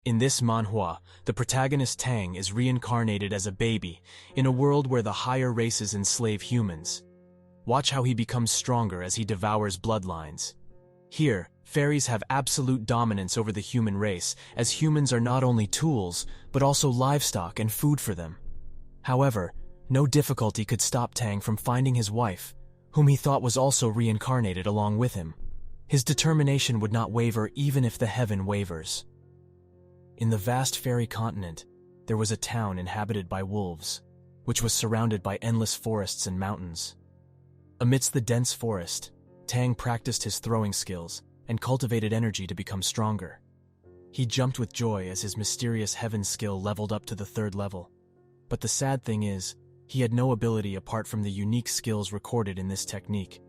In this manhua, the protagonist Tang is reincarnated as a baby in a world where the higher races enslave humans. Watch how he becomes stronger as he devours bloodlines. Here, fairies have absolute dominance over the human race, as humans are not only tools, but also livestock and food for them. However, no difficulty could stop Tang from finding his wife, whom he thought was also reincarnated along with him. His determination would not waver even if the heaven wavers. In the vast fairy continent, there was a town inhabited by wolves, which was surrounded by endless forests and mountains. Amidst the dense forest, Tang practiced his throwing skills and cultivated energy to become stronger. He jumped with joy as his mysterious heaven skill leveled up to the 3rd level. But the sad thing is, he had no ability apart from the unique skills recorded in this technique.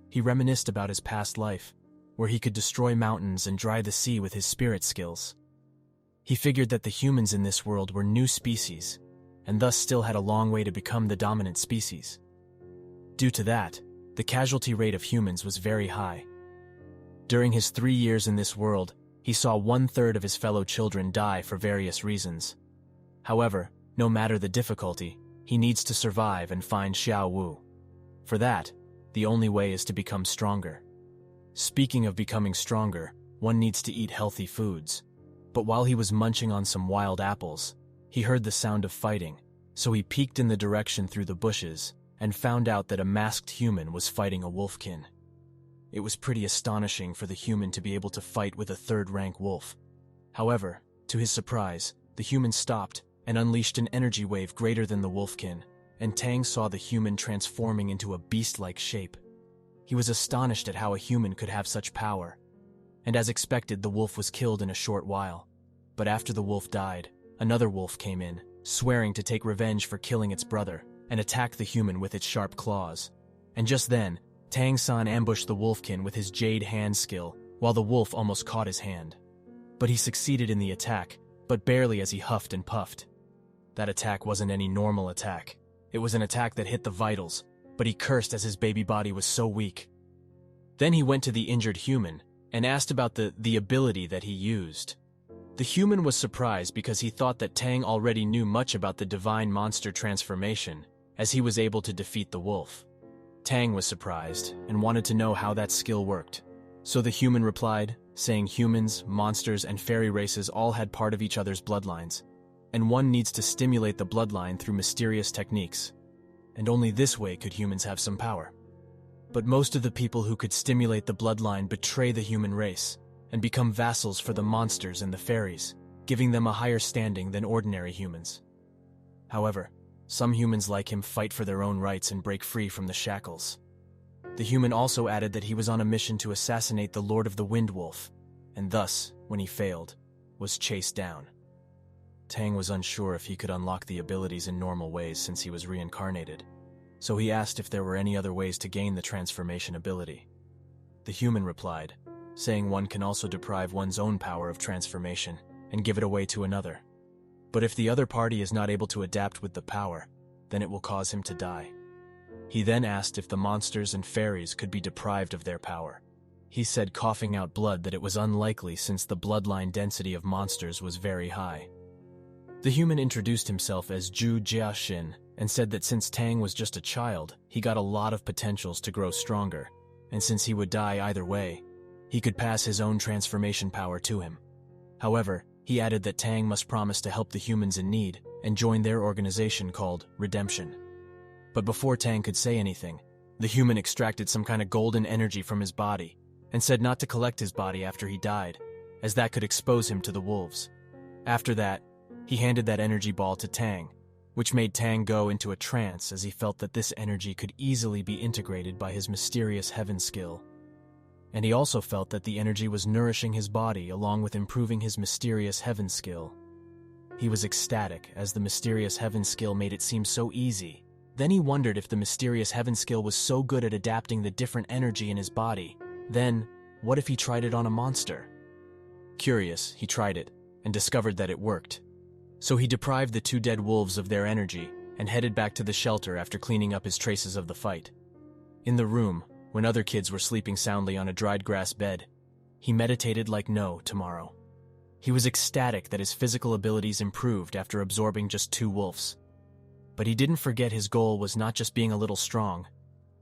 He reminisced about his past life, where he could destroy mountains and dry the sea with his spirit skills. He figured that the humans in this world were new species, and thus still had a long way to become the dominant species. Due to that, the casualty rate of humans was very high. During his 3 years in this world, he saw 1/3 of his fellow children die for various reasons. However, no matter the difficulty, he needs to survive and find Shao Wu. For that, the only way is to become stronger. Speaking of becoming stronger, one needs to eat healthy foods. But while he was munching on some wild apples, he heard the sound of fighting, so he peeked in the direction through the bushes and found out that a masked human was fighting a wolfkin. It was pretty astonishing for the human to be able to fight with a 3rd-rank wolf. However, to his surprise, the human stopped and unleashed an energy wave greater than the wolfkin, and Tang saw the human transforming into a beast-like shape. He was astonished at how a human could have such power. And as expected, the wolf was killed in a short while. But after the wolf died, another wolf came in, swearing to take revenge for killing its brother, and attack the human with its sharp claws. And just then, Tang-san ambushed the wolfkin with his jade hand skill, while the wolf almost caught his hand. But he succeeded in the attack, but barely as he huffed and puffed. That attack wasn't any normal attack. It was an attack that hit the vitals, but he cursed as his baby body was so weak. Then he went to the injured human, and asked about the ability that he used. The human was surprised because he thought that Tang already knew much about the divine monster transformation, as he was able to defeat the wolf. Tang was surprised and wanted to know how that skill worked. So the human replied, saying humans, monsters, and fairy races all had part of each other's bloodlines, and one needs to stimulate the bloodline through mysterious techniques. And only this way could humans have some power. But most of the people who could stimulate the bloodline betray the human race and become vassals for the monsters and the fairies, giving them a higher standing than ordinary humans. However, some humans like him fight for their own rights and break free from the shackles. The human also added that he was on a mission to assassinate the Lord of the Wind Wolf, and thus, when he failed, was chased down. Tang was unsure if he could unlock the abilities in normal ways since he was reincarnated, so he asked if there were any other ways to gain the transformation ability. The human replied, saying one can also deprive one's own power of transformation and give it away to another. But if the other party is not able to adapt with the power, then it will cause him to die. He then asked if the monsters and fairies could be deprived of their power. He said, coughing out blood, that it was unlikely since the bloodline density of monsters was very high. The human introduced himself as Zhu Jiaxin and said that since Tang was just a child, he got a lot of potentials to grow stronger, and since he would die either way, he could pass his own transformation power to him. However, he added that Tang must promise to help the humans in need and join their organization called Redemption. But before Tang could say anything, the human extracted some kind of golden energy from his body and said not to collect his body after he died, as that could expose him to the wolves. After that, he handed that energy ball to Tang, which made Tang go into a trance as he felt that this energy could easily be integrated by his mysterious heaven skill. And he also felt that the energy was nourishing his body along with improving his mysterious heaven skill. He was ecstatic as the mysterious heaven skill made it seem so easy. Then he wondered if the mysterious heaven skill was so good at adapting the different energy in his body. Then, what if he tried it on a monster? Curious, he tried it and discovered that it worked. So he deprived the 2 dead wolves of their energy and headed back to the shelter after cleaning up his traces of the fight. In the room, when other kids were sleeping soundly on a dried grass bed, he meditated like no tomorrow. He was ecstatic that his physical abilities improved after absorbing just 2 wolves. But he didn't forget his goal was not just being a little strong,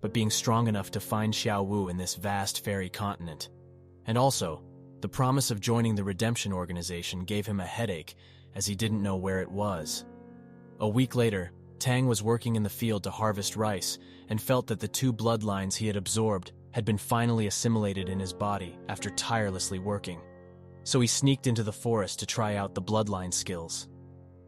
but being strong enough to find Shao Wu in this vast fairy continent. And also, the promise of joining the redemption organization gave him a headache as he didn't know where it was. A week later, Tang was working in the field to harvest rice and felt that the 2 bloodlines he had absorbed had been finally assimilated in his body after tirelessly working. So he sneaked into the forest to try out the bloodline skills.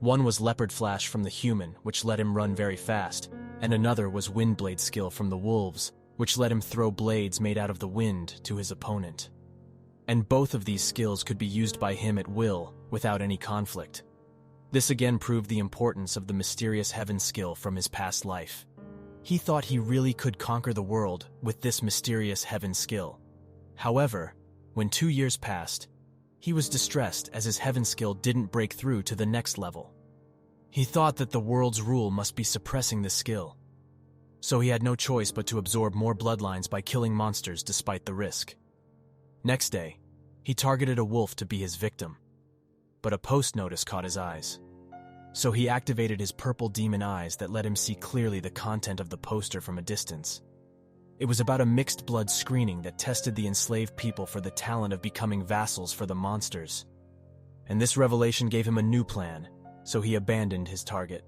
One was Leopard Flash from the human, which let him run very fast, and another was Windblade skill from the wolves, which let him throw blades made out of the wind to his opponent. And both of these skills could be used by him at will, without any conflict. This again proved the importance of the mysterious heaven skill from his past life. He thought he really could conquer the world with this mysterious heaven skill. However, when 2 years passed, he was distressed as his heaven skill didn't break through to the next level. He thought that the world's rule must be suppressing the skill. So he had no choice but to absorb more bloodlines by killing monsters despite the risk. Next day, he targeted a wolf to be his victim. But a post notice caught his eyes. So he activated his purple demon eyes that let him see clearly the content of the poster from a distance. It was about a mixed blood screening that tested the enslaved people for the talent of becoming vassals for the monsters. And this revelation gave him a new plan, so he abandoned his target.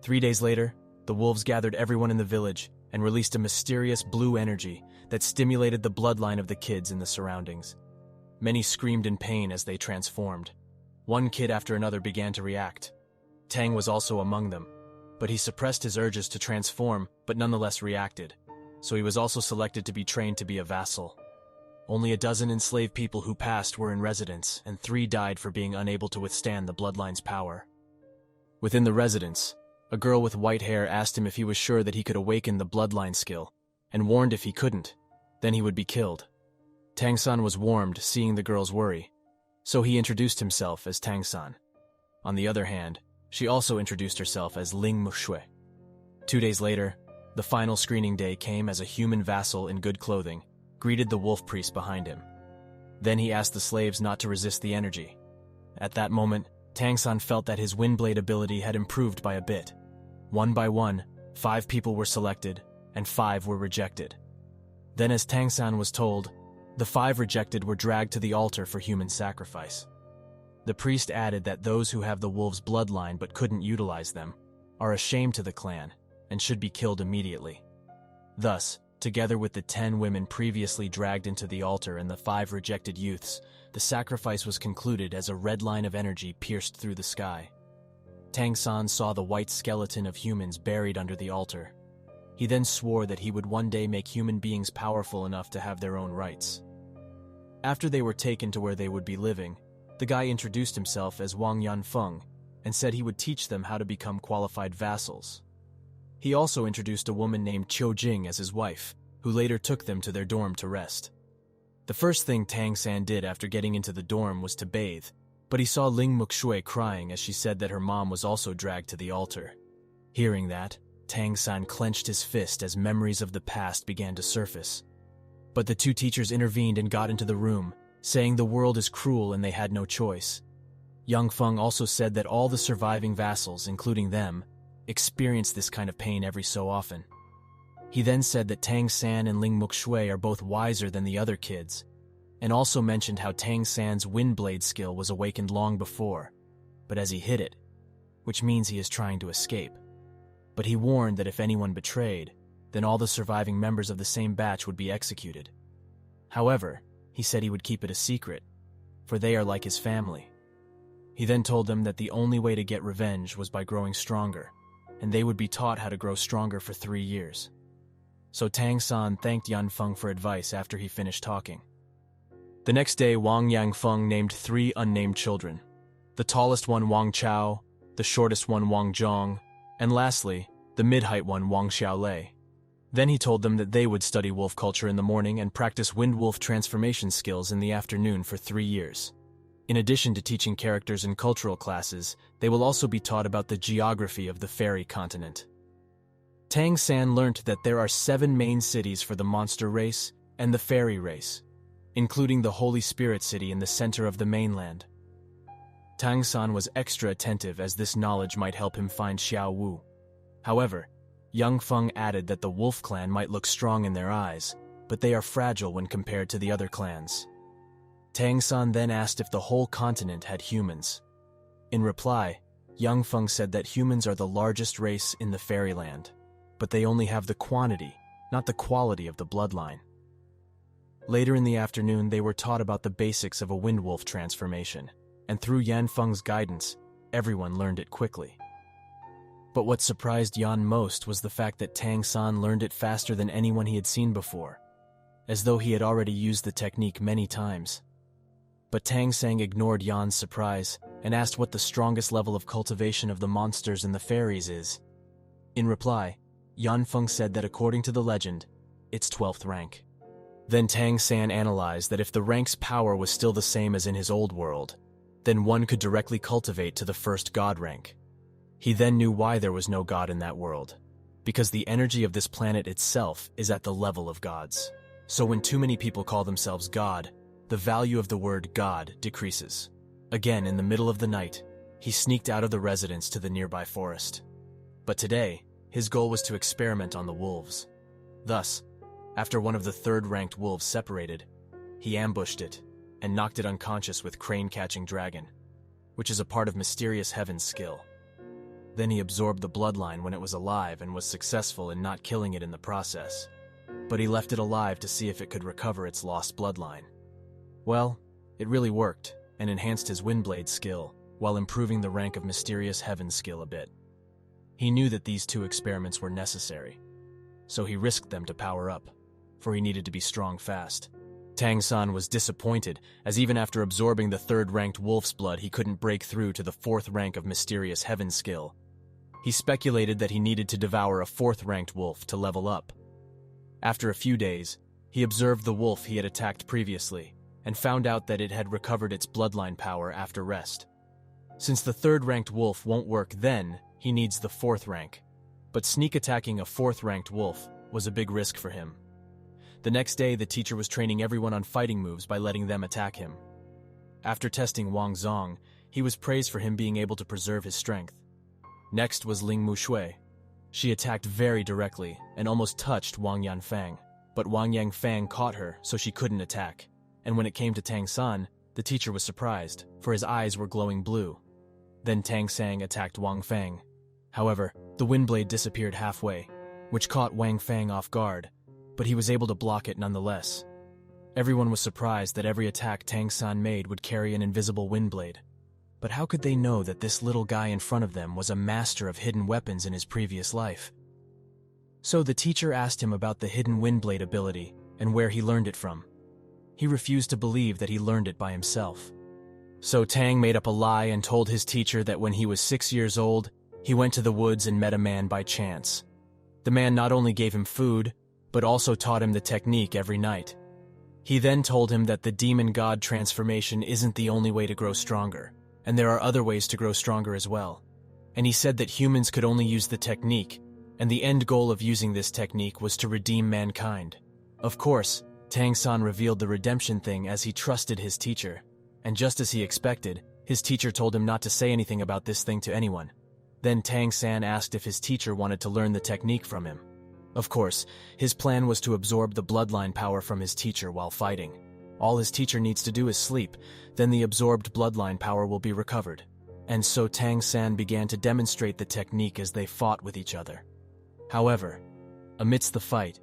3 days later, the wolves gathered everyone in the village and released a mysterious blue energy that stimulated the bloodline of the kids in the surroundings. Many screamed in pain as they transformed. One kid after another began to react. Tang was also among them, but he suppressed his urges to transform but nonetheless reacted. So he was also selected to be trained to be a vassal. Only a dozen enslaved people who passed were in residence, and 3 died for being unable to withstand the bloodline's power. Within the residence, a girl with white hair asked him if he was sure that he could awaken the bloodline skill, and warned if he couldn't, then he would be killed. Tang-san was warmed seeing the girl's worry, so he introduced himself as Tang-san. On the other hand, she also introduced herself as Ling Mushui. 2 days later, the final screening day came as a human vassal in good clothing greeted the wolf priest behind him. Then he asked the slaves not to resist the energy. At that moment, Tang-san felt that his Windblade ability had improved by a bit. One by one, 5 people were selected, and 5 were rejected. Then as Tang-san was told, the 5 rejected were dragged to the altar for human sacrifice. The priest added that those who have the wolves' bloodline but couldn't utilize them are a shame to the clan and should be killed immediately. Thus, together with the 10 women previously dragged into the altar and the 5 rejected youths, the sacrifice was concluded as a red line of energy pierced through the sky. Tang-san saw the white skeleton of humans buried under the altar. He then swore that he would one day make human beings powerful enough to have their own rights. After they were taken to where they would be living, the guy introduced himself as Wang Yanfeng and said he would teach them how to become qualified vassals. He also introduced a woman named Qiu Jing as his wife, who later took them to their dorm to rest. The first thing Tang-san did after getting into the dorm was to bathe, but he saw Ling Muxue crying as she said that her mom was also dragged to the altar. Hearing that, Tang-san clenched his fist as memories of the past began to surface. But the 2 teachers intervened and got into the room, saying the world is cruel and they had no choice. Yang Feng also said that all the surviving vassals, including them, experience this kind of pain every so often. He then said that Tang-san and Ling Muxue are both wiser than the other kids, and also mentioned how Tang-san's Windblade skill was awakened long before, but as he hid it, which means he is trying to escape. But he warned that if anyone betrayed, then all the surviving members of the same batch would be executed. However, he said he would keep it a secret, for they are like his family. He then told them that the only way to get revenge was by growing stronger, and they would be taught how to grow stronger for 3 years. So Tang-san thanked Yanfeng for advice after he finished talking. The next day, Wang Yangfeng named 3 unnamed children. The tallest one Wang Chao, the shortest one Wang Zhong, and lastly, the mid-height one Wang Xiaolei. Then he told them that they would study wolf culture in the morning and practice wind wolf transformation skills in the afternoon for 3 years. In addition to teaching characters in cultural classes, they will also be taught about the geography of the fairy continent. Tang-san learnt that there are 7 main cities for the monster race and the fairy race, including the Holy Spirit City in the center of the mainland, Tang San was extra attentive as this knowledge might help him find Xiao Wu. However, Yang Feng added that the wolf clan might look strong in their eyes, but they are fragile when compared to the other clans. Tang San then asked if the whole continent had humans. In reply, Yang Feng said that humans are the largest race in the fairyland, but they only have the quantity, not the quality of the bloodline. Later in the afternoon, they were taught about the basics of a windwolf transformation, and through Yan Feng's guidance, everyone learned it quickly. But what surprised Yan most was the fact that Tang San learned it faster than anyone he had seen before, as though he had already used the technique many times. But Tang San ignored Yan's surprise and asked what the strongest level of cultivation of the monsters and the fairies is. In reply, Yan Feng said that according to the legend, it's 12th rank. Then Tang San analyzed that if the rank's power was still the same as in his old world, then one could directly cultivate to the first god rank. He then knew why there was no god in that world, because the energy of this planet itself is at the level of gods. So when too many people call themselves god, the value of the word god decreases. Again, in the middle of the night, he sneaked out of the residence to the nearby forest. But today, his goal was to experiment on the wolves. Thus, after one of the third-ranked wolves separated, he ambushed it and knocked it unconscious with crane-catching dragon, which is a part of Mysterious Heaven's skill. Then he absorbed the bloodline when it was alive and was successful in not killing it in the process. But he left it alive to see if it could recover its lost bloodline. Well, it really worked and enhanced his Windblade skill while improving the rank of Mysterious Heaven's skill a bit. He knew that these two experiments were necessary, so he risked them to power up, for he needed to be strong fast. Tang San was disappointed, as even after absorbing the third-ranked wolf's blood, he couldn't break through to the fourth rank of Mysterious Heaven's skill. He speculated that he needed to devour a fourth-ranked wolf to level up. After a few days, he observed the wolf he had attacked previously, and found out that it had recovered its bloodline power after rest. Since the third-ranked wolf won't work then, he needs the fourth rank. But sneak attacking a fourth-ranked wolf was a big risk for him. The next day, the teacher was training everyone on fighting moves by letting them attack him. After testing Wang Zong, he was praised for him being able to preserve his strength. Next was Ling Mushui. She attacked very directly and almost touched Wang Yanfang, but Wang Yanfang caught her so she couldn't attack. And when it came to Tang San, the teacher was surprised, for his eyes were glowing blue. Then Tang San attacked Wang Fang. However, the Windblade disappeared halfway, which caught Wang Fang off guard, but he was able to block it nonetheless. Everyone was surprised that every attack Tang San made would carry an invisible Windblade. But how could they know that this little guy in front of them was a master of hidden weapons in his previous life? So the teacher asked him about the hidden Windblade ability and where he learned it from. He refused to believe that he learned it by himself. So Tang made up a lie and told his teacher that when he was 6 years old, he went to the woods and met a man by chance. The man not only gave him food, but also taught him the technique every night. He then told him that the demon god transformation isn't the only way to grow stronger, and there are other ways to grow stronger as well. And he said that humans could only use the technique, and the end goal of using this technique was to redeem mankind. Of course, Tang San revealed the redemption thing as he trusted his teacher, and just as he expected, his teacher told him not to say anything about this thing to anyone. Then Tang San asked if his teacher wanted to learn the technique from him. Of course, his plan was to absorb the bloodline power from his teacher while fighting. All his teacher needs to do is sleep, then the absorbed bloodline power will be recovered. And so Tang San began to demonstrate the technique as they fought with each other. However, amidst the fight,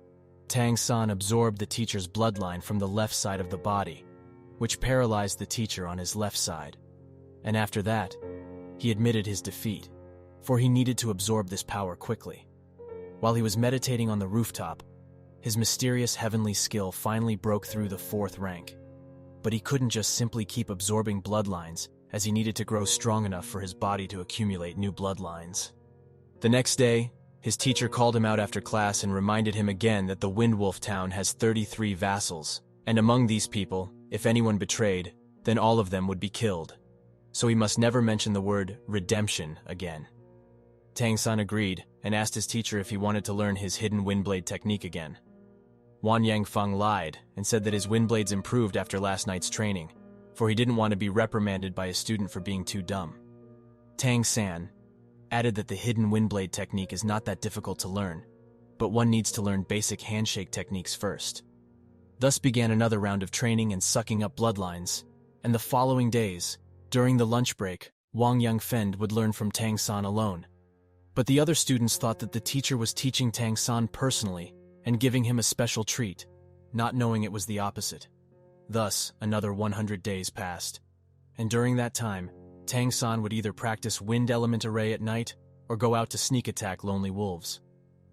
Tang San absorbed the teacher's bloodline from the left side of the body, which paralyzed the teacher on his left side. And after that, he admitted his defeat, for he needed to absorb this power quickly. While he was meditating on the rooftop, his mysterious heavenly skill finally broke through the fourth rank. But he couldn't just simply keep absorbing bloodlines, as he needed to grow strong enough for his body to accumulate new bloodlines. The next day, his teacher called him out after class and reminded him again that the Windwolf town has 33 vassals, and among these people, if anyone betrayed, then all of them would be killed. So he must never mention the word redemption again. Tang San agreed and asked his teacher if he wanted to learn his hidden Windblade technique again. Wan Yangfeng lied and said that his Windblades improved after last night's training, for he didn't want to be reprimanded by a student for being too dumb. Tang San added that the hidden windblade technique is not that difficult to learn, but one needs to learn basic handshake techniques first. Thus began another round of training and sucking up bloodlines, and the following days, during the lunch break, Wang Yangfeng would learn from Tang San alone. But the other students thought that the teacher was teaching Tang San personally and giving him a special treat, not knowing it was the opposite. Thus, another 100 days passed, and during that time, Tang San would either practice wind element array at night or go out to sneak attack lonely wolves.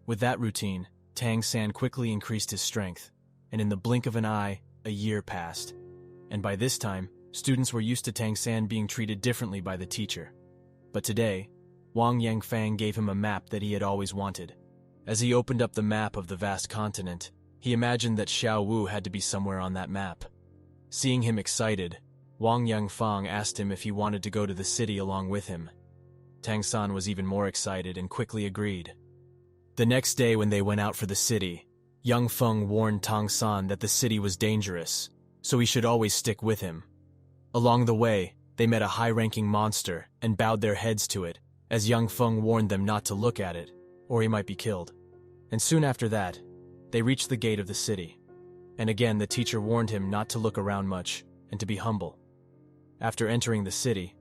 With that routine, Tang San quickly increased his strength, and in the blink of an eye, a year passed. And by this time, students were used to Tang San being treated differently by the teacher. But today, Wang Yangfeng gave him a map that he had always wanted. As he opened up the map of the vast continent, he imagined that Shao Wu had to be somewhere on that map. Seeing him excited, Wang Yangfeng asked him if he wanted to go to the city along with him. Tang San was even more excited and quickly agreed. The next day when they went out for the city, Yangfeng warned Tang San that the city was dangerous, so he should always stick with him. Along the way, they met a high-ranking monster and bowed their heads to it, as Yangfeng warned them not to look at it, or he might be killed. And soon after that, they reached the gate of the city. And again the teacher warned him not to look around much and to be humble. After entering the city,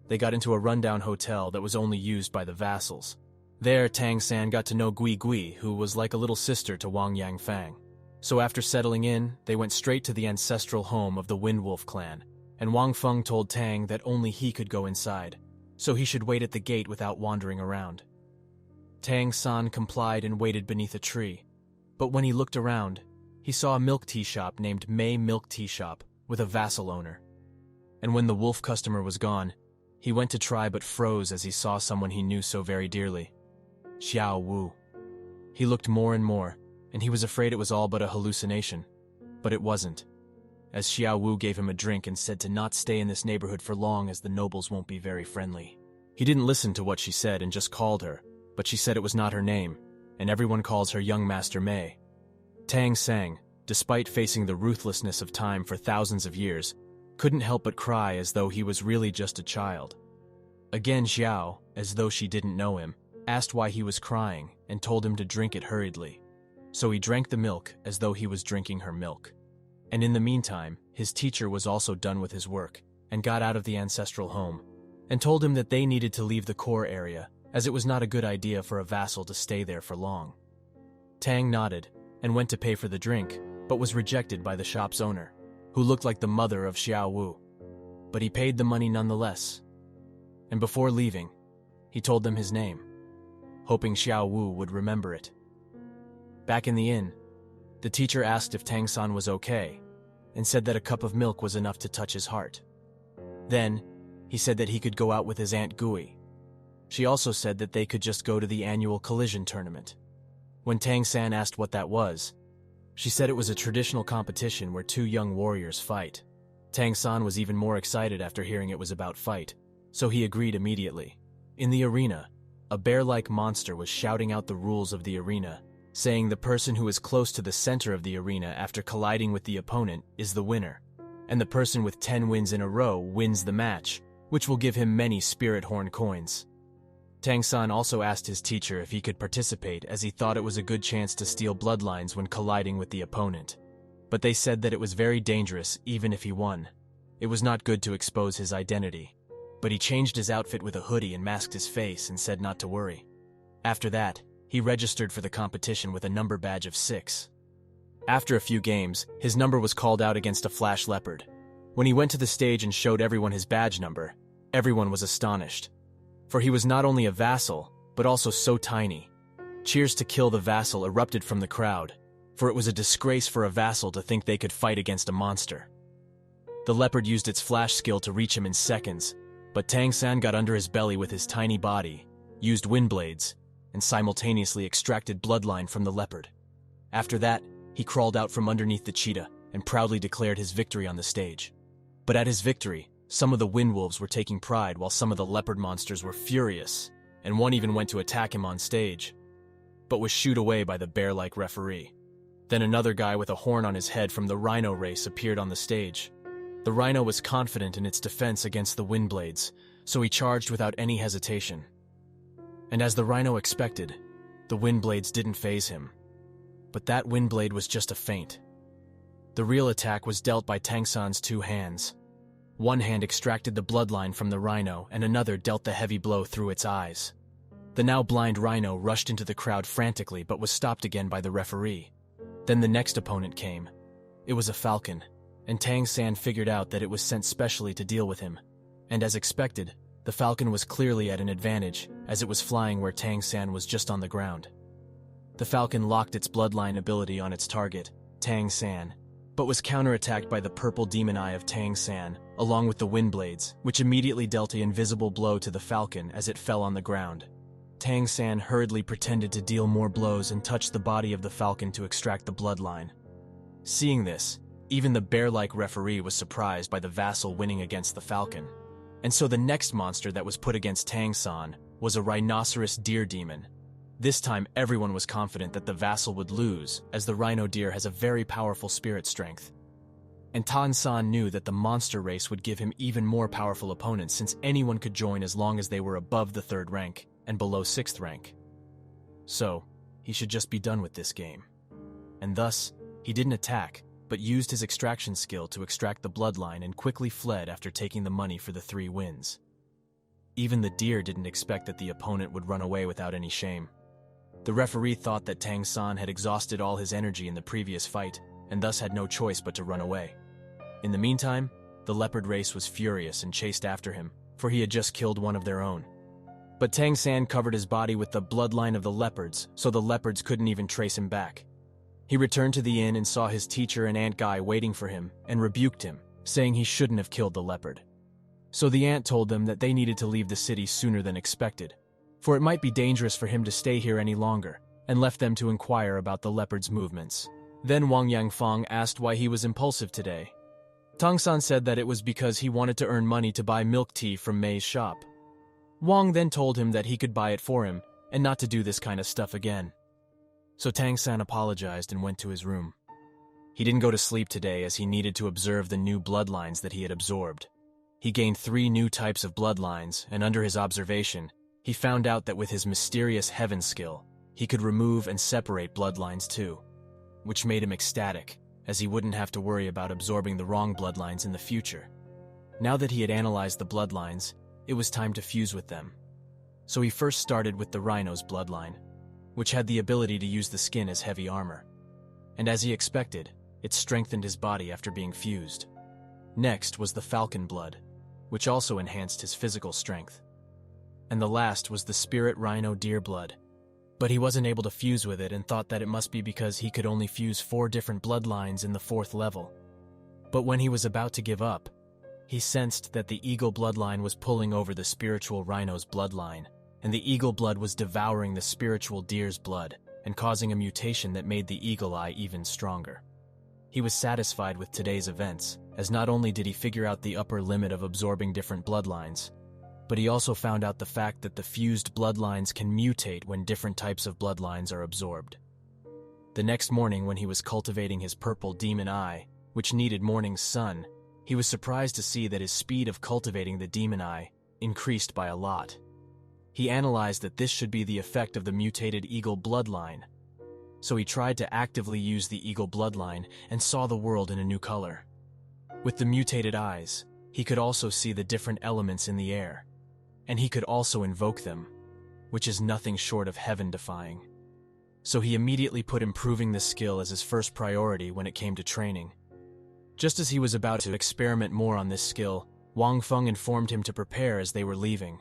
they got into a rundown hotel that was only used by the vassals. There, Tang San got to know Gui Gui, who was like a little sister to Wang Yangfeng. So after settling in, they went straight to the ancestral home of the Windwolf clan, and Wang Feng told Tang that only he could go inside, so he should wait at the gate without wandering around. Tang San complied and waited beneath a tree, but when he looked around, he saw a milk tea shop named May Milk Tea Shop with a vassal owner. And when the wolf customer was gone, he went to try but froze as he saw someone he knew so very dearly. Xiao Wu. He looked more and more, and he was afraid it was all but a hallucination. But it wasn't, as Xiao Wu gave him a drink and said to not stay in this neighborhood for long as the nobles won't be very friendly. He didn't listen to what she said and just called her, but she said it was not her name, and everyone calls her young Master Mei. Tang Sang, despite facing the ruthlessness of time for thousands of years, couldn't help but cry as though he was really just a child. Again Xiao, as though she didn't know him, asked why he was crying and told him to drink it hurriedly. So he drank the milk as though he was drinking her milk. And in the meantime, his teacher was also done with his work and got out of the ancestral home and told him that they needed to leave the core area as it was not a good idea for a vassal to stay there for long. Tang nodded and went to pay for the drink, but was rejected by the shop's owner, who looked like the mother of Xiao Wu. But he paid the money nonetheless. And before leaving, he told them his name, hoping Xiao Wu would remember it. Back in the inn, the teacher asked if Tang San was okay, and said that a cup of milk was enough to touch his heart. Then, he said that he could go out with his Aunt Gui. She also said that they could just go to the annual collision tournament. When Tang San asked what that was, she said it was a traditional competition where two young warriors fight. Tang San was even more excited after hearing it was about fight, so he agreed immediately. In the arena, a bear-like monster was shouting out the rules of the arena, saying the person who is close to the center of the arena after colliding with the opponent is the winner, and the person with 10 wins in a row wins the match, which will give him many spirit horn coins. Tang San also asked his teacher if he could participate as he thought it was a good chance to steal bloodlines when colliding with the opponent. But they said that it was very dangerous even if he won. It was not good to expose his identity. But he changed his outfit with a hoodie and masked his face and said not to worry. After that, he registered for the competition with a number badge of 6. After a few games, his number was called out against a flash leopard. When he went to the stage and showed everyone his badge number, everyone was astonished. For he was not only a vassal, but also so tiny. Cheers to kill the vassal erupted from the crowd, for it was a disgrace for a vassal to think they could fight against a monster. The leopard used its flash skill to reach him in seconds, but Tang San got under his belly with his tiny body, used wind blades, and simultaneously extracted bloodline from the leopard. After that, he crawled out from underneath the cheetah and proudly declared his victory on the stage. But at his victory, some of the wind wolves were taking pride while some of the leopard monsters were furious, and one even went to attack him on stage, but was shooed away by the bear-like referee. Then another guy with a horn on his head from the rhino race appeared on the stage. The rhino was confident in its defense against the wind blades, so he charged without any hesitation. And as the rhino expected, the wind blades didn't faze him. But that wind blade was just a feint. The real attack was dealt by Tang San's two hands. One hand extracted the bloodline from the rhino, and another dealt the heavy blow through its eyes. The now blind rhino rushed into the crowd frantically but was stopped again by the referee. Then the next opponent came. It was a falcon, and Tang San figured out that it was sent specially to deal with him. And as expected, the falcon was clearly at an advantage, as it was flying where Tang San was just on the ground. The falcon locked its bloodline ability on its target, Tang San, but was counterattacked by the purple demon eye of Tang San, along with the wind blades, which immediately dealt an invisible blow to the falcon as it fell on the ground. Tang San hurriedly pretended to deal more blows and touched the body of the falcon to extract the bloodline. Seeing this, even the bear-like referee was surprised by the vassal winning against the falcon. And so the next monster that was put against Tang San was a rhinoceros deer demon. This time everyone was confident that the vassal would lose, as the rhino deer has a very powerful spirit strength. And Tang San knew that the monster race would give him even more powerful opponents, since anyone could join as long as they were above the 3rd rank and below 6th rank. So, he should just be done with this game. And thus, he didn't attack, but used his extraction skill to extract the bloodline and quickly fled after taking the money for the 3 wins. Even the deer didn't expect that the opponent would run away without any shame. The referee thought that Tang San had exhausted all his energy in the previous fight, and thus had no choice but to run away. In the meantime, the leopard race was furious and chased after him, for he had just killed one of their own. But Tang San covered his body with the bloodline of the leopards, so the leopards couldn't even trace him back. He returned to the inn and saw his teacher and Ant Guy waiting for him, and rebuked him, saying he shouldn't have killed the leopard. So the ant told them that they needed to leave the city sooner than expected, for it might be dangerous for him to stay here any longer, and left them to inquire about the leopard's movements. Then Wang Yangfang asked why he was impulsive today. Tang San said that it was because he wanted to earn money to buy milk tea from Mei's shop. Wang then told him that he could buy it for him, and not to do this kind of stuff again. So Tang San apologized and went to his room. He didn't go to sleep today as he needed to observe the new bloodlines that he had absorbed. He gained 3 new types of bloodlines, and under his observation, he found out that with his mysterious heaven skill, he could remove and separate bloodlines too, which made him ecstatic, as he wouldn't have to worry about absorbing the wrong bloodlines in the future. Now that he had analyzed the bloodlines, it was time to fuse with them. So he first started with the rhino's bloodline, which had the ability to use the skin as heavy armor. And as he expected, it strengthened his body after being fused. Next was the falcon blood, which also enhanced his physical strength. And the last was the spirit rhino deer blood. But he wasn't able to fuse with it and thought that it must be because he could only fuse 4 different bloodlines in the 4th level. But when he was about to give up, he sensed that the eagle bloodline was pulling over the spiritual rhino's bloodline, and the eagle blood was devouring the spiritual deer's blood and causing a mutation that made the eagle eye even stronger. He was satisfied with today's events, as not only did he figure out the upper limit of absorbing different bloodlines, but he also found out the fact that the fused bloodlines can mutate when different types of bloodlines are absorbed. The next morning, when he was cultivating his purple demon eye, which needed morning sun, he was surprised to see that his speed of cultivating the demon eye increased by a lot. He analyzed that this should be the effect of the mutated eagle bloodline. So he tried to actively use the eagle bloodline and saw the world in a new color. With the mutated eyes, he could also see the different elements in the air, and he could also invoke them, which is nothing short of heaven-defying. So he immediately put improving the skill as his first priority when it came to training. Just as he was about to experiment more on this skill, Wang Feng informed him to prepare as they were leaving.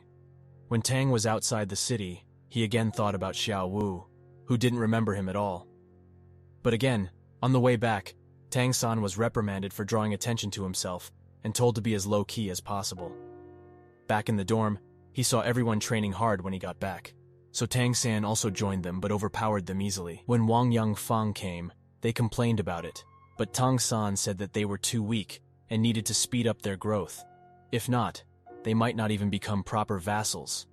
When Tang was outside the city, he again thought about Xiao Wu, who didn't remember him at all. But again, on the way back, Tang San was reprimanded for drawing attention to himself and told to be as low-key as possible. Back in the dorm, he saw everyone training hard when he got back, so Tang San also joined them but overpowered them easily. When Wang Yangfang came, they complained about it, but Tang San said that they were too weak and needed to speed up their growth. If not, they might not even become proper vassals.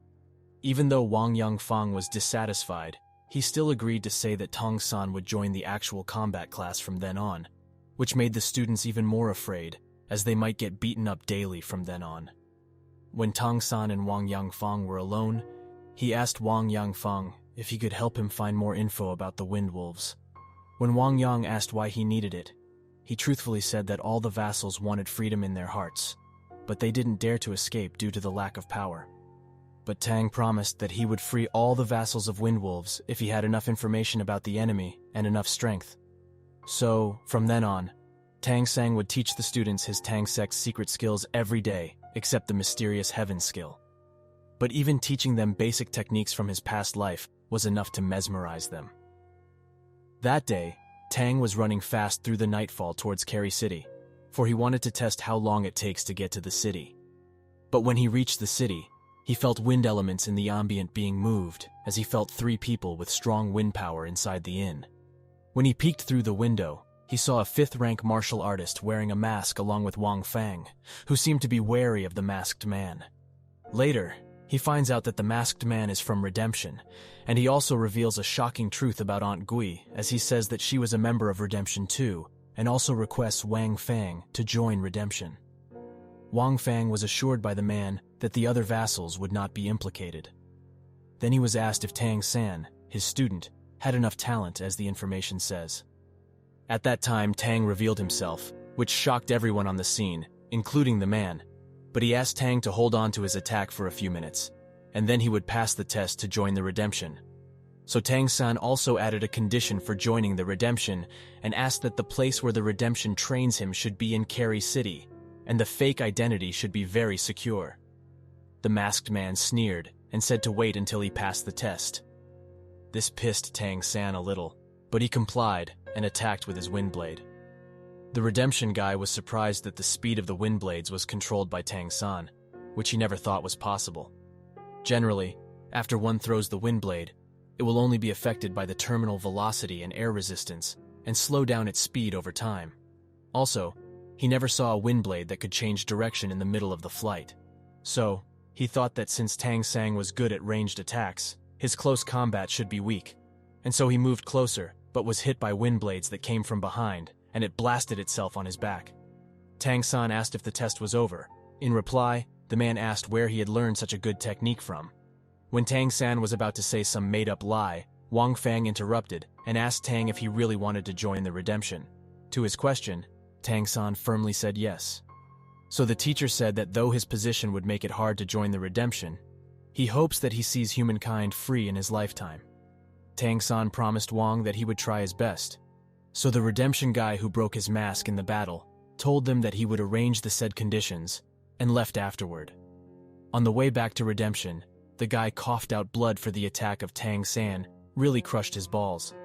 Even though Wang Yangfang was dissatisfied, he still agreed to say that Tang San would join the actual combat class from then on, which made the students even more afraid, as they might get beaten up daily from then on. When Tang San and Wang Yangfeng were alone, he asked Wang Yangfeng if he could help him find more info about the Wind Wolves. When Wang Yang asked why he needed it, he truthfully said that all the vassals wanted freedom in their hearts, but they didn't dare to escape due to the lack of power. But Tang promised that he would free all the vassals of Wind Wolves if he had enough information about the enemy and enough strength. So, from then on, Tang Sang would teach the students his Tang sect's secret skills every day, except the mysterious heaven skill. But even teaching them basic techniques from his past life was enough to mesmerize them. That day, Tang was running fast through the nightfall towards Carry City, for he wanted to test how long it takes to get to the city. But when he reached the city, he felt wind elements in the ambient being moved, as he felt 3 people with strong wind power inside the inn. When he peeked through the window, he saw a 5th-rank martial artist wearing a mask along with Wang Fang, who seemed to be wary of the masked man. Later, he finds out that the masked man is from Redemption, and he also reveals a shocking truth about Aunt Gui, as he says that she was a member of Redemption too, and also requests Wang Fang to join Redemption. Wang Fang was assured by the man that the other vassals would not be implicated. Then he was asked if Tang San, his student, had enough talent, as the information says. At that time, Tang revealed himself, which shocked everyone on the scene, including the man, but he asked Tang to hold on to his attack for a few minutes, and then he would pass the test to join the Redemption. So Tang San also added a condition for joining the Redemption and asked that the place where the Redemption trains him should be in Carry City, and the fake identity should be very secure. The masked man sneered and said to wait until he passed the test. This pissed Tang San a little, but he complied and attacked with his wind blade. The Redemption guy was surprised that the speed of the wind blades was controlled by Tang San, which he never thought was possible. Generally, after one throws the wind blade, it will only be affected by the terminal velocity and air resistance, and slow down its speed over time. Also, he never saw a wind blade that could change direction in the middle of the flight. So, he thought that since Tang Sang was good at ranged attacks, his close combat should be weak. And so he moved closer, but was hit by wind blades that came from behind, and it blasted itself on his back. Tang San asked if the test was over. In reply, the man asked where he had learned such a good technique from. When Tang San was about to say some made-up lie, Wang Fang interrupted and asked Tang if he really wanted to join the Redemption. To his question, Tang San firmly said yes. So the teacher said that though his position would make it hard to join the Redemption, he hopes that he sees humankind free in his lifetime. Tang San promised Wang that he would try his best. So the Redemption guy who broke his mask in the battle told them that he would arrange the said conditions and left afterward. On the way back to Redemption, the guy coughed out blood for the attack of Tang San, really crushed his balls.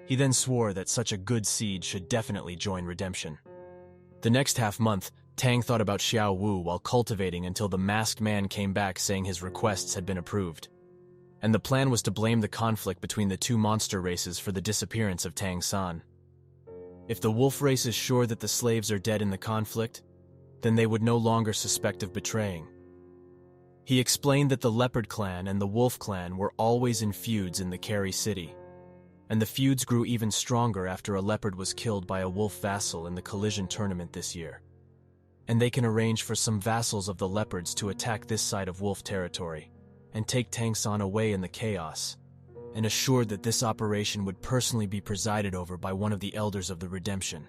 He then swore that such a good seed should definitely join Redemption. The next half-month, Tang thought about Xiao Wu while cultivating until the masked man came back saying his requests had been approved. And the plan was to blame the conflict between the 2 monster races for the disappearance of Tang San. If the wolf race is sure that the slaves are dead in the conflict, then they would no longer suspect of betraying. He explained that the Leopard clan and the Wolf clan were always in feuds in the Carry City, and the feuds grew even stronger after a leopard was killed by a wolf vassal in the collision tournament this year. And they can arrange for some vassals of the leopards to attack this side of wolf territory and take Tang San away in the chaos, and assured that this operation would personally be presided over by one of the elders of the Redemption.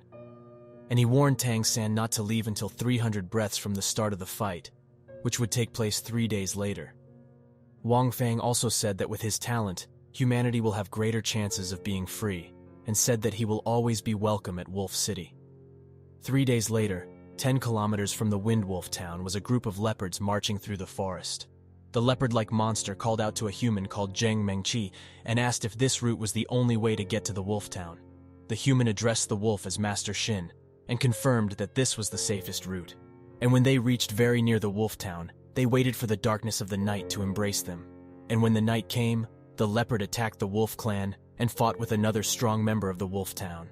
And he warned Tang San not to leave until 300 breaths from the start of the fight, which would take place 3 days later. Wang Fang also said that with his talent, humanity will have greater chances of being free, and said that he will always be welcome at Wolf City. 3 days later, 10 kilometers from the Wind Wolf town was a group of leopards marching through the forest. The leopard-like monster called out to a human called Zheng Mengqi and asked if this route was the only way to get to the wolf town. The human addressed the wolf as Master Shin and confirmed that this was the safest route. And when they reached very near the wolf town, they waited for the darkness of the night to embrace them. And when the night came, the leopard attacked the wolf clan and fought with another strong member of the wolf town.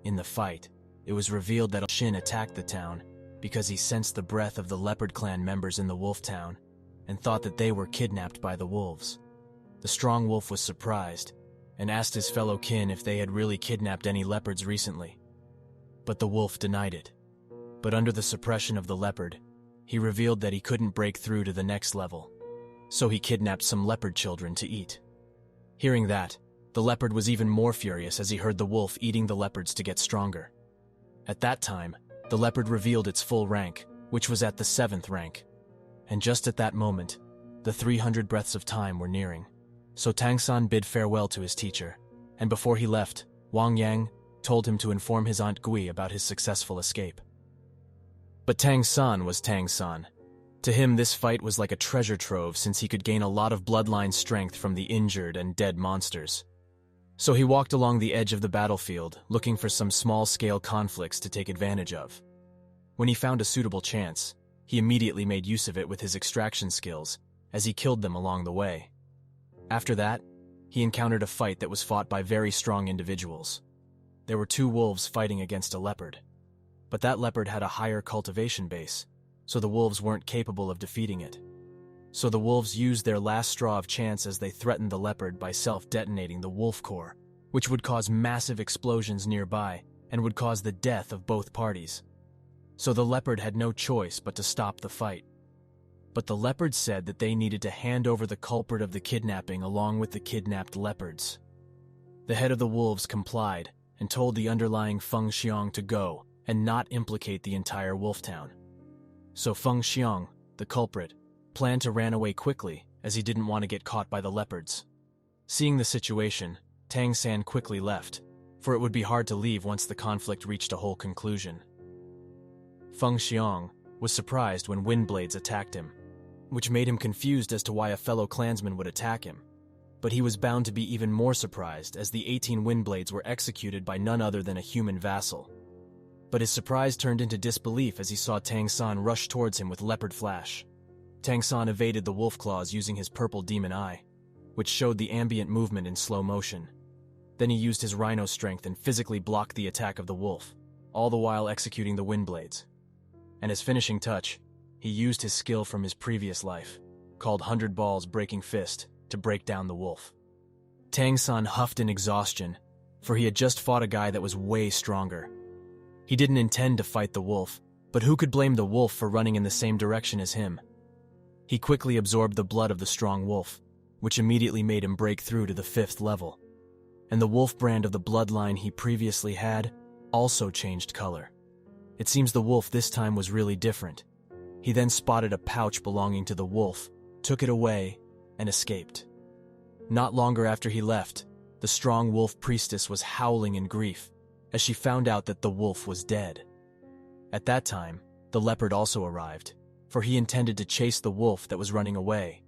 In the fight, it was revealed that Shin attacked the town because he sensed the breath of the leopard clan members in the wolf town and thought that they were kidnapped by the wolves. The strong wolf was surprised and asked his fellow kin if they had really kidnapped any leopards recently. But the wolf denied it. But under the suppression of the leopard, he revealed that he couldn't break through to the next level. So he kidnapped some leopard children to eat. Hearing that, the leopard was even more furious as he heard the wolf eating the leopards to get stronger. At that time, the leopard revealed its full rank, which was at the 7th rank. And just at that moment, the 300 breaths of time were nearing. So Tang San bid farewell to his teacher, and before he left, Wang Yang told him to inform his Aunt Gui about his successful escape. But Tang San was Tang San. To him, this fight was like a treasure trove since he could gain a lot of bloodline strength from the injured and dead monsters. So he walked along the edge of the battlefield, looking for some small-scale conflicts to take advantage of. When he found a suitable chance, he immediately made use of it with his extraction skills, as he killed them along the way. After that, he encountered a fight that was fought by very strong individuals. There were 2 wolves fighting against a leopard. But that leopard had a higher cultivation base, so the wolves weren't capable of defeating it. So the wolves used their last straw of chance as they threatened the leopard by self-detonating the wolf core, which would cause massive explosions nearby and would cause the death of both parties. So the leopard had no choice but to stop the fight. But the leopard said that they needed to hand over the culprit of the kidnapping along with the kidnapped leopards. The head of the wolves complied and told the underlying Feng Xiong to go and not implicate the entire wolf town. So Feng Xiong, the culprit, planned to run away quickly as he didn't want to get caught by the leopards. Seeing the situation, Tang San quickly left, for it would be hard to leave once the conflict reached a whole conclusion. Feng Xiong was surprised when wind blades attacked him, which made him confused as to why a fellow clansman would attack him. But he was bound to be even more surprised as the 18 wind blades were executed by none other than a human vassal. But his surprise turned into disbelief as he saw Tang San rush towards him with leopard flash. Tang San evaded the wolf claws using his purple demon eye, which showed the ambient movement in slow motion. Then he used his rhino strength and physically blocked the attack of the wolf, all the while executing the wind blades. And as finishing touch, he used his skill from his previous life, called 100 Balls Breaking Fist, to break down the wolf. Tang San huffed in exhaustion, for he had just fought a guy that was way stronger. He didn't intend to fight the wolf, but who could blame the wolf for running in the same direction as him? He quickly absorbed the blood of the strong wolf, which immediately made him break through to the 5th level. And the wolf brand of the bloodline he previously had also changed color. It seems the wolf this time was really different. He then spotted a pouch belonging to the wolf, took it away, and escaped. Not longer after he left, the strong wolf priestess was howling in grief as she found out that the wolf was dead. At that time, the leopard also arrived, for he intended to chase the wolf that was running away,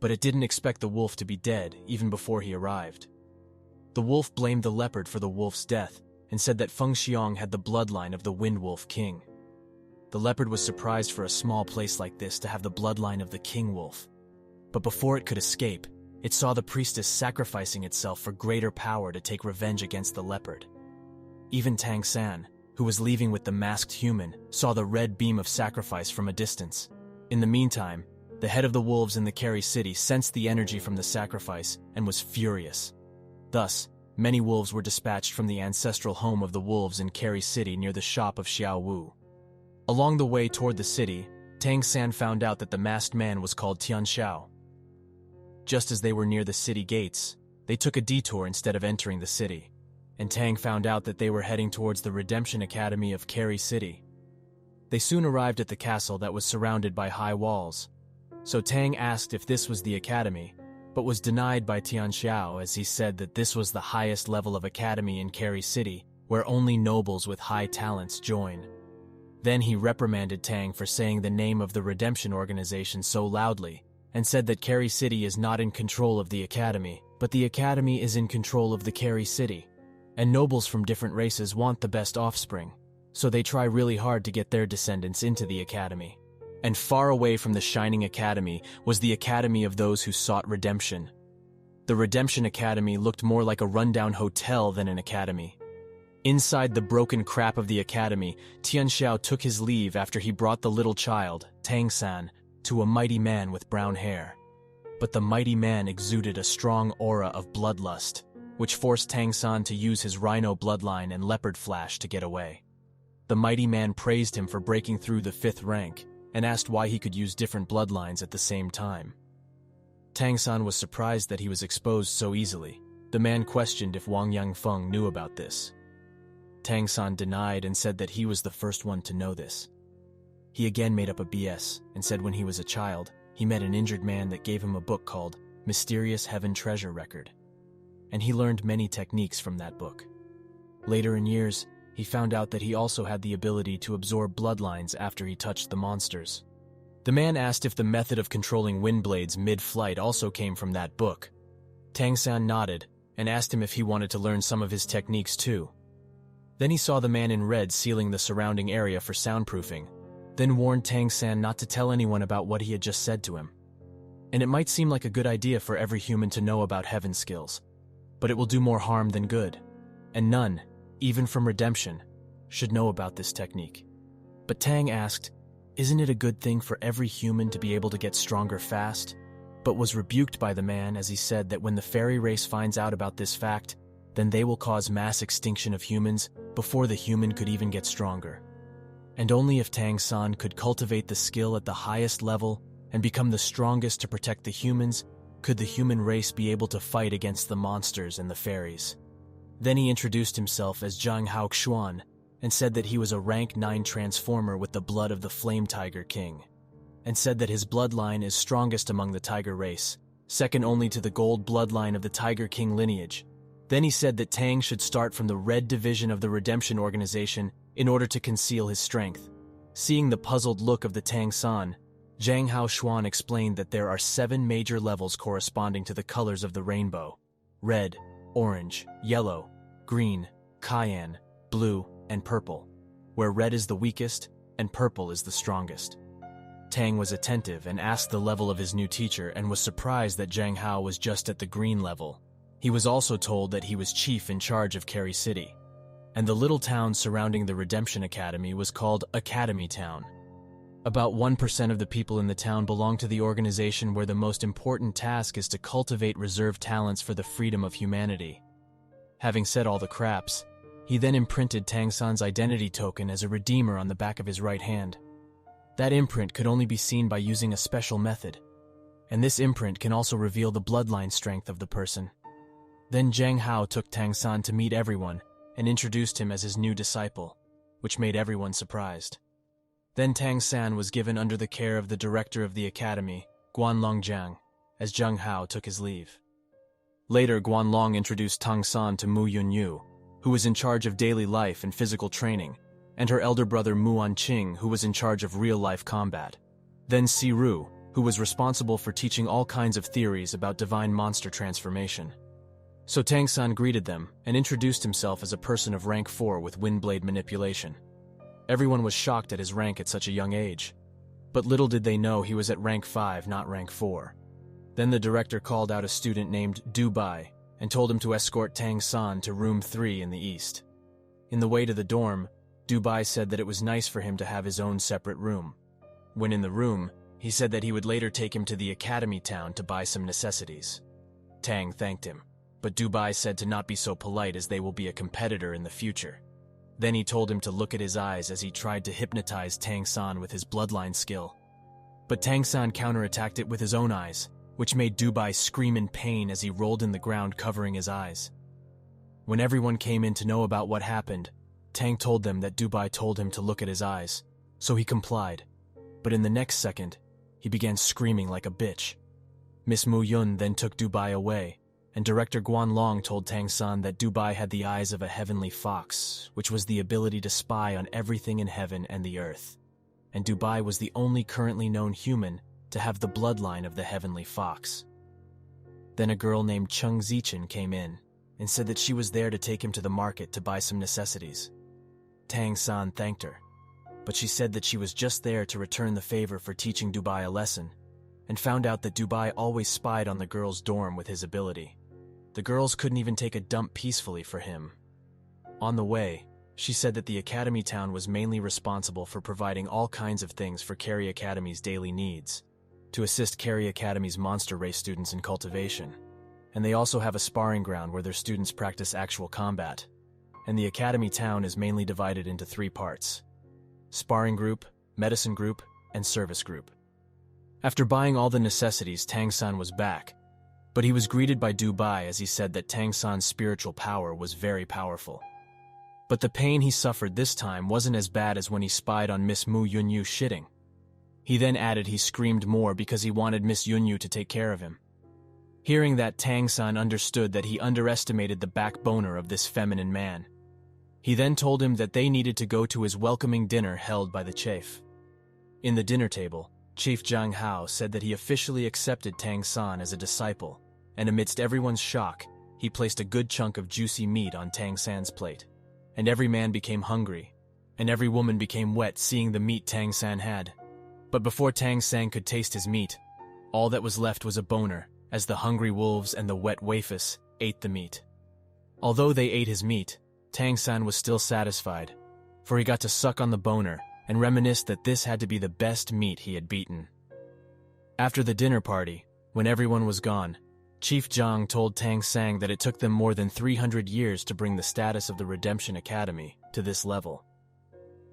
but it didn't expect the wolf to be dead even before he arrived. The wolf blamed the leopard for the wolf's death and said that Feng Xiong had the bloodline of the Wind Wolf King. The leopard was surprised for a small place like this to have the bloodline of the King Wolf. But before it could escape, it saw the priestess sacrificing itself for greater power to take revenge against the leopard. Even Tang San, who was leaving with the masked human, saw the red beam of sacrifice from a distance. In the meantime, the head of the wolves in the Carrie City sensed the energy from the sacrifice and was furious. Thus, many wolves were dispatched from the ancestral home of the wolves in Carrie City near the shop of Xiao Wu. Along the way toward the city, Tang San found out that the masked man was called Tian Shao. Just as they were near the city gates, they took a detour instead of entering the city, and Tang found out that they were heading towards the Redemption Academy of Carrie City. They soon arrived at the castle that was surrounded by high walls, so Tang asked if this was the academy, but was denied by Tian Xiao as he said that this was the highest level of academy in Carrie City, where only nobles with high talents join. Then he reprimanded Tang for saying the name of the Redemption Organization so loudly, and said that Carrie City is not in control of the academy, but the academy is in control of the Carrie City, and nobles from different races want the best offspring, so they try really hard to get their descendants into the academy. And far away from the Shining Academy was the Academy of those who sought redemption. The Redemption Academy looked more like a rundown hotel than an academy. Inside the broken crap of the academy, Tian Xiao took his leave after he brought the little child, Tang San, to a mighty man with brown hair. But the mighty man exuded a strong aura of bloodlust, which forced Tang San to use his rhino bloodline and leopard flash to get away. The mighty man praised him for breaking through the 5th rank and asked why he could use different bloodlines at the same time. Tang San was surprised that he was exposed so easily. The man questioned if Wang Yangfeng knew about this. Tang San denied and said that he was the first one to know this. He again made up a BS and said when he was a child, he met an injured man that gave him a book called Mysterious Heaven Treasure Record, and he learned many techniques from that book. Later in years, he found out that he also had the ability to absorb bloodlines after he touched the monsters. The man asked if the method of controlling wind blades mid-flight also came from that book. Tang San nodded and asked him if he wanted to learn some of his techniques too. Then he saw the man in red sealing the surrounding area for soundproofing, then warned Tang San not to tell anyone about what he had just said to him. And it might seem like a good idea for every human to know about heaven skills, but it will do more harm than good, and none, even from redemption, should know about this technique. But Tang asked, isn't it a good thing for every human to be able to get stronger fast? But was rebuked by the man as he said that when the fairy race finds out about this fact, then they will cause mass extinction of humans before the human could even get stronger. And only if Tang San could cultivate the skill at the highest level and become the strongest to protect the humans, could the human race be able to fight against the monsters and the fairies. Then he introduced himself as Zhang Haoxuan and said that he was a rank 9 transformer with the blood of the Flame Tiger King, and said that his bloodline is strongest among the tiger race, second only to the gold bloodline of the Tiger King lineage. Then he said that Tang should start from the red division of the Redemption Organization in order to conceal his strength. Seeing the puzzled look of the Tang San, Zhang Haoxuan explained that there are 7 major levels corresponding to the colors of the rainbow: red, orange, yellow, green, cayenne, blue, and purple, where red is the weakest and purple is the strongest. Tang was attentive and asked the level of his new teacher and was surprised that Zhang Hao was just at the green level. He was also told that he was chief in charge of Carry City, and the little town surrounding the Redemption Academy was called Academy Town. About 1% of the people in the town belong to the organization where the most important task is to cultivate reserved talents for the freedom of humanity. Having said all the craps, he then imprinted Tang San's identity token as a redeemer on the back of his right hand. That imprint could only be seen by using a special method, and this imprint can also reveal the bloodline strength of the person. Then Zhang Hao took Tang San to meet everyone and introduced him as his new disciple, which made everyone surprised. Then Tang San was given under the care of the director of the academy, Guanlong Jiang, as Zhang Hao took his leave. Later, Guanlong introduced Tang San to Mu Yunyu, who was in charge of daily life and physical training, and her elder brother Muan Qing, who was in charge of real-life combat. Then Siru, who was responsible for teaching all kinds of theories about divine monster transformation. So Tang San greeted them and introduced himself as a person of rank 4 with windblade manipulation. Everyone was shocked at his rank at such a young age, but little did they know he was at rank 5, not rank 4. Then the director called out a student named Dubai and told him to escort Tang San to room 3 in the east. In the way to the dorm, Dubai said that it was nice for him to have his own separate room. When in the room, he said that he would later take him to the academy town to buy some necessities. Tang thanked him, but Dubai said to not be so polite as they will be a competitor in the future. Then he told him to look at his eyes as he tried to hypnotize Tang San with his bloodline skill. But Tang San counterattacked it with his own eyes, which made Dubai scream in pain as he rolled in the ground covering his eyes. When everyone came in to know about what happened, Tang told them that Dubai told him to look at his eyes, so he complied. But in the next second, he began screaming like a bitch. Miss Mu Yun then took Dubai away, and Director Guanlong told Tang San that Dubai had the eyes of a heavenly fox, which was the ability to spy on everything in heaven and the earth. And Dubai was the only currently known human to have the bloodline of the heavenly fox. Then a girl named Cheng Zichen came in and said that she was there to take him to the market to buy some necessities. Tang San thanked her, but she said that she was just there to return the favor for teaching Dubai a lesson, and found out that Dubai always spied on the girls' dorm with his ability. The girls couldn't even take a dump peacefully for him. On the way, she said that the Academy Town was mainly responsible for providing all kinds of things for Carry Academy's daily needs, to assist Carry Academy's monster race students in cultivation, and they also have a sparring ground where their students practice actual combat. and the academy town is mainly divided into 3 parts: sparring group, medicine group, and service group. After buying all the necessities, Tang-san was back, but he was greeted by Dubai as he said that Tang-san's spiritual power was very powerful. But the pain he suffered this time wasn't as bad as when he spied on Miss Mu Yunyu shitting. He then added he screamed more because he wanted Miss Yunyu to take care of him. Hearing that, Tang-san understood that he underestimated the backboner of this feminine man. He then told him that they needed to go to his welcoming dinner held by the chief. In the dinner table, Chief Zhang Hao said that he officially accepted Tang-san as a disciple, and amidst everyone's shock, he placed a good chunk of juicy meat on Tang-san's plate. And every man became hungry, and every woman became wet seeing the meat Tang-san had. But before Tang-san could taste his meat, all that was left was a boner, as the hungry wolves and the wet waifus ate the meat. Although they ate his meat, Tang-san was still satisfied, for he got to suck on the boner and reminisce that this had to be the best meat he had beaten. After the dinner party, when everyone was gone, Chief Zhang told Tang-san that it took them more than 300 years to bring the status of the Redemption Academy to this level.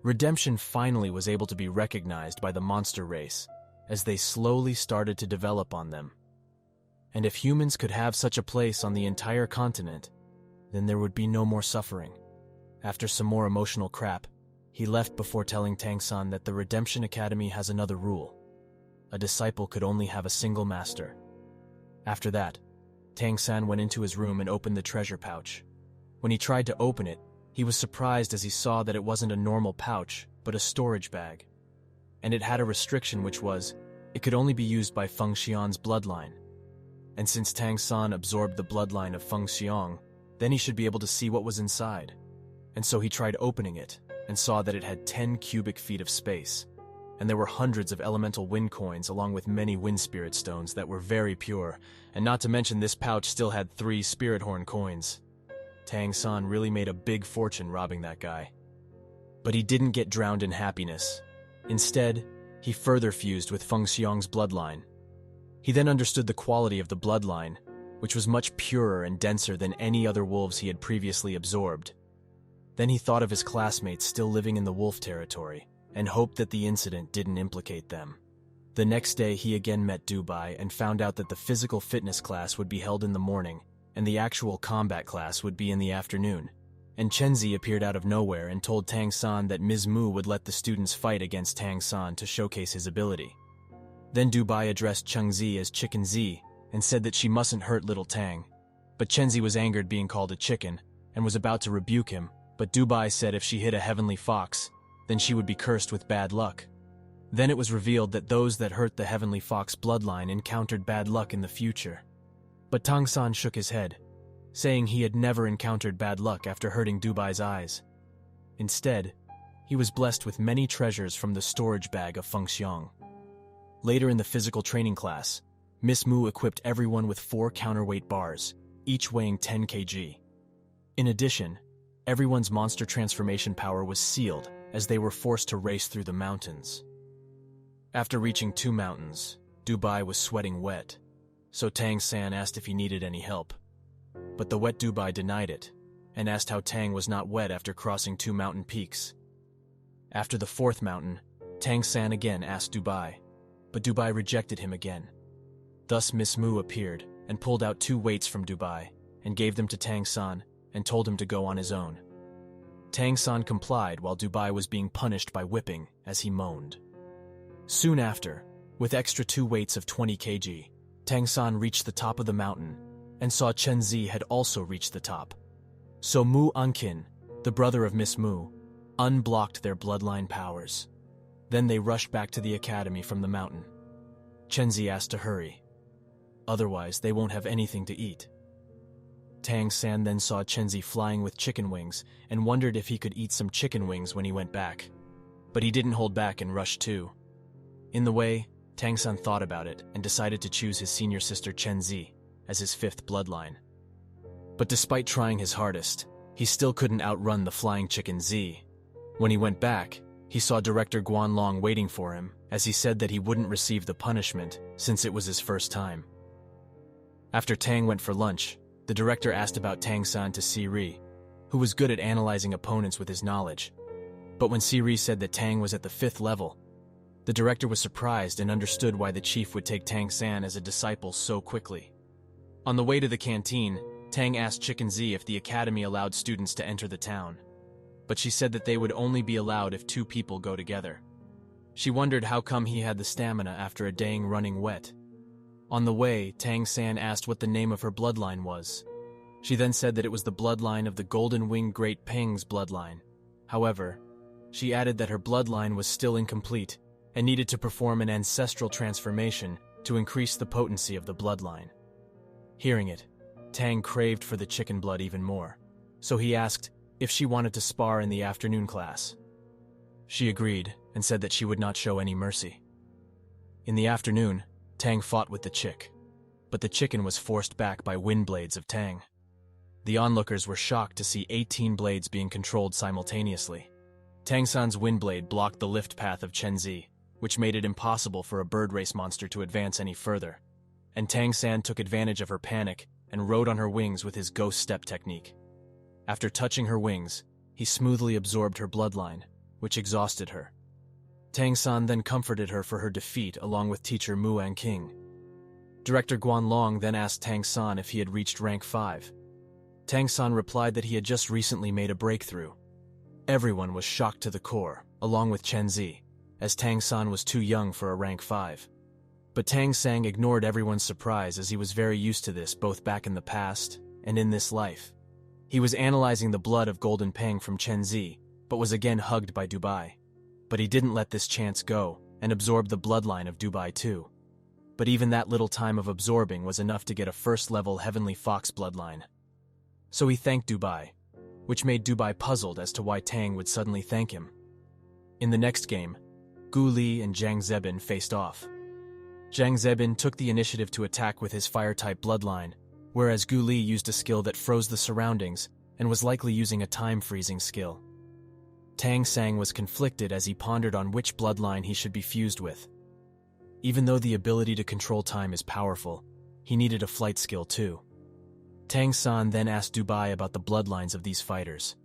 Redemption finally was able to be recognized by the monster race, as they slowly started to develop on them. And if humans could have such a place on the entire continent, then there would be no more suffering. After some more emotional crap, he left before telling Tang-san that the Redemption Academy has another rule. A disciple could only have a single master. After that, Tang-san went into his room and opened the treasure pouch. When he tried to open it, he was surprised as he saw that it wasn't a normal pouch, but a storage bag. And it had a restriction, which was, it could only be used by Feng Xian's bloodline. And since Tang-san absorbed the bloodline of Feng Xiang, then he should be able to see what was inside. And so he tried opening it, and saw that it had 10 cubic feet of space. And there were hundreds of elemental wind coins along with many wind spirit stones that were very pure, and not to mention this pouch still had 3 spirit horn coins. Tang-san really made a big fortune robbing that guy. But he didn't get drowned in happiness. Instead, he further fused with Feng Xiang's bloodline. He then understood the quality of the bloodline, which was much purer and denser than any other wolves he had previously absorbed. Then he thought of his classmates still living in the wolf territory, and hoped that the incident didn't implicate them. The next day he again met Dubai and found out that the physical fitness class would be held in the morning, and the actual combat class would be in the afternoon. And Chenzi appeared out of nowhere and told Tang-san that Ms. Mu would let the students fight against Tang-san to showcase his ability. Then Dubai addressed Chengzi as Chicken Z and said that she mustn't hurt little Tang. But Chenzi was angered being called a chicken and was about to rebuke him, but Dubai said if she hit a heavenly fox, then she would be cursed with bad luck. Then it was revealed that those that hurt the heavenly fox bloodline encountered bad luck in the future. But Tang-san shook his head, saying he had never encountered bad luck after hurting Dubai's eyes. Instead, he was blessed with many treasures from the storage bag of Feng Xiang. Later in the physical training class, Miss Mu equipped everyone with 4 counterweight bars, each weighing 10 kg. In addition, everyone's monster transformation power was sealed as they were forced to race through the mountains. After reaching 2 mountains, Dubai was sweating wet, so Tang-san asked if he needed any help. But the wet Dubai denied it, and asked how Tang was not wet after crossing 2 mountain peaks. After the 4th mountain, Tang-san again asked Dubai, but Dubai rejected him again. Thus Miss Mu appeared and pulled out 2 weights from Dubai and gave them to Tang-san and told him to go on his own. Tang-san complied while Dubai was being punished by whipping as he moaned. Soon after, with extra 2 weights of 20 kg, Tang-san reached the top of the mountain and saw Chen Zi had also reached the top. So Mu Anqin, the brother of Miss Mu, unblocked their bloodline powers. Then they rushed back to the academy from the mountain. Chen Zi asked to hurry. Otherwise, they won't have anything to eat. Tang-san then saw Chen Zi flying with chicken wings and wondered if he could eat some chicken wings when he went back. But he didn't hold back and rushed too. In the way, Tang-san thought about it and decided to choose his senior sister Chen Zi as his 5th bloodline. But despite trying his hardest, he still couldn't outrun the flying chicken Z. When he went back, he saw Director Guanlong waiting for him, as he said that he wouldn't receive the punishment since it was his first time. After Tang went for lunch, the director asked about Tang-san to Si Ri, who was good at analyzing opponents with his knowledge. But when Siri said that Tang was at the 5th level, the director was surprised and understood why the chief would take Tang San as a disciple so quickly. On the way to the canteen, Tang asked Chicken Z if the academy allowed students to enter the town, but she said that they would only be allowed if 2 people go together. She wondered how come he had the stamina after a daying running wet. On the way, Tang San asked what the name of her bloodline was. She then said that it was the bloodline of the golden-winged Great Peng's bloodline. However, she added that her bloodline was still incomplete and needed to perform an ancestral transformation to increase the potency of the bloodline. Hearing it, Tang craved for the chicken blood even more, so he asked if she wanted to spar in the afternoon class. She agreed and said that she would not show any mercy. In the afternoon, Tang fought with the chick, but the chicken was forced back by wind blades of Tang. The onlookers were shocked to see 18 blades being controlled simultaneously. Tang San's wind blade blocked the lift path of Chen Zi, which made it impossible for a bird race monster to advance any further, and Tang San took advantage of her panic and rode on her wings with his ghost step technique. After touching her wings, he smoothly absorbed her bloodline, which exhausted her. Tang San then comforted her for her defeat along with teacher Muang King. Director Guan Long then asked Tang San if he had reached rank 5. Tang San replied that he had just recently made a breakthrough. Everyone was shocked to the core, along with Chen Zi, as Tang San was too young for a rank 5. But Tang Sang ignored everyone's surprise as he was very used to this both back in the past and in this life. He was analyzing the blood of Golden Peng from Chen Zi, but was again hugged by Dubai. But he didn't let this chance go and absorbed the bloodline of Dubai too. But even that little time of absorbing was enough to get a first-level Heavenly Fox bloodline. So he thanked Dubai, which made Dubai puzzled as to why Tang would suddenly thank him. In the next game, Gu Li and Zhang Zebin faced off. Zhang Zebin took the initiative to attack with his fire-type bloodline, whereas Gu Li used a skill that froze the surroundings and was likely using a time-freezing skill. Tang Sang was conflicted as he pondered on which bloodline he should be fused with. Even though the ability to control time is powerful, he needed a flight skill too. Tang San then asked Dubai about the bloodlines of these fighters.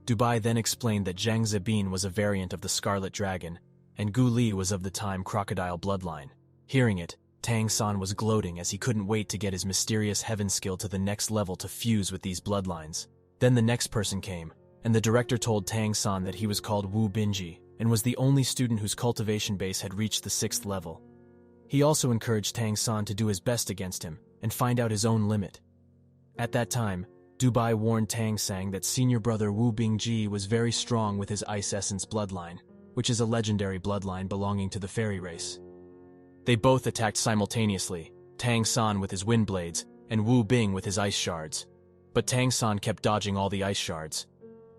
Dubai then explained that Zhang Zebin was a variant of the Scarlet Dragon, and Gu Li was of the Time Crocodile bloodline. Hearing it, Tang San was gloating as he couldn't wait to get his mysterious heaven skill to the next level to fuse with these bloodlines. Then the next person came, and the director told Tang San that he was called Wu Binji and was the only student whose cultivation base had reached the 6th level. He also encouraged Tang San to do his best against him and find out his own limit. At that time, Dubai warned Tang Sang that senior brother Wu Bingji was very strong with his Ice Essence bloodline, which is a legendary bloodline belonging to the fairy race. They both attacked simultaneously, Tang San with his wind blades and Wu Bing with his ice shards. But Tang San kept dodging all the ice shards.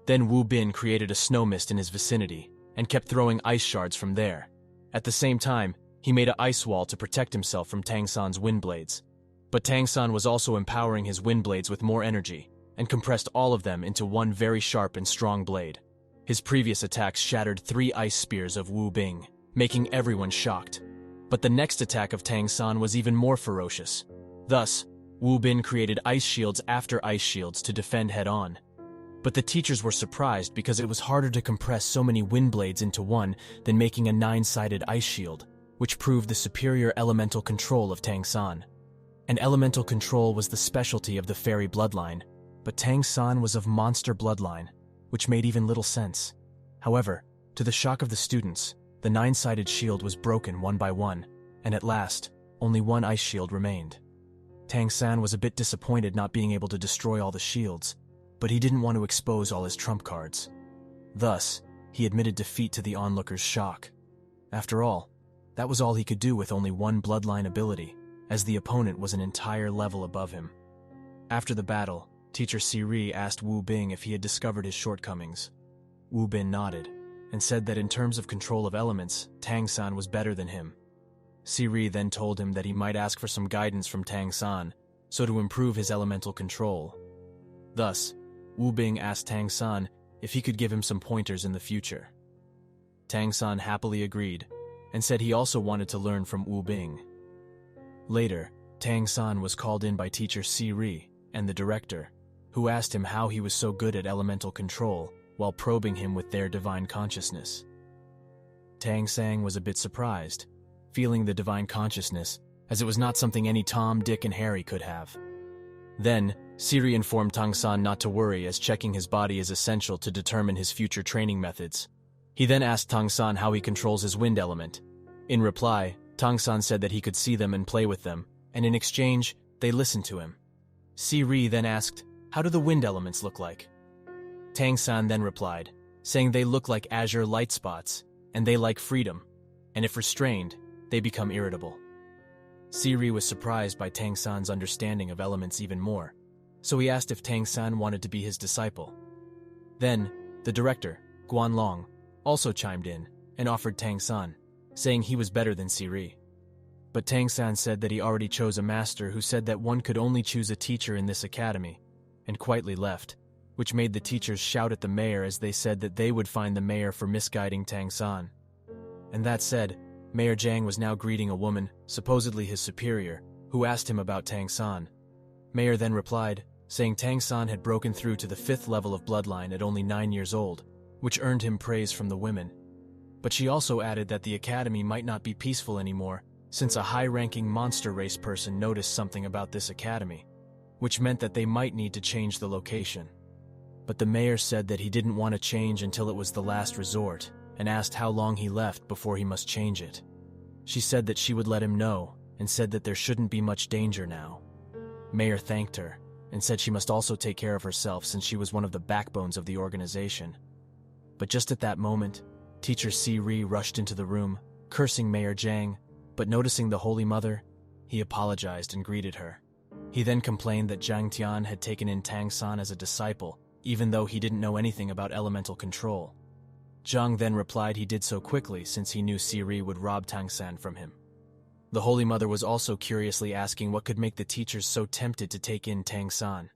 Then Wu Bin created a snow mist in his vicinity and kept throwing ice shards from there. At the same time, he made an ice wall to protect himself from Tang San's wind blades. But Tang San was also empowering his wind blades with more energy and compressed all of them into one very sharp and strong blade. His previous attacks shattered 3 ice spears of Wu Bing, making everyone shocked. But the next attack of Tang San was even more ferocious. Thus, Wu Bin created ice shields after ice shields to defend head-on. But the teachers were surprised because it was harder to compress so many wind blades into one than making a 9-sided ice shield, which proved the superior elemental control of Tang San. And elemental control was the specialty of the fairy bloodline, but Tang San was of monster bloodline, which made even little sense. However, to the shock of the students, the 9-sided shield was broken one by one, and at last, only one ice shield remained. Tang San was a bit disappointed not being able to destroy all the shields, but he didn't want to expose all his trump cards. Thus, he admitted defeat to the onlookers' shock. After all, that was all he could do with only one bloodline ability, as the opponent was an entire level above him. After the battle, Teacher Siri asked Wu Bing if he had discovered his shortcomings. Wu Bin nodded, and said that in terms of control of elements, Tang San was better than him. Siri then told him that he might ask for some guidance from Tang San, so to improve his elemental control. Thus, Wu Bing asked Tang San if he could give him some pointers in the future. Tang San happily agreed, and said he also wanted to learn from Wu Bing. Later, Tang San was called in by teacher Siri and the director, who asked him how he was so good at elemental control while probing him with their divine consciousness. Tang Sang was a bit surprised, feeling the divine consciousness, as it was not something any Tom, Dick, and Harry could have. Then, Siri informed Tang San not to worry, as checking his body is essential to determine his future training methods. He then asked Tang San how he controls his wind element. In reply, Tang San said that he could see them and play with them, and in exchange, they listened to him. Siri then asked, "How do the wind elements look like?" Tang San then replied, saying they look like azure light spots, and they like freedom, and if restrained, they become irritable. Siri was surprised by Tang San's understanding of elements even more, so he asked if Tang San wanted to be his disciple. Then, the director, Guan Long, also chimed in and offered Tang San, saying he was better than Siri. But Tang San said that he already chose a master who said that one could only choose a teacher in this academy, and quietly left, which made the teachers shout at the mayor as they said that they would fine the mayor for misguiding Tang San. And that said, Mayor Jiang was now greeting a woman, supposedly his superior, who asked him about Tang San. Mayor then replied, saying Tang San had broken through to the 5th level of bloodline at only 9 years old, which earned him praise from the women. But she also added that the academy might not be peaceful anymore, since a high-ranking monster race person noticed something about this academy, which meant that they might need to change the location. But the mayor said that he didn't want to change until it was the last resort, and asked how long he left before he must change it. She said that she would let him know, and said that there shouldn't be much danger now. Mayor thanked her, and said she must also take care of herself since she was one of the backbones of the organization. But just at that moment, Teacher Siri rushed into the room, cursing Mayor Jiang, but noticing the Holy Mother, he apologized and greeted her. He then complained that Zhang Tian had taken in Tang San as a disciple, even though he didn't know anything about elemental control. Zhang then replied he did so quickly since he knew Siri would rob Tang San from him. The Holy Mother was also curiously asking what could make the teachers so tempted to take in Tang San.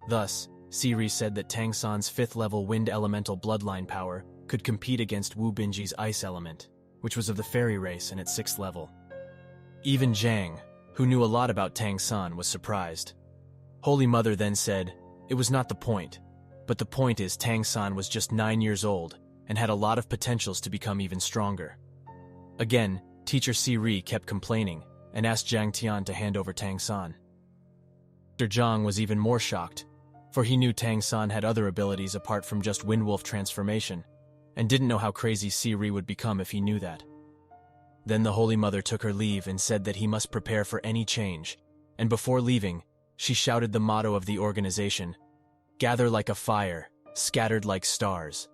Thus, Siri said that Tang San's 5th level wind elemental bloodline power could compete against Wu Binji's ice element, which was of the fairy race and at 6th level. Even Jiang, who knew a lot about Tang San, was surprised. Holy Mother then said, it was not the point, but the point is Tang San was just 9 years old and had a lot of potentials to become even stronger. Again, Teacher Siri kept complaining and asked Zhang Tian to hand over Tang San. Dr. Zhang was even more shocked, for he knew Tang San had other abilities apart from just Windwolf transformation, and didn't know how crazy Siri would become if he knew that. Then the Holy Mother took her leave and said that he must prepare for any change, and before leaving, she shouted the motto of the organization, "Gather like a fire, scattered like stars."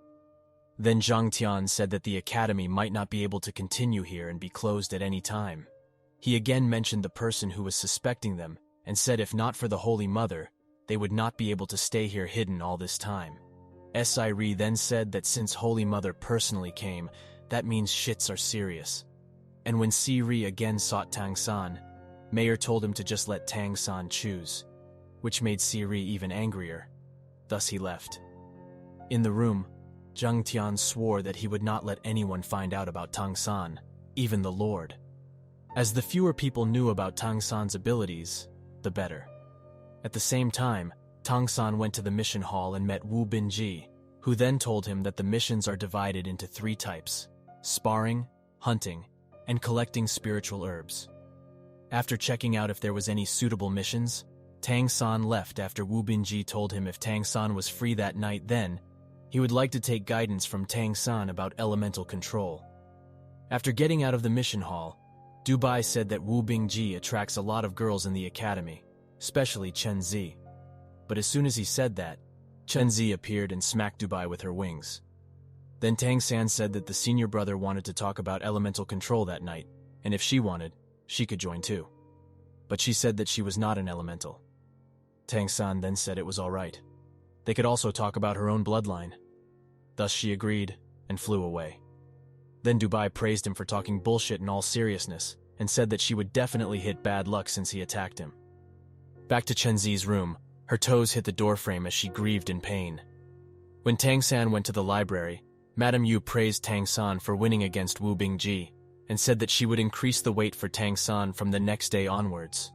Then Zhang Tian said that the academy might not be able to continue here and be closed at any time. He again mentioned the person who was suspecting them and said if not for the Holy Mother, they would not be able to stay here hidden all this time. Siri then said that since Holy Mother personally came, that means shits are serious. And when Siri again sought Tang San, Mayor told him to just let Tang San choose, which made Siri even angrier. Thus he left. In the room, Zhang Tian swore that he would not let anyone find out about Tang San, even the Lord. As the fewer people knew about Tang San's abilities, the better. At the same time, Tang San went to the mission hall and met Wu Binji, who then told him that the missions are divided into 3 types: sparring, hunting, and collecting spiritual herbs. After checking out if there was any suitable missions, Tang San left after Wu Binji told him if Tang San was free that night then, he would like to take guidance from Tang San about elemental control. After getting out of the mission hall, Dubai said that Wu Binji attracts a lot of girls in the academy, especially Chen Zi. But as soon as he said that, Chen Zi appeared and smacked Dubai with her wings. Then Tang San said that the senior brother wanted to talk about elemental control that night, and if she wanted, she could join too. But she said that she was not an elemental. Tang San then said it was all right. They could also talk about her own bloodline. Thus she agreed and flew away. Then Dubai praised him for talking bullshit in all seriousness and said that she would definitely hit bad luck since he attacked him. Back to Chen Zi's room, her toes hit the doorframe as she grieved in pain. When Tang San went to the library, Madame Yu praised Tang San for winning against Wu Bingji and said that she would increase the weight for Tang San from the next day onwards.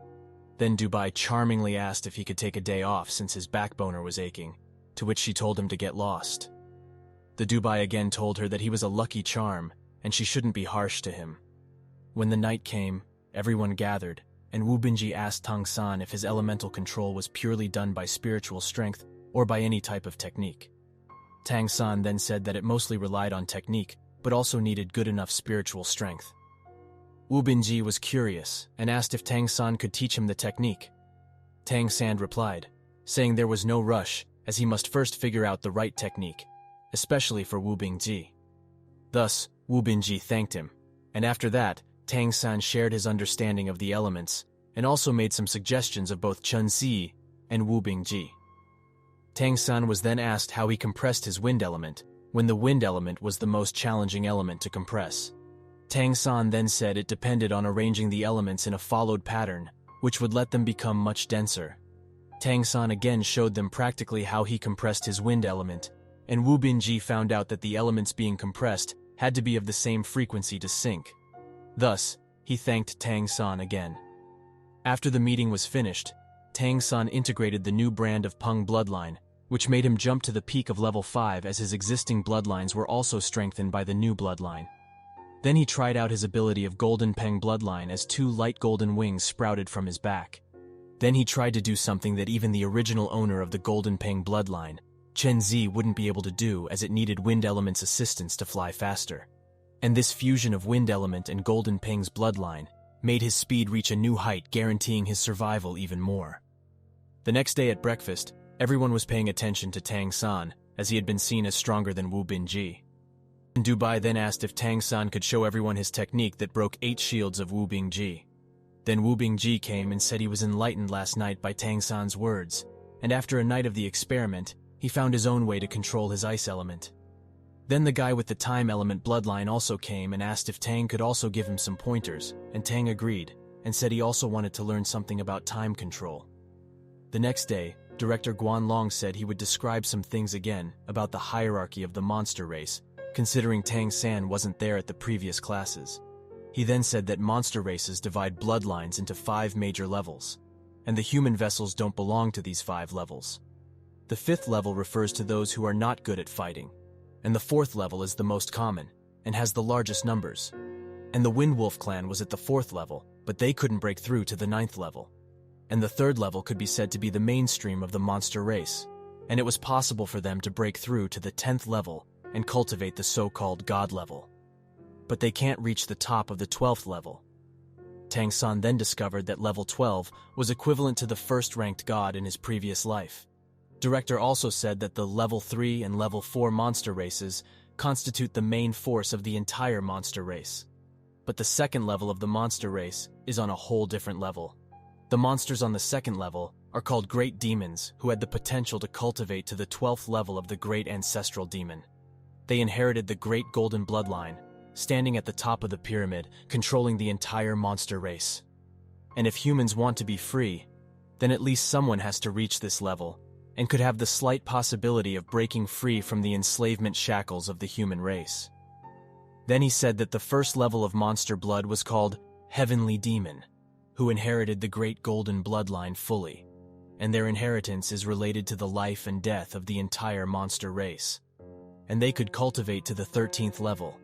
Then Dubai charmingly asked if he could take a day off since his backboner was aching, to which she told him to get lost. The Dubai again told her that he was a lucky charm and she shouldn't be harsh to him. When the night came, everyone gathered, and Wu Binji asked Tang San if his elemental control was purely done by spiritual strength or by any type of technique. Tang San then said that it mostly relied on technique, but also needed good enough spiritual strength. Wu Binji was curious and asked if Tang San could teach him the technique. Tang San replied, saying there was no rush as he must first figure out the right technique, especially for Wu Binji. Thus, Wu Binji thanked him, and after that, Tang San shared his understanding of the elements and also made some suggestions of both Chen Si and Wu Binji. Tang San was then asked how he compressed his wind element, when the wind element was the most challenging element to compress. Tang San then said it depended on arranging the elements in a followed pattern, which would let them become much denser. Tang San again showed them practically how he compressed his wind element, and Wu Binji found out that the elements being compressed had to be of the same frequency to sync. Thus, he thanked Tang San again. After the meeting was finished, Tang San integrated the new brand of Peng bloodline, which made him jump to the peak of level 5 as his existing bloodlines were also strengthened by the new bloodline. Then he tried out his ability of Golden Peng bloodline as 2 light golden wings sprouted from his back. Then he tried to do something that even the original owner of the Golden Peng bloodline, Chen Zi, wouldn't be able to do as it needed wind element's assistance to fly faster. And this fusion of wind element and Golden Peng's bloodline made his speed reach a new height, guaranteeing his survival even more. The next day at breakfast, everyone was paying attention to Tang San, as he had been seen as stronger than Wu Binji. Dubai then asked if Tang San could show everyone his technique that broke 8 shields of Wu Binji. Then Wu Binji came and said he was enlightened last night by Tang San's words, and after a night of the experiment, he found his own way to control his ice element. Then the guy with the time element bloodline also came and asked if Tang could also give him some pointers, and Tang agreed, and said he also wanted to learn something about time control. The next day, Director Guan Long said he would describe some things again about the hierarchy of the monster race, considering Tang San wasn't there at the previous classes. He then said that monster races divide bloodlines into 5 major levels, and the human vessels don't belong to these 5 levels. The 5th level refers to those who are not good at fighting, and the 4th level is the most common, and has the largest numbers. And the Windwolf clan was at the 4th level, but they couldn't break through to the 9th level. And the 3rd level could be said to be the mainstream of the monster race, and it was possible for them to break through to the 10th level and cultivate the so-called God level. But they can't reach the top of the 12th level. Tang San then discovered that level 12 was equivalent to the first-ranked God in his previous life. Director also said that the level 3 and level 4 monster races constitute the main force of the entire monster race. But the 2nd level of the monster race is on a whole different level. The monsters on the 2nd level are called Great Demons, who had the potential to cultivate to the 12th level of the Great Ancestral Demon. They inherited the Great Golden Bloodline, standing at the top of the pyramid, controlling the entire monster race. And if humans want to be free, then at least someone has to reach this level, and could have the slight possibility of breaking free from the enslavement shackles of the human race. Then he said that the 1st level of monster blood was called Heavenly Demon, who inherited the Great Golden Bloodline fully, and their inheritance is related to the life and death of the entire monster race, and they could cultivate to the 13th level.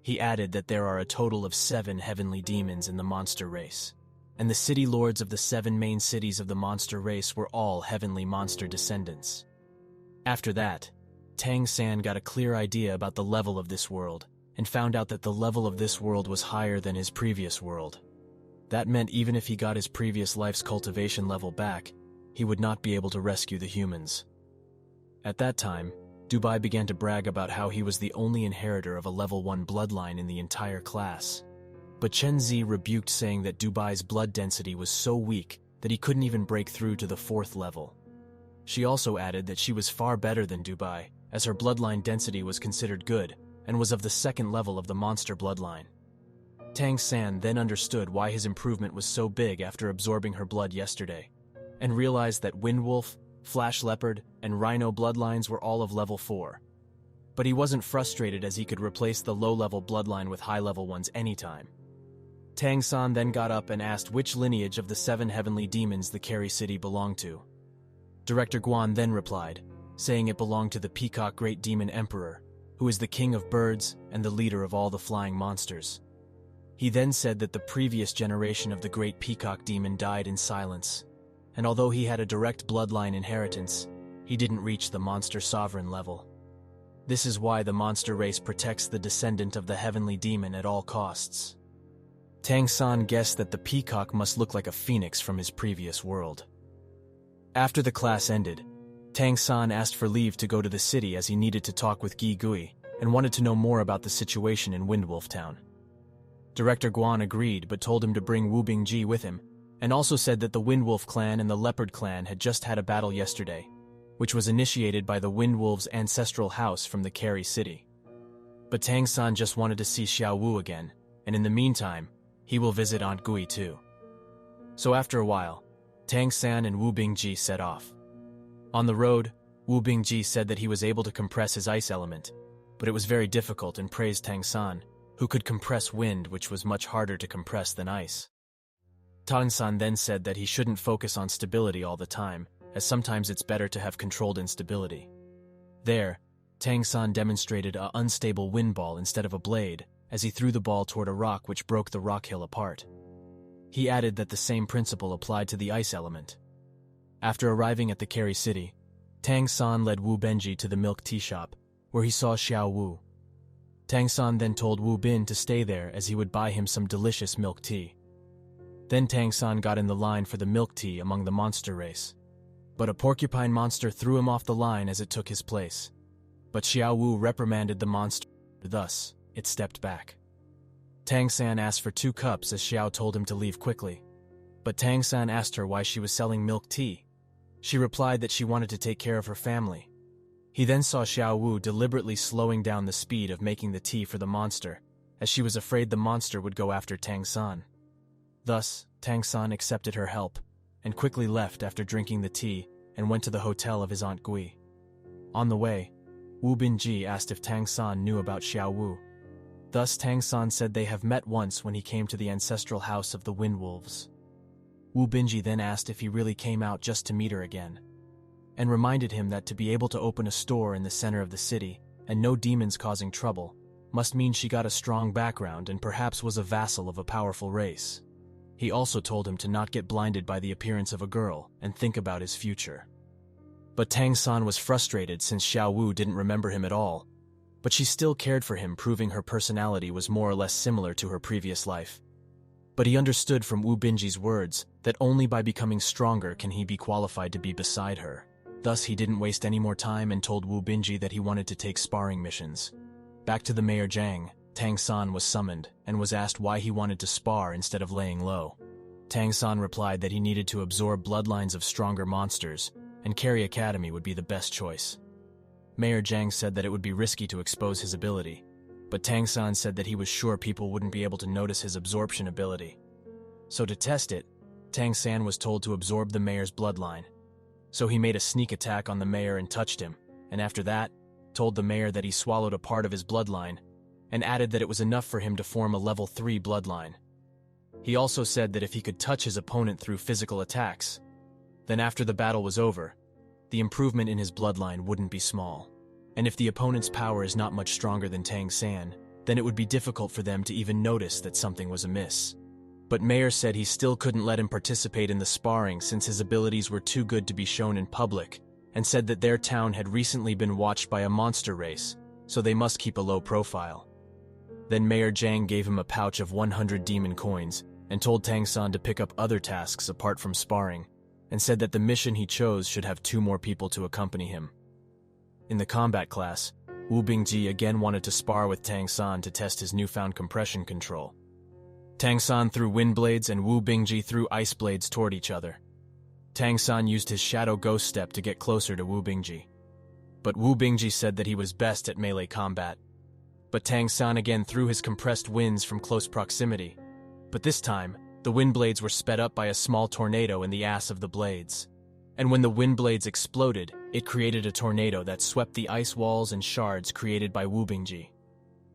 He added that there are a total of 7 heavenly demons in the monster race, and the city lords of the 7 main cities of the monster race were all heavenly monster descendants. After that, Tang San got a clear idea about the level of this world, and found out that the level of this world was higher than his previous world. That meant even if he got his previous life's cultivation level back, he would not be able to rescue the humans. At that time, Dubai began to brag about how he was the only inheritor of a level 1 bloodline in the entire class. But Chen Zi rebuked, saying that Dubai's blood density was so weak that he couldn't even break through to the 4th level. She also added that she was far better than Dubai, as her bloodline density was considered good and was of the 2nd level of the monster bloodline. Tang San then understood why his improvement was so big after absorbing her blood yesterday, and realized that Windwolf, Flash Leopard, and Rhino bloodlines were all of level 4. But he wasn't frustrated as he could replace the low-level bloodline with high-level ones anytime. Tang San then got up and asked which lineage of the 7 heavenly demons the Carrie City belonged to. Director Guan then replied, saying it belonged to the Peacock Great Demon Emperor, who is the king of birds and the leader of all the flying monsters. He then said that the previous generation of the Great Peacock Demon died in silence, and although he had a direct bloodline inheritance, he didn't reach the monster sovereign level. This is why the monster race protects the descendant of the heavenly demon at all costs. Tang San guessed that the peacock must look like a phoenix from his previous world. After the class ended, Tang San asked for leave to go to the city as he needed to talk with Gi Gui and wanted to know more about the situation in Windwolf Town. Director Guan agreed but told him to bring Wu Bingji with him, and also said that the Windwolf clan and the Leopard clan had just had a battle yesterday, which was initiated by the Windwolf's ancestral house from the Carrie City. But Tang San just wanted to see Xiao Wu again, and in the meantime, he will visit Aunt Gui too. So after a while, Tang San and Wu Bingji set off. On the road, Wu Bingji said that he was able to compress his ice element, but it was very difficult and praised Tang San, who could compress wind, which was much harder to compress than ice. Tang San then said that he shouldn't focus on stability all the time, as sometimes it's better to have controlled instability. There, Tang San demonstrated an unstable wind ball instead of a blade, as he threw the ball toward a rock which broke the rock hill apart. He added that the same principle applied to the ice element. After arriving at the Carrie City, Tang San led Wu Benji to the milk tea shop, where he saw Xiao Wu. Tang San then told Wu Bin to stay there as he would buy him some delicious milk tea. Then Tang San got in the line for the milk tea among the monster race. But a porcupine monster threw him off the line as it took his place. But Xiao Wu reprimanded the monster, thus, it stepped back. Tang San asked for 2 cups as Xiao told him to leave quickly. But Tang San asked her why she was selling milk tea. She replied that she wanted to take care of her family. He then saw Xiao Wu deliberately slowing down the speed of making the tea for the monster, as she was afraid the monster would go after Tang San. Thus, Tang San accepted her help, and quickly left after drinking the tea and went to the hotel of his Aunt Gui. On the way, Wu Binji asked if Tang San knew about Xiao Wu. Thus Tang San said they have met once when he came to the ancestral house of the Windwolves. Wu Binji then asked if he really came out just to meet her again, and reminded him that to be able to open a store in the center of the city and no demons causing trouble must mean she got a strong background and perhaps was a vassal of a powerful race. He also told him to not get blinded by the appearance of a girl and think about his future. But Tang San was frustrated since Xiao Wu didn't remember him at all, but she still cared for him, proving her personality was more or less similar to her previous life. But he understood from Wu Binji's words that only by becoming stronger can he be qualified to be beside her. Thus he didn't waste any more time and told Wu Binji that he wanted to take sparring missions. Back to the Mayor Jiang, Tang San was summoned and was asked why he wanted to spar instead of laying low. Tang San replied that he needed to absorb bloodlines of stronger monsters, and Carrie Academy would be the best choice. Mayor Jiang said that it would be risky to expose his ability, but Tang San said that he was sure people wouldn't be able to notice his absorption ability. So to test it, Tang San was told to absorb the mayor's bloodline. So he made a sneak attack on the mayor and touched him, and after that, told the mayor that he swallowed a part of his bloodline, and added that it was enough for him to form a level 3 bloodline. He also said that if he could touch his opponent through physical attacks, then after the battle was over, the improvement in his bloodline wouldn't be small. And if the opponent's power is not much stronger than Tang San, then it would be difficult for them to even notice that something was amiss. But Mayor said he still couldn't let him participate in the sparring since his abilities were too good to be shown in public, and said that their town had recently been watched by a monster race, so they must keep a low profile. Then Mayor Jiang gave him a pouch of 100 demon coins and told Tang San to pick up other tasks apart from sparring, and said that the mission he chose should have 2 more people to accompany him. In the combat class, Wu Bingji again wanted to spar with Tang San to test his newfound compression control. Tang San threw wind blades and Wu Bingji threw ice blades toward each other. Tang San used his shadow ghost step to get closer to Wu Bingji. But Wu Bingji said that he was best at melee combat. But Tang San again threw his compressed winds from close proximity. But this time, the wind blades were sped up by a small tornado in the ass of the blades. And when the wind blades exploded, it created a tornado that swept the ice walls and shards created by Wu Bingji.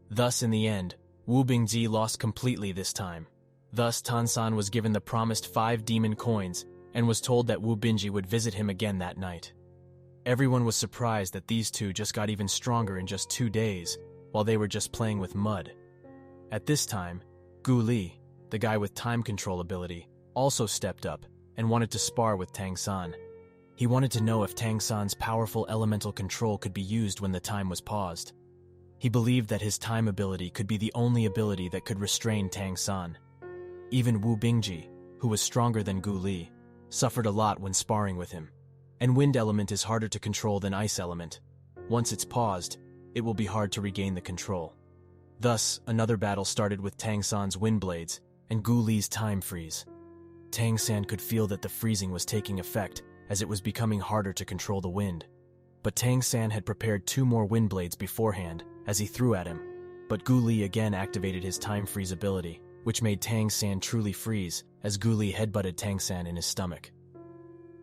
Thus, in the end, Wu Bingji lost completely this time. Thus, Tansan was given the promised 5 demon coins and was told that Wu Binji would visit him again that night. Everyone was surprised that these two just got even stronger in just 2 days, while they were just playing with mud. At this time, Gu Li, the guy with time control ability, also stepped up and wanted to spar with Tang San. He wanted to know if Tang San's powerful elemental control could be used when the time was paused. He believed that his time ability could be the only ability that could restrain Tang San. Even Wu Bingji, who was stronger than Gu Li, suffered a lot when sparring with him. And wind element is harder to control than ice element. Once it's paused, it will be hard to regain the control. Thus, another battle started with Tang San's wind blades and Gu Li's time freeze. Tang San could feel that the freezing was taking effect as it was becoming harder to control the wind. But Tang San had prepared 2 more wind blades beforehand as he threw at him. But Gu Li again activated his time freeze ability, which made Tang San truly freeze as Gu Li headbutted Tang San in his stomach.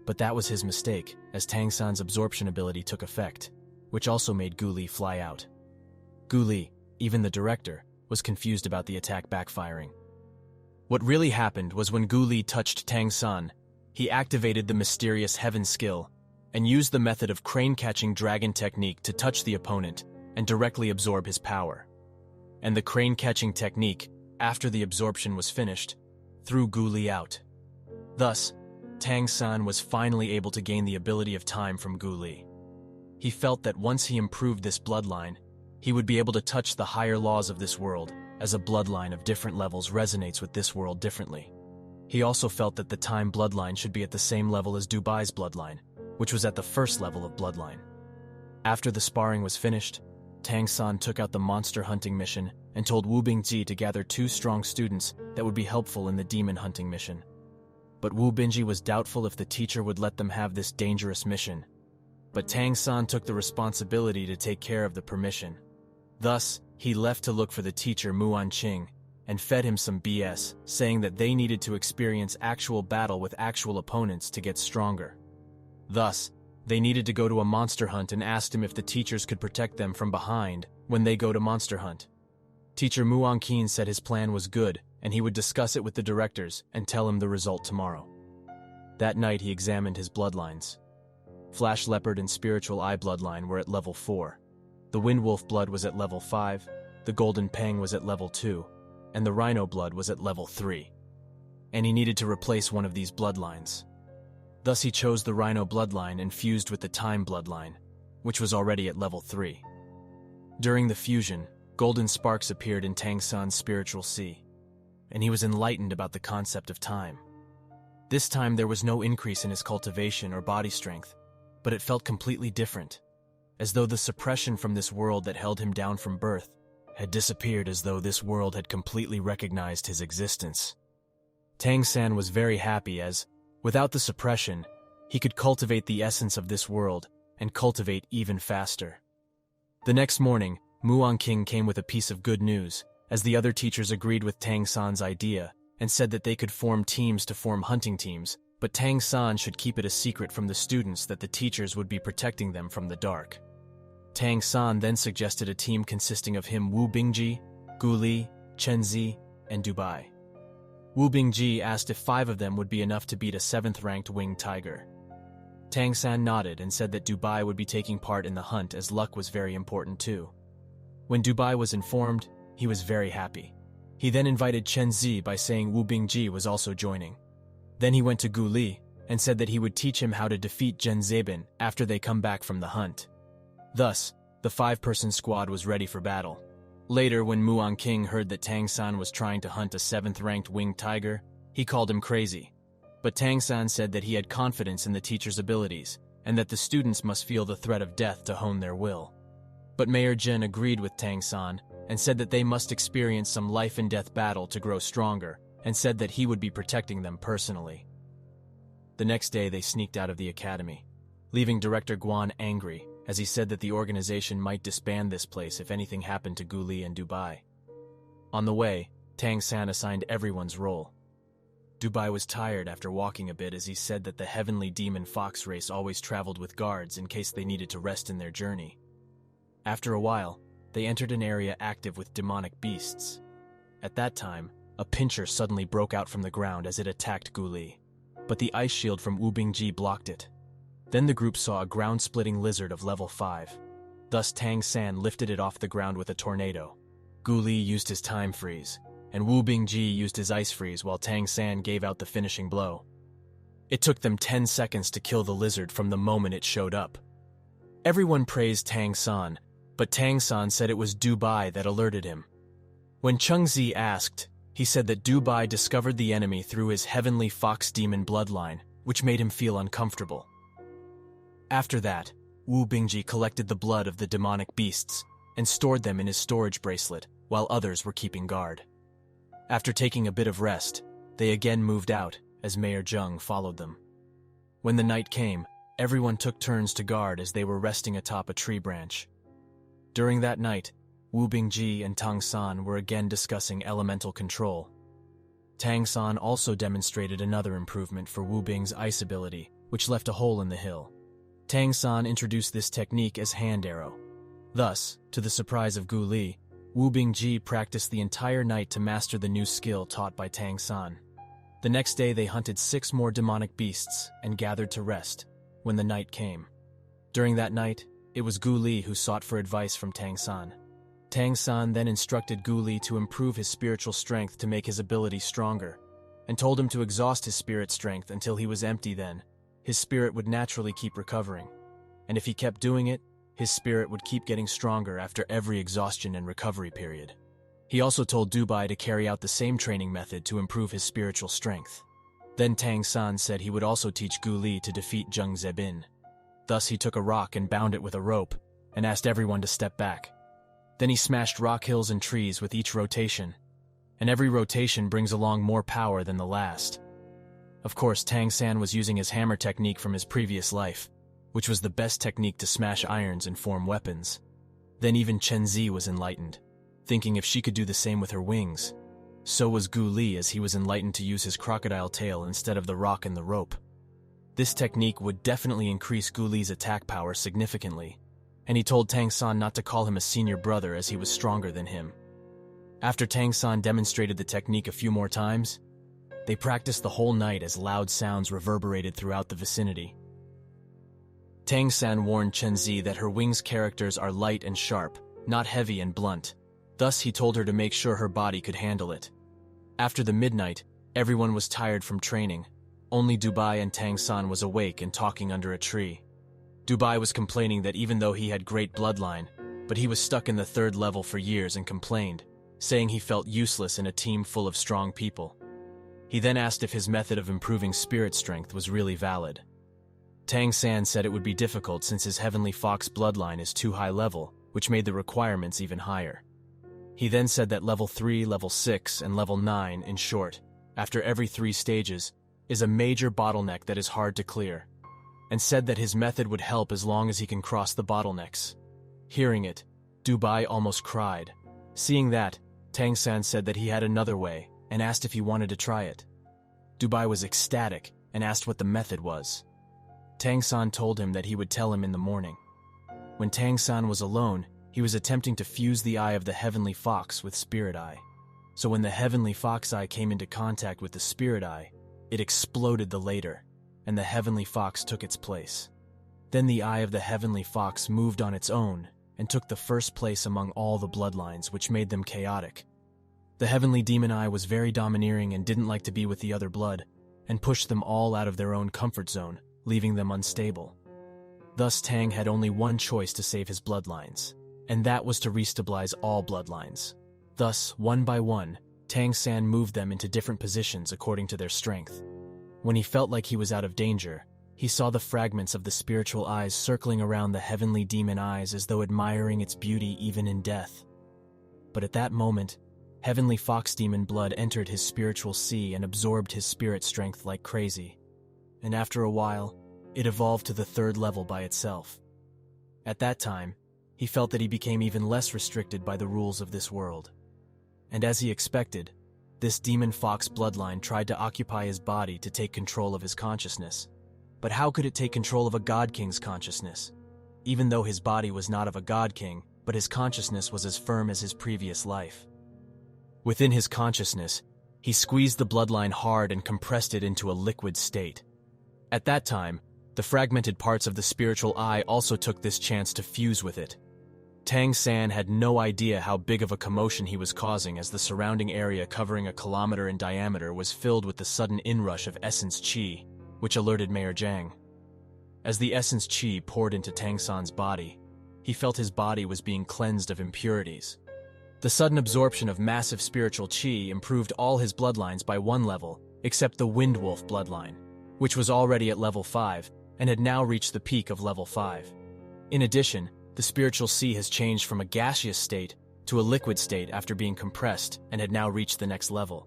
But that was his mistake, as Tang San's absorption ability took effect, which also made Gu Li fly out. Gu Li, even the director, was confused about the attack backfiring. What really happened was when Gu Li touched Tang San, he activated the mysterious heaven skill and used the method of crane-catching dragon technique to touch the opponent and directly absorb his power. And the crane-catching technique, after the absorption was finished, threw Gu Li out. Thus, Tang San was finally able to gain the ability of time from Gu Li. He felt that once he improved this bloodline, he would be able to touch the higher laws of this world, as a bloodline of different levels resonates with this world differently. He also felt that the time bloodline should be at the same level as Dubai's bloodline, which was at the first level of bloodline. After the sparring was finished, Tang San took out the monster hunting mission and told Wu Bingji to gather 2 strong students that would be helpful in the demon hunting mission. But Wu Binji was doubtful if the teacher would let them have this dangerous mission. But Tang San took the responsibility to take care of the permission. Thus, he left to look for the teacher Muan Qing and fed him some BS, saying that they needed to experience actual battle with actual opponents to get stronger. Thus, they needed to go to a monster hunt and asked him if the teachers could protect them from behind when they go to monster hunt. Teacher Muan Qing said his plan was good and he would discuss it with the directors and tell him the result tomorrow. That night he examined his bloodlines. Flash Leopard and Spiritual Eye bloodline were at level 4. The Wind Wolf blood was at level 5, the Golden Pang was at level 2, and the Rhino blood was at level 3. And he needed to replace one of these bloodlines. Thus he chose the Rhino bloodline and fused with the Time bloodline, which was already at level 3. During the fusion, golden sparks appeared in Tang San's spiritual sea, and he was enlightened about the concept of time. This time there was no increase in his cultivation or body strength, but it felt completely different, as though the suppression from this world that held him down from birth had disappeared, as though this world had completely recognized his existence. Tang San was very happy as, without the suppression, he could cultivate the essence of this world and cultivate even faster. The next morning, Muan Qing came with a piece of good news, as the other teachers agreed with Tang San's idea and said that they could form teams to form hunting teams, but Tang San should keep it a secret from the students that the teachers would be protecting them from the dark. Tang San then suggested a team consisting of him, Wu Bingji, Gu Li, Chen Zi, and Dubai. Wu Bingji asked if 5 of them would be enough to beat a 7th-ranked winged tiger. Tang San nodded and said that Dubai would be taking part in the hunt, as luck was very important too. When Dubai was informed, he was very happy. He then invited Chen Zi by saying Wu Bingji was also joining. Then he went to Gu Li and said that he would teach him how to defeat Zhen Zabin after they come back from the hunt. Thus, the 5-person squad was ready for battle. Later, when Muan Qing heard that Tang San was trying to hunt a 7th-ranked winged tiger, he called him crazy. But Tang San said that he had confidence in the teacher's abilities, and that the students must feel the threat of death to hone their will. But Mayor Jin agreed with Tang San, and said that they must experience some life-and-death battle to grow stronger, and said that he would be protecting them personally. The next day they sneaked out of the academy, leaving Director Guan angry, as he said that the organization might disband this place if anything happened to Gu Li and Dubai. On the way, Tang San assigned everyone's role. Dubai was tired after walking a bit, as he said that the heavenly demon fox race always traveled with guards in case they needed to rest in their journey. After a while, they entered an area active with demonic beasts. At that time, a pincher suddenly broke out from the ground as it attacked Gu Li. But the ice shield from Wu Bingji blocked it. Then the group saw a ground-splitting lizard of level 5. Thus Tang San lifted it off the ground with a tornado. Gu Li used his time freeze, and Wu Bingji used his ice freeze while Tang San gave out the finishing blow. It took them 10 seconds to kill the lizard from the moment it showed up. Everyone praised Tang San, but Tang San said it was Dubai that alerted him. When Cheng Zi asked, he said that Dubai discovered the enemy through his heavenly fox demon bloodline, which made him feel uncomfortable. After that, Wu Bingji collected the blood of the demonic beasts and stored them in his storage bracelet while others were keeping guard. After taking a bit of rest, they again moved out as Mayor Zheng followed them. When the night came, everyone took turns to guard as they were resting atop a tree branch. During that night, Wu Bingji and Tang San were again discussing elemental control. Tang San also demonstrated another improvement for Wu Bing's ice ability, which left a hole in the hill. Tang San introduced this technique as hand arrow. Thus, to the surprise of Gu Li, Wu Bingji practiced the entire night to master the new skill taught by Tang San. The next day they hunted 6 more demonic beasts and gathered to rest when the night came. During that night, it was Gu Li who sought for advice from Tang San. Tang San then instructed Gu Li to improve his spiritual strength to make his ability stronger, and told him to exhaust his spirit strength until he was empty. Then his spirit would naturally keep recovering, and if he kept doing it, his spirit would keep getting stronger after every exhaustion and recovery period. He also told Dubai to carry out the same training method to improve his spiritual strength. Then Tang San said he would also teach Gu Li to defeat Zheng Zebin. Thus he took a rock and bound it with a rope, and asked everyone to step back. Then he smashed rock hills and trees with each rotation, and every rotation brings along more power than the last. Of course, Tang San was using his hammer technique from his previous life, which was the best technique to smash irons and form weapons. Then even Chen Zi was enlightened, thinking if she could do the same with her wings. So was Gu Li, as he was enlightened to use his crocodile tail instead of the rock and the rope. This technique would definitely increase Gu Li's attack power significantly, and he told Tang San not to call him a senior brother as he was stronger than him. After Tang San demonstrated the technique a few more times, they practiced the whole night as loud sounds reverberated throughout the vicinity. Tang San warned Chen Zi that her wings' characters are light and sharp, not heavy and blunt. Thus he told her to make sure her body could handle it. After the midnight, everyone was tired from training. Only Dubai and Tang San was awake and talking under a tree. Dubai was complaining that even though he had great bloodline, but he was stuck in the 3rd level for years and complained, saying he felt useless in a team full of strong people. He then asked if his method of improving spirit strength was really valid. Tang San said it would be difficult since his Heavenly Fox bloodline is too high level, which made the requirements even higher. He then said that level 3, level 6, and level 9, in short, after every 3 stages, is a major bottleneck that is hard to clear, and said that his method would help as long as he can cross the bottlenecks. Hearing it, Dubai almost cried. Seeing that, Tang San said that he had another way and asked if he wanted to try it. Dubai was ecstatic and asked what the method was. Tang San told him that he would tell him in the morning. When Tang San was alone, he was attempting to fuse the eye of the Heavenly Fox with Spirit Eye. So when the Heavenly Fox Eye came into contact with the Spirit Eye, it exploded the later, and the Heavenly Fox took its place. Then the eye of the Heavenly Fox moved on its own and took the first place among all the bloodlines, which made them chaotic. The Heavenly Demon Eye was very domineering and didn't like to be with the other blood, and pushed them all out of their own comfort zone, leaving them unstable. Thus Tang had only one choice to save his bloodlines, and that was to restabilize all bloodlines. Thus, one by one, Tang San moved them into different positions according to their strength. When he felt like he was out of danger, he saw the fragments of the spiritual eyes circling around the heavenly demon eyes as though admiring its beauty even in death. But at that moment, heavenly fox demon blood entered his spiritual sea and absorbed his spirit strength like crazy. And after a while, it evolved to the 3rd level by itself. At that time, he felt that he became even less restricted by the rules of this world. And as he expected, this demon fox bloodline tried to occupy his body to take control of his consciousness. But how could it take control of a god king's consciousness? Even though his body was not of a god king, but his consciousness was as firm as his previous life. Within his consciousness, He squeezed the bloodline hard and compressed it into a liquid state. At that time, the fragmented parts of the spiritual eye also took this chance to fuse with it. Tang San had no idea how big of a commotion he was causing, as the surrounding area covering a kilometer in diameter was filled with the sudden inrush of essence qi, which alerted Mayor Jiang. As the essence qi poured into Tang San's body, he felt his body was being cleansed of impurities. The sudden absorption of massive spiritual qi improved all his bloodlines by 1 level, except the Wind Wolf bloodline, which was already at level 5 and had now reached the peak of level 5. In addition, the spiritual sea has changed from a gaseous state to a liquid state after being compressed and had now reached the next level.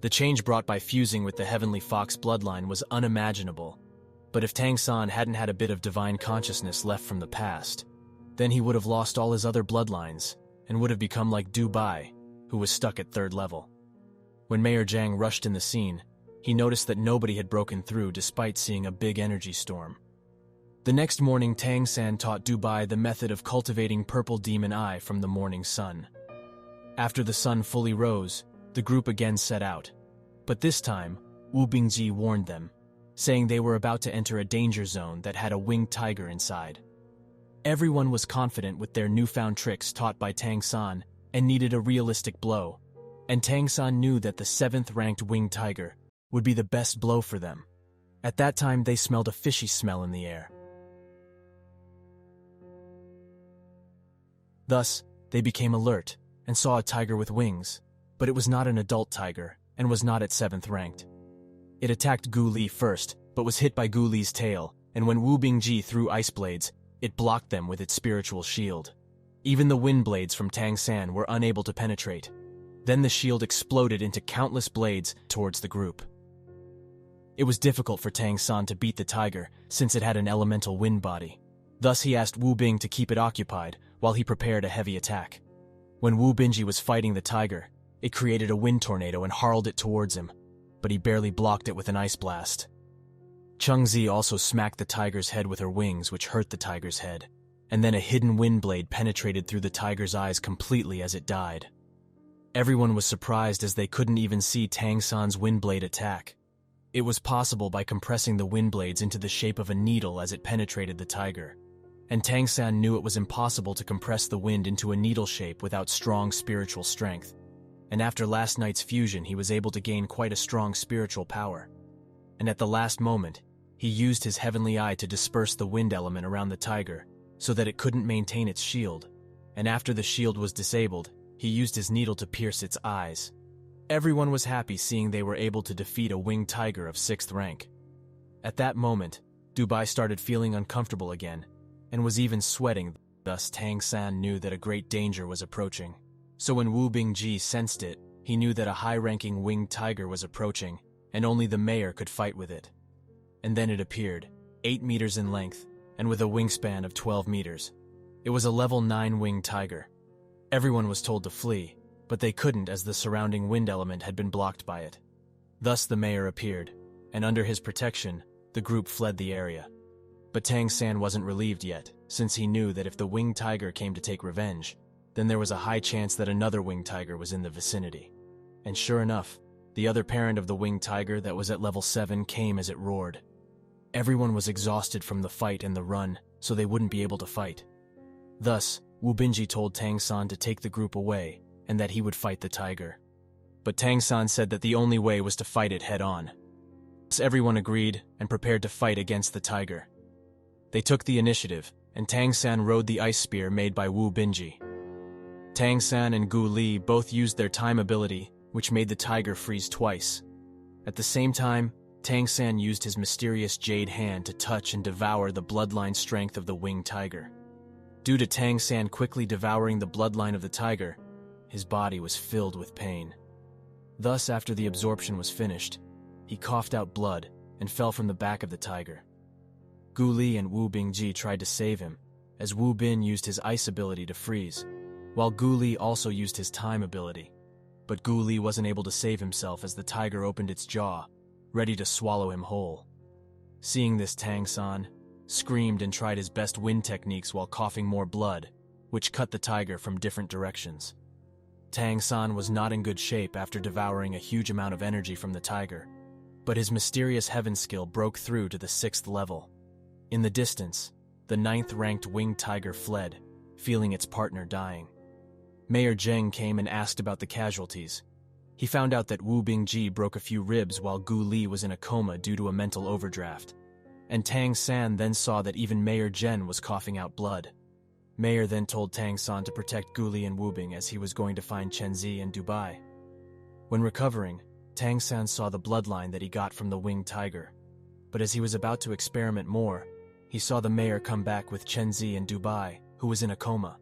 The change brought by fusing with the Heavenly Fox bloodline was unimaginable, but if Tang San hadn't had a bit of divine consciousness left from the past, then he would have lost all his other bloodlines and would have become like Dubai, who was stuck at 3rd level. When Mayor Jiang rushed in the scene, he noticed that nobody had broken through despite seeing a big energy storm. The next morning, Tang San taught Dubai the method of cultivating purple demon eye from the morning sun. After the sun fully rose, the group again set out. But this time, Wu Bingji warned them, saying they were about to enter a danger zone that had a winged tiger inside. Everyone was confident with their newfound tricks taught by Tang San and needed a realistic blow, and Tang San knew that the 7th-ranked winged tiger would be the best blow for them. At that time, they smelled a fishy smell in the air. Thus, they became alert and saw a tiger with wings, but it was not an adult tiger and was not at 7th ranked. It attacked Gu Li first, but was hit by Gu Li's tail, and when Wu Bingji threw ice blades, it blocked them with its spiritual shield. Even the wind blades from Tang San were unable to penetrate. Then the shield exploded into countless blades towards the group. It was difficult for Tang San to beat the tiger since it had an elemental wind body. Thus he asked Wu Bing to keep it occupied while he prepared a heavy attack. When Wu Bingji was fighting the tiger, it created a wind tornado and hurled it towards him, but he barely blocked it with an ice blast. Chengzi also smacked the tiger's head with her wings, which hurt the tiger's head, and then a hidden wind blade penetrated through the tiger's eyes completely as it died. Everyone was surprised as they couldn't even see Tang San's wind blade attack. It was possible by compressing the wind blades into the shape of a needle as it penetrated the tiger, and Tang San knew it was impossible to compress the wind into a needle shape without strong spiritual strength. And after last night's fusion, he was able to gain quite a strong spiritual power. And at the last moment, he used his heavenly eye to disperse the wind element around the tiger so that it couldn't maintain its shield, and after the shield was disabled, he used his needle to pierce its eyes. Everyone was happy seeing they were able to defeat a winged tiger of 6th rank. At that moment, Dubai started feeling uncomfortable again, and was even sweating, thus Tang San knew that a great danger was approaching. So when Wu Bingji sensed it, he knew that a high-ranking winged tiger was approaching, and only the mayor could fight with it. And then it appeared, 8 meters in length, and with a wingspan of 12 meters. It was a level 9 winged tiger. Everyone was told to flee, but they couldn't as the surrounding wind element had been blocked by it. Thus the mayor appeared, and under his protection, the group fled the area. But Tang San wasn't relieved yet, since he knew that if the winged tiger came to take revenge, then there was a high chance that another winged tiger was in the vicinity. And sure enough, the other parent of the winged tiger that was at level 7 came as it roared. Everyone was exhausted from the fight and the run, so they wouldn't be able to fight. Thus, Wu Bingji told Tang San to take the group away, and that he would fight the tiger. But Tang San said that the only way was to fight it head-on. Thus everyone agreed and prepared to fight against the tiger. They took the initiative, and Tang San rode the ice spear made by Wu Bingji. Tang San and Gu Li both used their time ability, which made the tiger freeze twice. At the same time, Tang San used his mysterious jade hand to touch and devour the bloodline strength of the winged tiger. Due to Tang San quickly devouring the bloodline of the tiger, his body was filled with pain. Thus, after the absorption was finished, he coughed out blood and fell from the back of the tiger. Gu Li and Wu Bingji tried to save him, as Wu Bin used his ice ability to freeze, while Gu Li also used his time ability. But Gu Li wasn't able to save himself as the tiger opened its jaw, ready to swallow him whole. Seeing this, Tang San screamed and tried his best wind techniques while coughing more blood, which cut the tiger from different directions. Tang San was not in good shape after devouring a huge amount of energy from the tiger, but his mysterious heaven skill broke through to the 6th level. In the distance, the 9th-ranked winged tiger fled, feeling its partner dying. Mayor Zheng came and asked about the casualties. He found out that Wu Bingji broke a few ribs while Gu Li was in a coma due to a mental overdraft. And Tang San then saw that even Mayor Zhen was coughing out blood. Mayor then told Tang San to protect Gu Li and Wu Bing as he was going to find Chen Zi and Dubai. When recovering, Tang San saw the bloodline that he got from the winged tiger. But as he was about to experiment more, he saw the mayor come back with Chen Zi and Dubai, who was in a coma.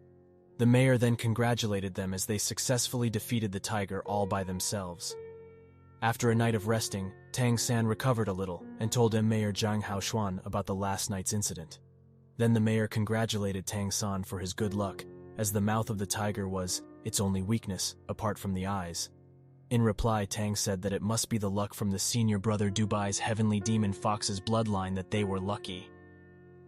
The mayor then congratulated them as they successfully defeated the tiger all by themselves. After a night of resting, Tang San recovered a little and told Mayor Zhang Haoshuan about the last night's incident. Then the mayor congratulated Tang San for his good luck, as the mouth of the tiger was its only weakness, apart from the eyes. In reply, Tang said that it must be the luck from the senior brother Dubai's heavenly demon fox's bloodline that they were lucky.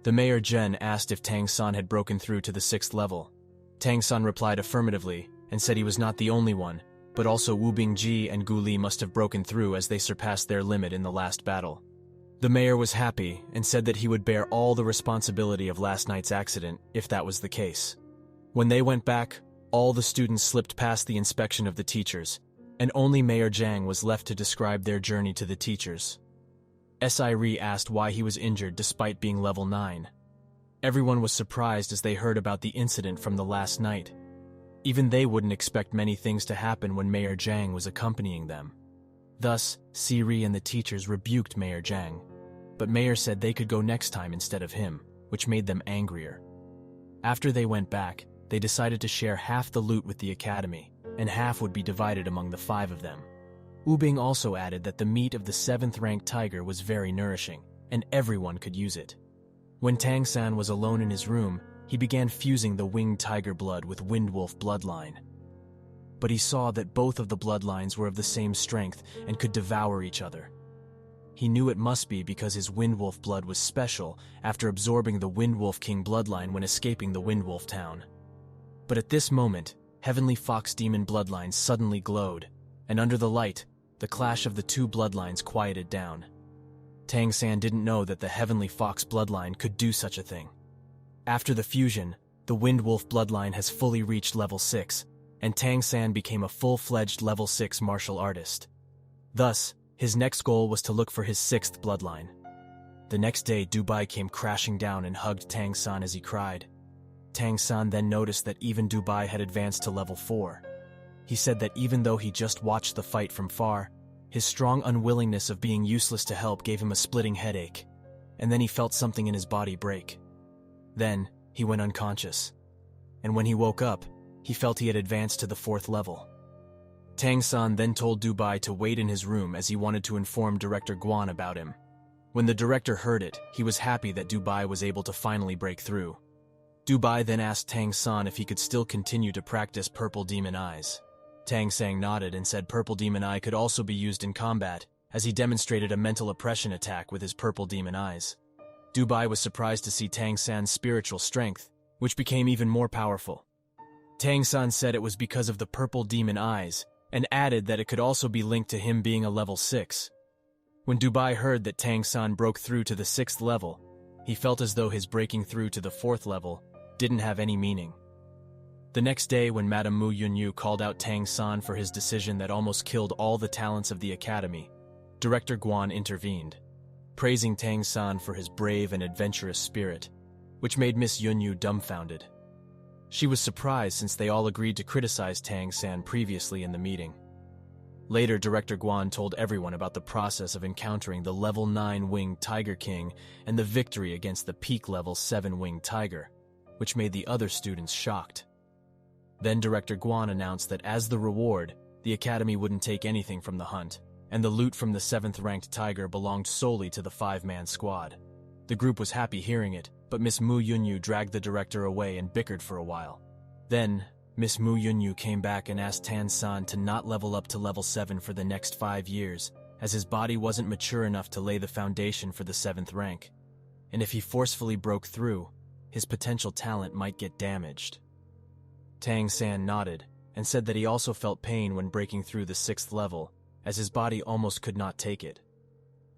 The mayor Zhen asked if Tang San had broken through to the 6th level. Tang San replied affirmatively and said he was not the only one, but also Wu Bingji and Gu Li must have broken through as they surpassed their limit in the last battle. The mayor was happy and said that he would bear all the responsibility of last night's accident if that was the case. When they went back, all the students slipped past the inspection of the teachers, and only Mayor Zhang was left to describe their journey to the teachers. Siri asked why he was injured despite being level 9. Everyone was surprised as they heard about the incident from the last night. Even they wouldn't expect many things to happen when Mayor Zhang was accompanying them. Thus, Siri and the teachers rebuked Mayor Zhang, but Mayor said they could go next time instead of him, which made them angrier. After they went back, they decided to share half the loot with the academy, and half would be divided among the 5 of them. Wu Bing also added that the meat of the 7th-ranked tiger was very nourishing, and everyone could use it. When Tang San was alone in his room, he began fusing the winged tiger blood with Windwolf bloodline. But he saw that both of the bloodlines were of the same strength and could devour each other. He knew it must be because his Windwolf blood was special after absorbing the Windwolf King bloodline when escaping the Windwolf town. But at this moment, Heavenly Fox Demon bloodlines suddenly glowed, and under the light, the clash of the 2 bloodlines quieted down. Tang San didn't know that the Heavenly Fox bloodline could do such a thing. After the fusion, the Windwolf bloodline has fully reached level 6, and Tang San became a full-fledged level 6 martial artist. Thus, his next goal was to look for his 6th bloodline. The next day, Dubai came crashing down and hugged Tang San as he cried. Tang San then noticed that even Dubai had advanced to level 4. He said that even though he just watched the fight from far, his strong unwillingness of being useless to help gave him a splitting headache, and then he felt something in his body break. Then, he went unconscious, and when he woke up, he felt he had advanced to the 4th level. Tang San then told Dubai to wait in his room as he wanted to inform Director Guan about him. When the director heard it, he was happy that Dubai was able to finally break through. Dubai then asked Tang San if he could still continue to practice Purple Demon Eyes. Tang San nodded and said Purple Demon Eye could also be used in combat, as he demonstrated a mental oppression attack with his Purple Demon Eyes. Dubai was surprised to see Tang San's spiritual strength, which became even more powerful. Tang San said it was because of the Purple Demon Eyes, and added that it could also be linked to him being a level 6. When Dubai heard that Tang San broke through to the 6th level, he felt as though his breaking through to the 4th level didn't have any meaning. The next day, when Madame Mu Yunyu called out Tang San for his decision that almost killed all the talents of the academy, Director Guan intervened, praising Tang San for his brave and adventurous spirit, which made Miss Yunyu dumbfounded. She was surprised since they all agreed to criticize Tang San previously in the meeting. Later, Director Guan told everyone about the process of encountering the level 9 Winged Tiger King and the victory against the peak level 7 Winged Tiger, which made the other students shocked. Then Director Guan announced that as the reward, the Academy wouldn't take anything from the hunt, and the loot from the 7th-ranked tiger belonged solely to the 5-man squad. The group was happy hearing it, but Miss Mu Yunyu dragged the director away and bickered for a while. Then, Miss Mu Yunyu came back and asked Tan San to not level up to level 7 for the next 5 years, as his body wasn't mature enough to lay the foundation for the 7th rank. And if he forcefully broke through, his potential talent might get damaged. Tang San nodded, and said that he also felt pain when breaking through the 6th level, as his body almost could not take it.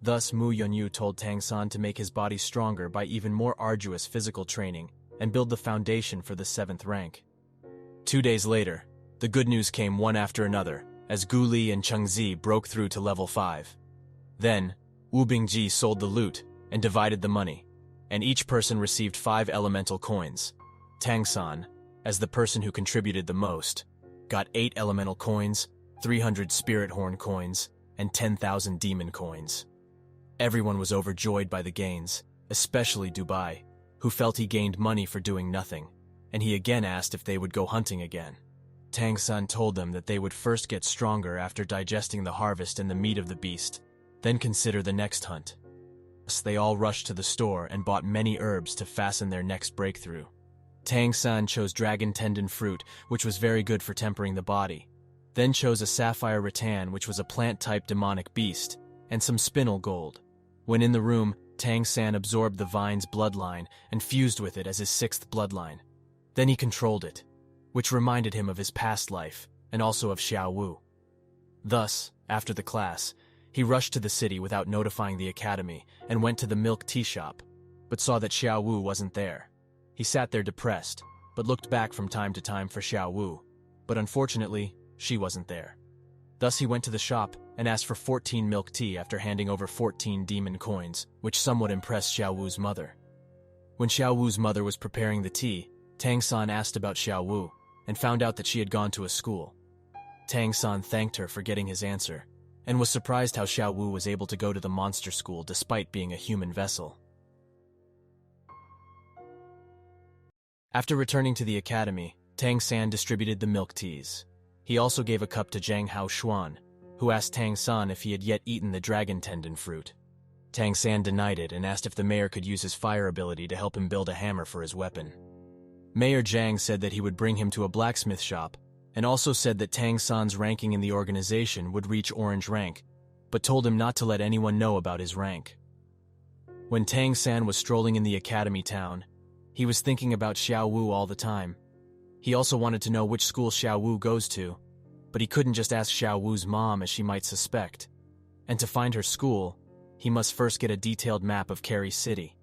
Thus, Mu Yonyu told Tang San to make his body stronger by even more arduous physical training and build the foundation for the 7th rank. 2 days later, the good news came one after another, as Gu Li and Cheng Zi broke through to level 5. Then, Wu Bingji sold the loot and divided the money, and each person received 5 elemental coins. Tang San, as the person who contributed the most, got 8 elemental coins, 300 spirit horn coins, and 10,000 demon coins. Everyone was overjoyed by the gains, especially Dubai, who felt he gained money for doing nothing, and he again asked if they would go hunting again. Tang San told them that they would first get stronger after digesting the harvest and the meat of the beast, then consider the next hunt. Thus, they all rushed to the store and bought many herbs to fasten their next breakthrough. Tang San chose dragon tendon fruit, which was very good for tempering the body, then chose a sapphire rattan, which was a plant-type demonic beast, and some spinel gold. When in the room, Tang San absorbed the vine's bloodline and fused with it as his 6th bloodline. Then he controlled it, which reminded him of his past life and also of Xiao Wu. Thus, after the class, he rushed to the city without notifying the academy and went to the milk tea shop, but saw that Xiao Wu wasn't there. He sat there depressed, but looked back from time to time for Xiao Wu, but unfortunately, she wasn't there. Thus he went to the shop and asked for 14 milk tea after handing over 14 demon coins, which somewhat impressed Xiao Wu's mother. When Xiao Wu's mother was preparing the tea, Tang San asked about Xiao Wu and found out that she had gone to a school. Tang San thanked her for getting his answer and was surprised how Xiao Wu was able to go to the monster school despite being a human vessel. After returning to the academy, Tang San distributed the milk teas. He also gave a cup to Zhang Hao Xuan, who asked Tang San if he had yet eaten the dragon tendon fruit. Tang San denied it and asked if the mayor could use his fire ability to help him build a hammer for his weapon. Mayor Zhang said that he would bring him to a blacksmith shop, and also said that Tang San's ranking in the organization would reach orange rank, but told him not to let anyone know about his rank. When Tang San was strolling in the academy town, he was thinking about Xiao Wu all the time. He also wanted to know which school Xiao Wu goes to, but he couldn't just ask Xiao Wu's mom as she might suspect. And to find her school, he must first get a detailed map of Carrie City.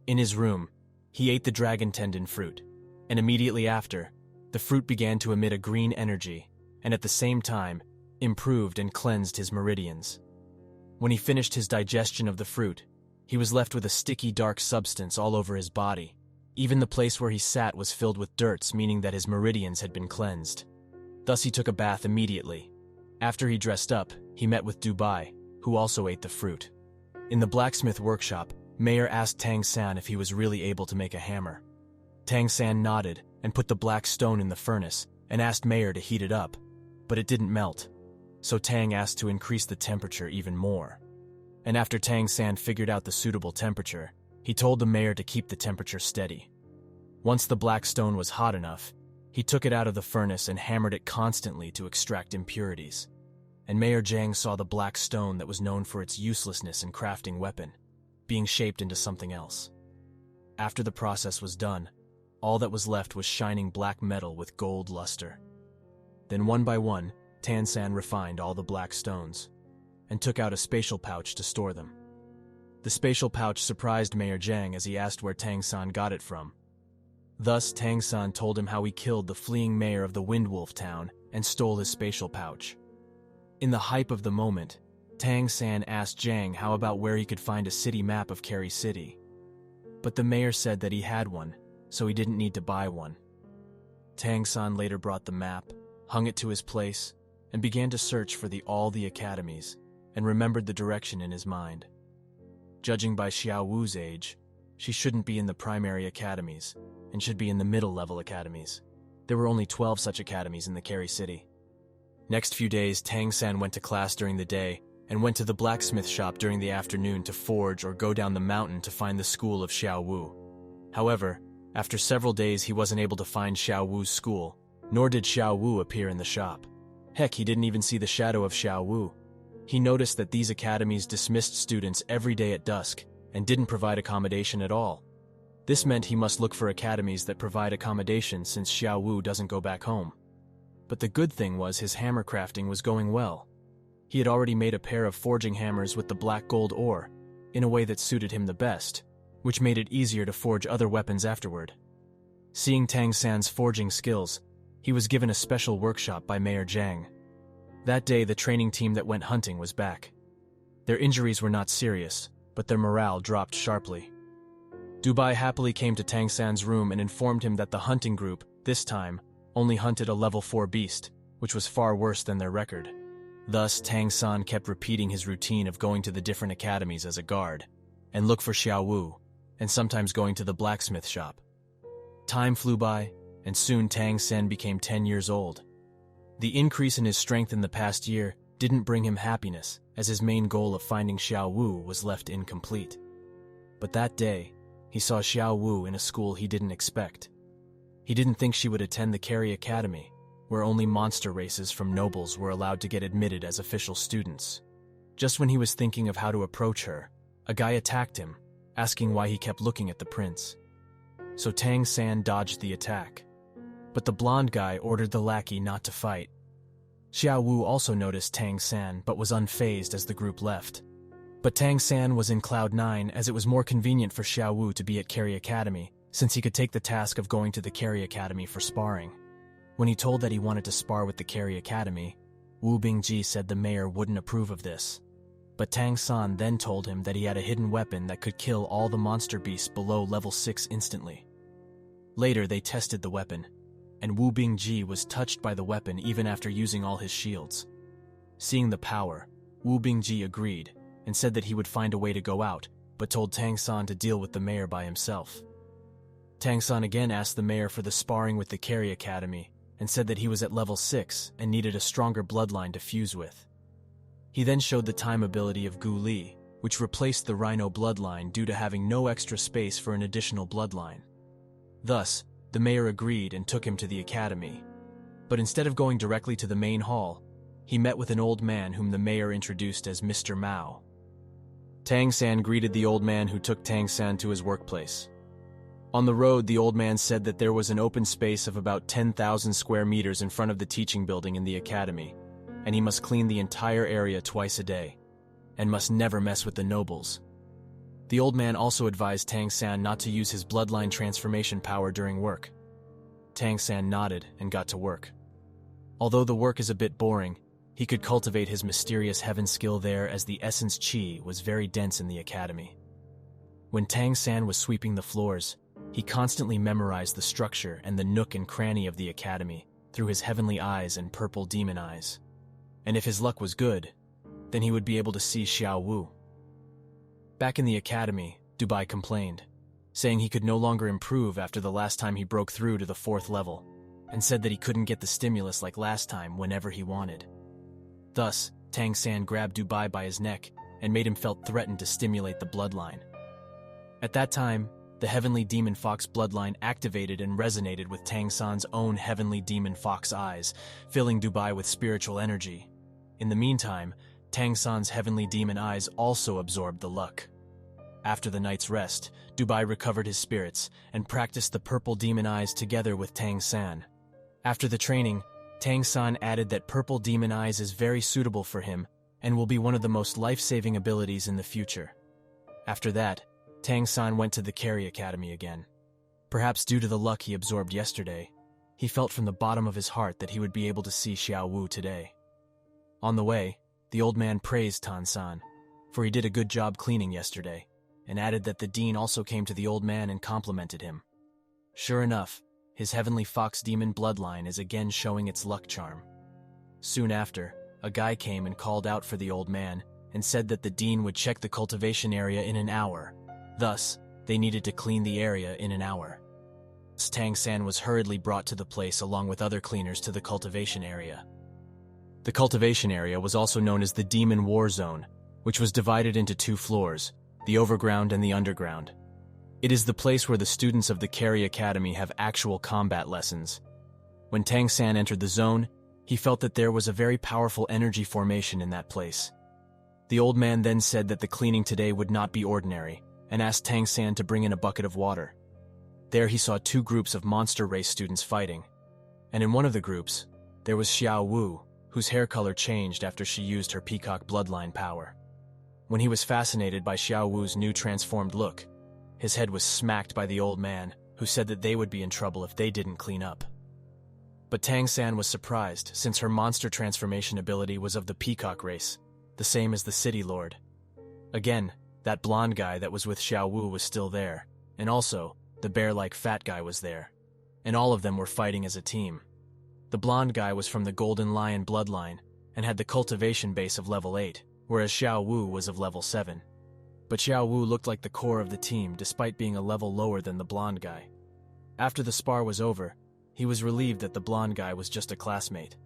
In his room, he ate the dragon tendon fruit, and immediately after, the fruit began to emit a green energy, and at the same time, improved and cleansed his meridians. When he finished his digestion of the fruit, he was left with a sticky dark substance all over his body. Even the place where he sat was filled with dirts, meaning that his meridians had been cleansed. Thus he took a bath immediately. After he dressed up, he met with Dubai, who also ate the fruit. In the blacksmith workshop, Mayor asked Tang San if he was really able to make a hammer. Tang San nodded and put the black stone in the furnace and asked Mayor to heat it up, but it didn't melt. So Tang asked to increase the temperature even more. And after Tang San figured out the suitable temperature, he told the mayor to keep the temperature steady. Once the black stone was hot enough, he took it out of the furnace and hammered it constantly to extract impurities. And Mayor Zhang saw the black stone that was known for its uselessness in crafting weapon, being shaped into something else. After the process was done, all that was left was shining black metal with gold luster. Then one by one, Tang San refined all the black stones, and took out a spatial pouch to store them. The spatial pouch surprised Mayor Zhang as he asked where Tang San got it from. Thus, Tang San told him how he killed the fleeing mayor of the Windwolf town and stole his spatial pouch. In the hype of the moment, Tang San asked Zhang how about where he could find a city map of Carrie City. But the mayor said that he had one, so he didn't need to buy one. Tang San later brought the map, hung it to his place, and began to search for all the academies, and remembered the direction in his mind. Judging by Xiao Wu's age, she shouldn't be in the primary academies, and should be in the middle-level academies. There were only 12 such academies in the Carrie City. Next few days, Tang San went to class during the day, and went to the blacksmith shop during the afternoon to forge or go down the mountain to find the school of Xiao Wu. However, after several days he wasn't able to find Xiao Wu's school, nor did Xiao Wu appear in the shop. Heck, he didn't even see the shadow of Xiao Wu. He noticed that these academies dismissed students every day at dusk and didn't provide accommodation at all. This meant he must look for academies that provide accommodation since Xiao Wu doesn't go back home. But the good thing was his hammer crafting was going well. He had already made a pair of forging hammers with the black gold ore, in a way that suited him the best, which made it easier to forge other weapons afterward. Seeing Tang San's forging skills, he was given a special workshop by Mayor Zhang. That day, the training team that went hunting was back. Their injuries were not serious, but their morale dropped sharply. Dubai happily came to Tang San's room and informed him that the hunting group, this time, only hunted a level 4 beast, which was far worse than their record. Thus, Tang San kept repeating his routine of going to the different academies as a guard, and look for Xiao Wu, and sometimes going to the blacksmith shop. Time flew by, and soon Tang San became 10 years old. The increase in his strength in the past year didn't bring him happiness, as his main goal of finding Xiao Wu was left incomplete. But that day, he saw Xiao Wu in a school he didn't expect. He didn't think she would attend the Carry Academy, where only monster races from nobles were allowed to get admitted as official students. Just when he was thinking of how to approach her, a guy attacked him, asking why he kept looking at the prince. So Tang San dodged the attack. But the blonde guy ordered the lackey not to fight. Xiao Wu also noticed Tang San but was unfazed as the group left. But Tang San was in Cloud 9 as it was more convenient for Xiao Wu to be at Carry Academy, since he could take the task of going to the Carry Academy for sparring. When he told that he wanted to spar with the Carry Academy, Wu Bingji said the mayor wouldn't approve of this. But Tang San then told him that he had a hidden weapon that could kill all the monster beasts below level 6 instantly. Later, they tested the weapon, and Wu Bingji was touched by the weapon even after using all his shields. Seeing the power, Wu Bingji agreed and said that he would find a way to go out, but told Tang San to deal with the mayor by himself. Tang San again asked the mayor for the sparring with the Carry Academy and said that he was at level 6 and needed a stronger bloodline to fuse with. He then showed the time ability of Gu Li, which replaced the Rhino bloodline due to having no extra space for an additional bloodline. Thus, the mayor agreed and took him to the academy. But instead of going directly to the main hall, he met with an old man whom the mayor introduced as Mr. Mao. Tang San greeted the old man who took Tang San to his workplace. On the road, the old man said that there was an open space of about 10,000 square meters in front of the teaching building in the academy, and he must clean the entire area twice a day, and must never mess with the nobles. The old man also advised Tang San not to use his bloodline transformation power during work. Tang San nodded and got to work. Although the work is a bit boring, he could cultivate his mysterious heaven skill there as the essence Qi was very dense in the academy. When Tang San was sweeping the floors, he constantly memorized the structure and the nook and cranny of the academy through his heavenly eyes and purple demon eyes. And if his luck was good, then he would be able to see Xiao Wu. Back in the academy, Dubai complained, saying he could no longer improve after the last time he broke through to the 4th level, and said that he couldn't get the stimulus like last time whenever he wanted. Thus, Tang San grabbed Dubai by his neck and made him felt threatened to stimulate the bloodline. At that time, the Heavenly Demon Fox bloodline activated and resonated with Tang San's own Heavenly Demon Fox eyes, filling Dubai with spiritual energy. In the meantime, Tang San's Heavenly Demon eyes also absorbed the luck. After the night's rest, Dubai recovered his spirits and practiced the purple demon eyes together with Tang San. After the training, Tang San added that purple demon eyes is very suitable for him and will be one of the most life-saving abilities in the future. After that, Tang San went to the Carry Academy again. Perhaps due to the luck he absorbed yesterday, he felt from the bottom of his heart that he would be able to see Xiao Wu today. On the way, the old man praised Tang San, for he did a good job cleaning yesterday, and added that the dean also came to the old man and complimented him. Sure enough, his Heavenly Fox Demon bloodline is again showing its luck charm. Soon after, a guy came and called out for the old man and said that the dean would check the cultivation area in an hour. Thus, they needed to clean the area in an hour. Tang San was hurriedly brought to the place along with other cleaners to the cultivation area. The cultivation area was also known as the Demon War Zone, which was divided into 2 floors, the overground and the underground. It is the place where the students of the Carry Academy have actual combat lessons. When Tang San entered the zone, he felt that there was a very powerful energy formation in that place. The old man then said that the cleaning today would not be ordinary, and asked Tang San to bring in a bucket of water. There he saw 2 groups of monster race students fighting, and in one of the groups, there was Xiao Wu, whose hair color changed after she used her peacock bloodline power. When he was fascinated by Xiao Wu's new transformed look, his head was smacked by the old man, who said that they would be in trouble if they didn't clean up. But Tang San was surprised, since her monster transformation ability was of the peacock race, the same as the city lord. Again, that blonde guy that was with Xiao Wu was still there, and also, the bear-like fat guy was there, and all of them were fighting as a team. The blonde guy was from the Golden Lion bloodline, and had the cultivation base of level 8, whereas Xiao Wu was of level 7. But Xiao Wu looked like the core of the team despite being a level lower than the blonde guy. After the spar was over, he was relieved that the blonde guy was just a classmate.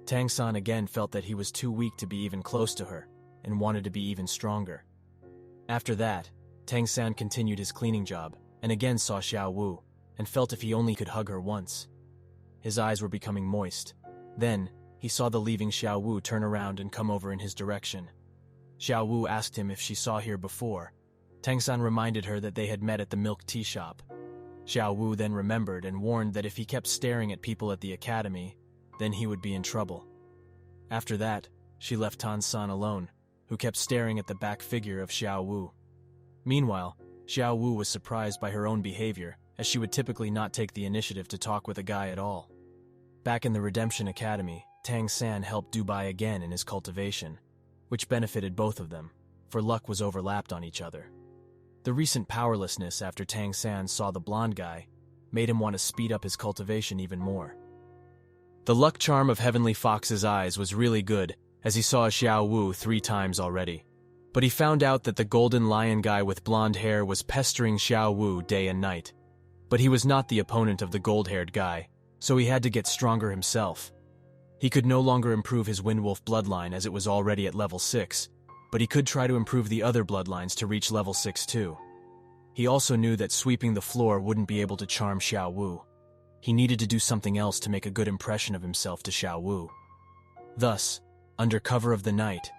Tang San again felt that he was too weak to be even close to her, and wanted to be even stronger. After that, Tang San continued his cleaning job, and again saw Xiao Wu, and felt if he only could hug her once. His eyes were becoming moist. Then, he saw the leaving Xiao Wu turn around and come over in his direction. Xiao Wu asked him if she saw here before. Tang San reminded her that they had met at the milk tea shop. Xiao Wu then remembered and warned that if he kept staring at people at the academy, then he would be in trouble. After that, she left Tan San alone, who kept staring at the back figure of Xiao Wu. Meanwhile, Xiao Wu was surprised by her own behavior, as she would typically not take the initiative to talk with a guy at all. Back in the Redemption Academy, Tang San helped Dubai again in his cultivation, which benefited both of them, for luck was overlapped on each other. The recent powerlessness after Tang San saw the blonde guy made him want to speed up his cultivation even more. The luck charm of Heavenly Fox's eyes was really good, as he saw Xiao Wu 3 times already. But he found out that the Golden Lion guy with blonde hair was pestering Xiao Wu day and night. But he was not the opponent of the gold-haired guy, so he had to get stronger himself. He could no longer improve his Windwolf bloodline as it was already at level 6, but he could try to improve the other bloodlines to reach level 6 too. He also knew that sweeping the floor wouldn't be able to charm Xiao Wu. He needed to do something else to make a good impression of himself to Xiao Wu. Thus, under cover of the night,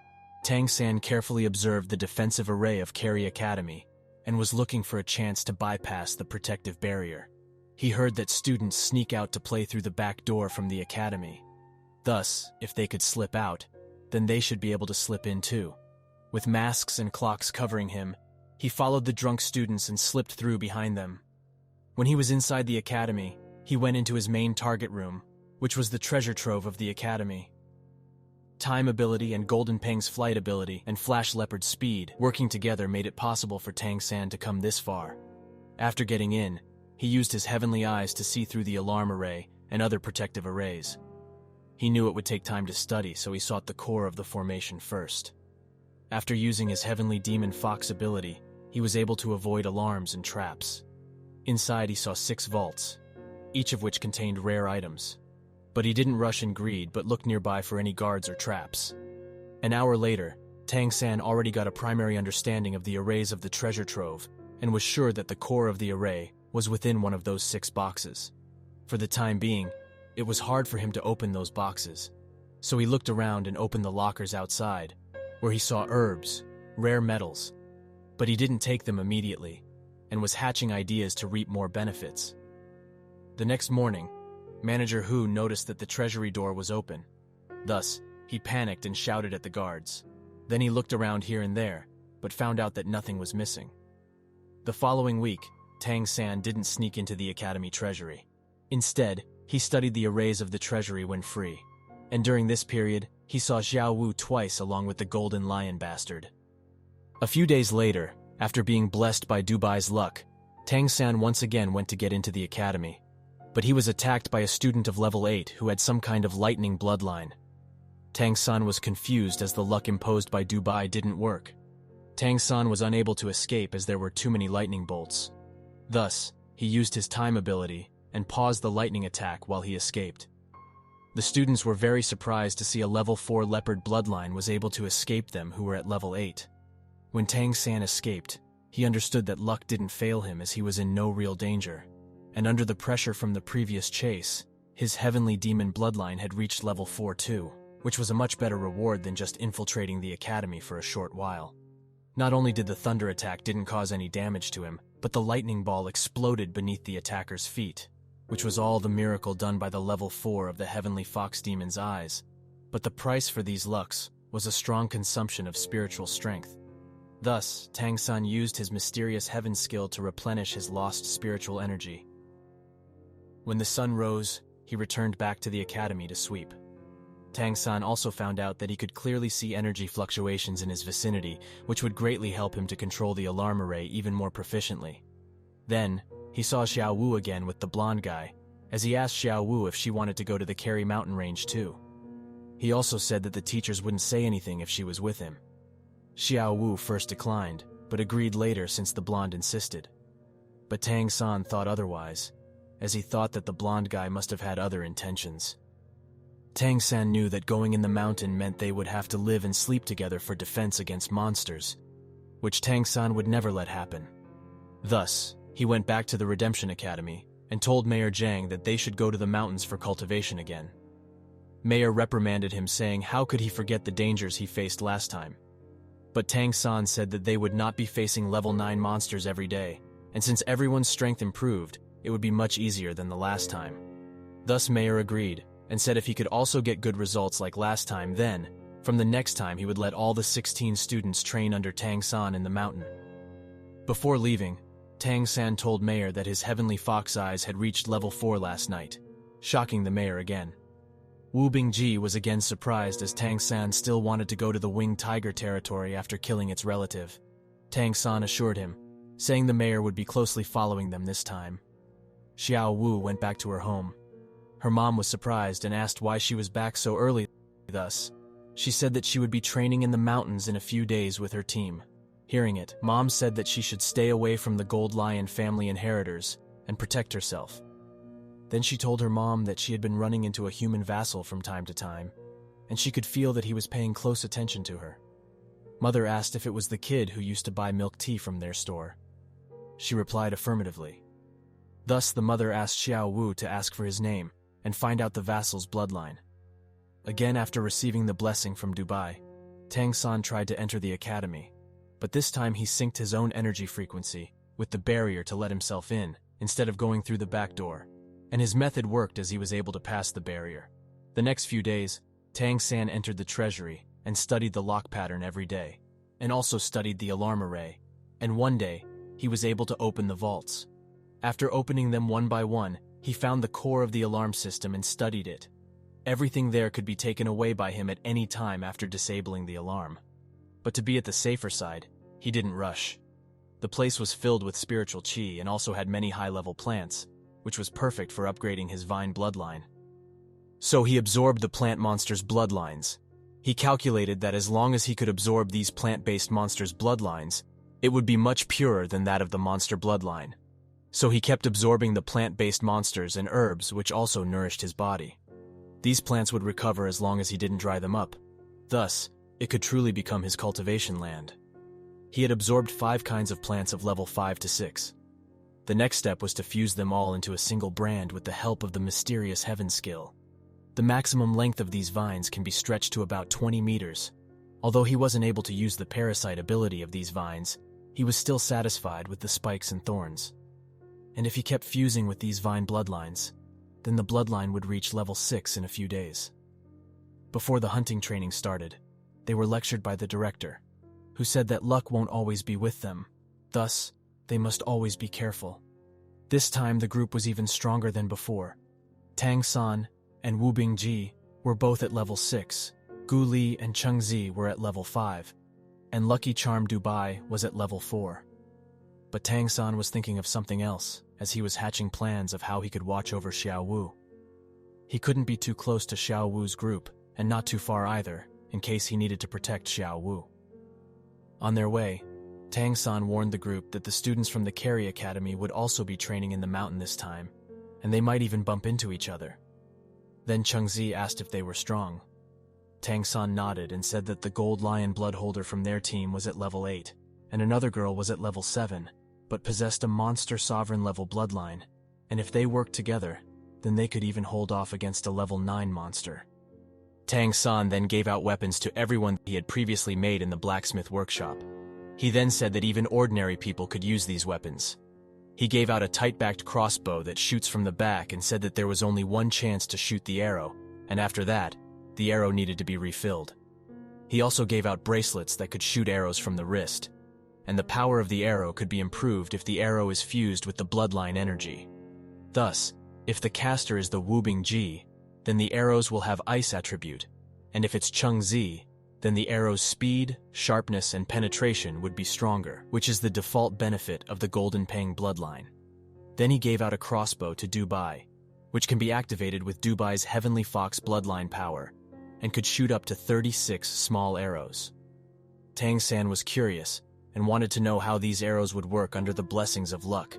Tang San carefully observed the defensive array of Carey Academy and was looking for a chance to bypass the protective barrier. He heard that students sneak out to play through the back door from the academy. Thus, if they could slip out, then they should be able to slip in too. With masks and clocks covering him, he followed the drunk students and slipped through behind them. When he was inside the academy, he went into his main target room, which was the treasure trove of the academy. Time ability and Golden Peng's flight ability and Flash Leopard's speed working together made it possible for Tang San to come this far. After getting in, he used his heavenly eyes to see through the alarm array and other protective arrays. He knew it would take time to study, so he sought the core of the formation first. After using his Heavenly Demon Fox ability, he was able to avoid alarms and traps. Inside he saw 6 vaults, each of which contained rare items. But he didn't rush in greed but looked nearby for any guards or traps. An hour later, Tang San already got a primary understanding of the arrays of the treasure trove and was sure that the core of the array was within one of those 6 boxes. For the time being, it was hard for him to open those boxes, so he looked around and opened the lockers outside, where he saw herbs, rare metals, but he didn't take them immediately, and was hatching ideas to reap more benefits. The next morning, Manager Hu noticed that the treasury door was open. Thus, he panicked and shouted at the guards. Then he looked around here and there, but found out that nothing was missing. The following week, Tang San didn't sneak into the academy treasury. Instead, he studied the arrays of the treasury when free, and during this period, he saw Xiao Wu twice along with the Golden Lion bastard. A few days later, after being blessed by Dubai's luck, Tang San once again went to get into the academy, but he was attacked by a student of level 8 who had some kind of lightning bloodline. Tang San was confused as the luck imposed by Dubai didn't work. Tang San was unable to escape as there were too many lightning bolts. Thus, he used his time ability and paused the lightning attack while he escaped. The students were very surprised to see a level 4 leopard bloodline was able to escape them who were at level 8. When Tang San escaped, he understood that luck didn't fail him as he was in no real danger, and under the pressure from the previous chase, his heavenly demon bloodline had reached level 4 too, which was a much better reward than just infiltrating the academy for a short while. Not only did the thunder attack didn't cause any damage to him, but the lightning ball exploded beneath the attacker's feet. which was all the miracle done by the level 4 of the heavenly fox demon's eyes. But the price for these looks was a strong consumption of spiritual strength. Thus, Tang San used his mysterious heaven skill to replenish his lost spiritual energy. When the sun rose, he returned back to the academy to sweep. Tang San also found out that he could clearly see energy fluctuations in his vicinity, which would greatly help him to control the alarm array even more proficiently. Then, he saw Xiao Wu again with the blonde guy, as he asked Xiao Wu if she wanted to go to the Kerry mountain range too. He also said that the teachers wouldn't say anything if she was with him. Xiao Wu first declined, but agreed later since the blonde insisted. But Tang San thought otherwise, as he thought that the blonde guy must have had other intentions. Tang San knew that going in the mountain meant they would have to live and sleep together for defense against monsters, which Tang San would never let happen. Thus, he went back to the Redemption Academy and told Mayor Zhang that they should go to the mountains for cultivation again. Mayor reprimanded him, saying how could he forget the dangers he faced last time. But Tang San said that they would not be facing level 9 monsters every day, and since everyone's strength improved, it would be much easier than the last time. Thus Mayor agreed, and said if he could also get good results like last time, then, from the next time he would let all the 16 students train under Tang San in the mountain. Before leaving, Tang San told Mayor that his heavenly fox eyes had reached level 4 last night, shocking the Mayor again. Wu Bingji was again surprised as Tang San still wanted to go to the winged tiger territory after killing its relative. Tang San assured him, saying the Mayor would be closely following them this time. Xiao Wu went back to her home. Her mom was surprised and asked why she was back so early. Thus, she said that she would be training in the mountains in a few days with her team. Hearing it, Mom said that she should stay away from the Gold Lion family inheritors and protect herself. Then she told her mom that she had been running into a human vassal from time to time, and she could feel that he was paying close attention to her. Mother asked if it was the kid who used to buy milk tea from their store. She replied affirmatively. Thus the mother asked Xiao Wu to ask for his name and find out the vassal's bloodline. Again, after receiving the blessing from Dubai, Tang San tried to enter the academy, but this time he synced his own energy frequency with the barrier to let himself in, instead of going through the back door, and his method worked as he was able to pass the barrier. The next few days, Tang San entered the treasury and studied the lock pattern every day, and also studied the alarm array, and one day, he was able to open the vaults. After opening them one by one, he found the core of the alarm system and studied it. Everything there could be taken away by him at any time after disabling the alarm. But to be at the safer side, he didn't rush. The place was filled with spiritual qi and also had many high-level plants, which was perfect for upgrading his vine bloodline. So he absorbed the plant monster's bloodlines. He calculated that as long as he could absorb these plant-based monsters' bloodlines, it would be much purer than that of the monster bloodline. So he kept absorbing the plant-based monsters and herbs, which also nourished his body. These plants would recover as long as he didn't dry them up. Thus, it could truly become his cultivation land. He had absorbed 5 kinds of plants of level 5 to 6. The next step was to fuse them all into a single brand with the help of the mysterious heaven skill. The maximum length of these vines can be stretched to about 20 meters. Although he wasn't able to use the parasite ability of these vines, he was still satisfied with the spikes and thorns. And if he kept fusing with these vine bloodlines, then the bloodline would reach level 6 in a few days. Before the hunting training started, they were lectured by the director, who said that luck won't always be with them. Thus, they must always be careful. This time the group was even stronger than before. Tang San and Wu Bingji were both at level 6, Gu Li and Cheng Zi were at level 5, and Lucky Charm Dubai was at level 4. But Tang San was thinking of something else, as he was hatching plans of how he could watch over Xiao Wu. He couldn't be too close to Xiao Wu's group, and not too far either, in case he needed to protect Xiao Wu. On their way, Tang San warned the group that the students from the Kerry Academy would also be training in the mountain this time, and they might even bump into each other. Then Cheng Zi asked if they were strong. Tang San nodded and said that the Gold Lion bloodholder from their team was at level 8, and another girl was at level 7, but possessed a monster sovereign level bloodline, and if they worked together, then they could even hold off against a level 9 monster. Tang San then gave out weapons to everyone he had previously made in the blacksmith workshop. He then said that even ordinary people could use these weapons. He gave out a tight-backed crossbow that shoots from the back and said that there was only one chance to shoot the arrow, and after that, the arrow needed to be refilled. He also gave out bracelets that could shoot arrows from the wrist, and the power of the arrow could be improved if the arrow is fused with the bloodline energy. Thus, if the caster is the Wubing Ji, then the arrows will have ice attribute, and if it's Cheng Zi, then the arrow's speed, sharpness, and penetration would be stronger, which is the default benefit of the Golden Pang bloodline. Then he gave out a crossbow to Dubai, which can be activated with Dubai's Heavenly Fox bloodline power, and could shoot up to 36 small arrows. Tang San was curious and wanted to know how these arrows would work under the blessings of luck.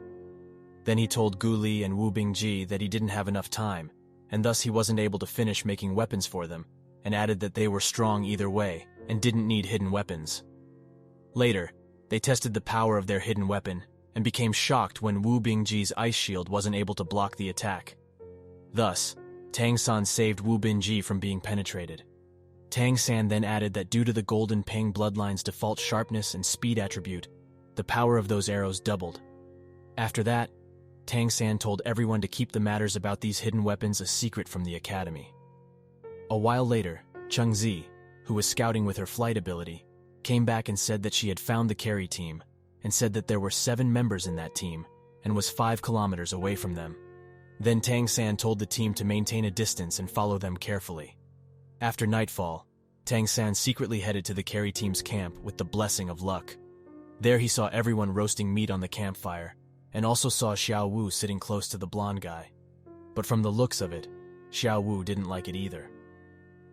Then he told Gu Li and Wu Bingji that he didn't have enough time, and thus he wasn't able to finish making weapons for them, and added that they were strong either way and didn't need hidden weapons. Later, they tested the power of their hidden weapon and became shocked when Wu Bingji's ice shield wasn't able to block the attack. Thus, Tang San saved Wu Bingji from being penetrated. Tang San then added that due to the Golden Pang bloodline's default sharpness and speed attribute, the power of those arrows doubled. After that, Tang San told everyone to keep the matters about these hidden weapons a secret from the academy. A while later, Cheng Zi, who was scouting with her flight ability, came back and said that she had found the carry team, and said that there were 7 members in that team, and was 5 kilometers away from them. Then Tang San told the team to maintain a distance and follow them carefully. After nightfall, Tang San secretly headed to the carry team's camp with the blessing of luck. There he saw everyone roasting meat on the campfire, and also saw Xiao Wu sitting close to the blonde guy. But from the looks of it, Xiao Wu didn't like it either.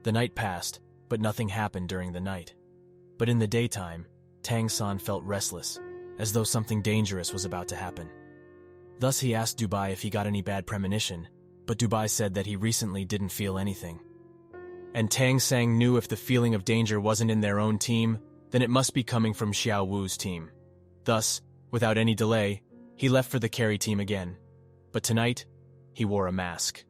The night passed, but nothing happened during the night. But in the daytime, Tang San felt restless, as though something dangerous was about to happen. Thus he asked Dubai if he got any bad premonition, but Dubai said that he recently didn't feel anything. And Tang San knew if the feeling of danger wasn't in their own team, then it must be coming from Xiao Wu's team. Thus, without any delay, he left for the carry team again. But tonight, he wore a mask.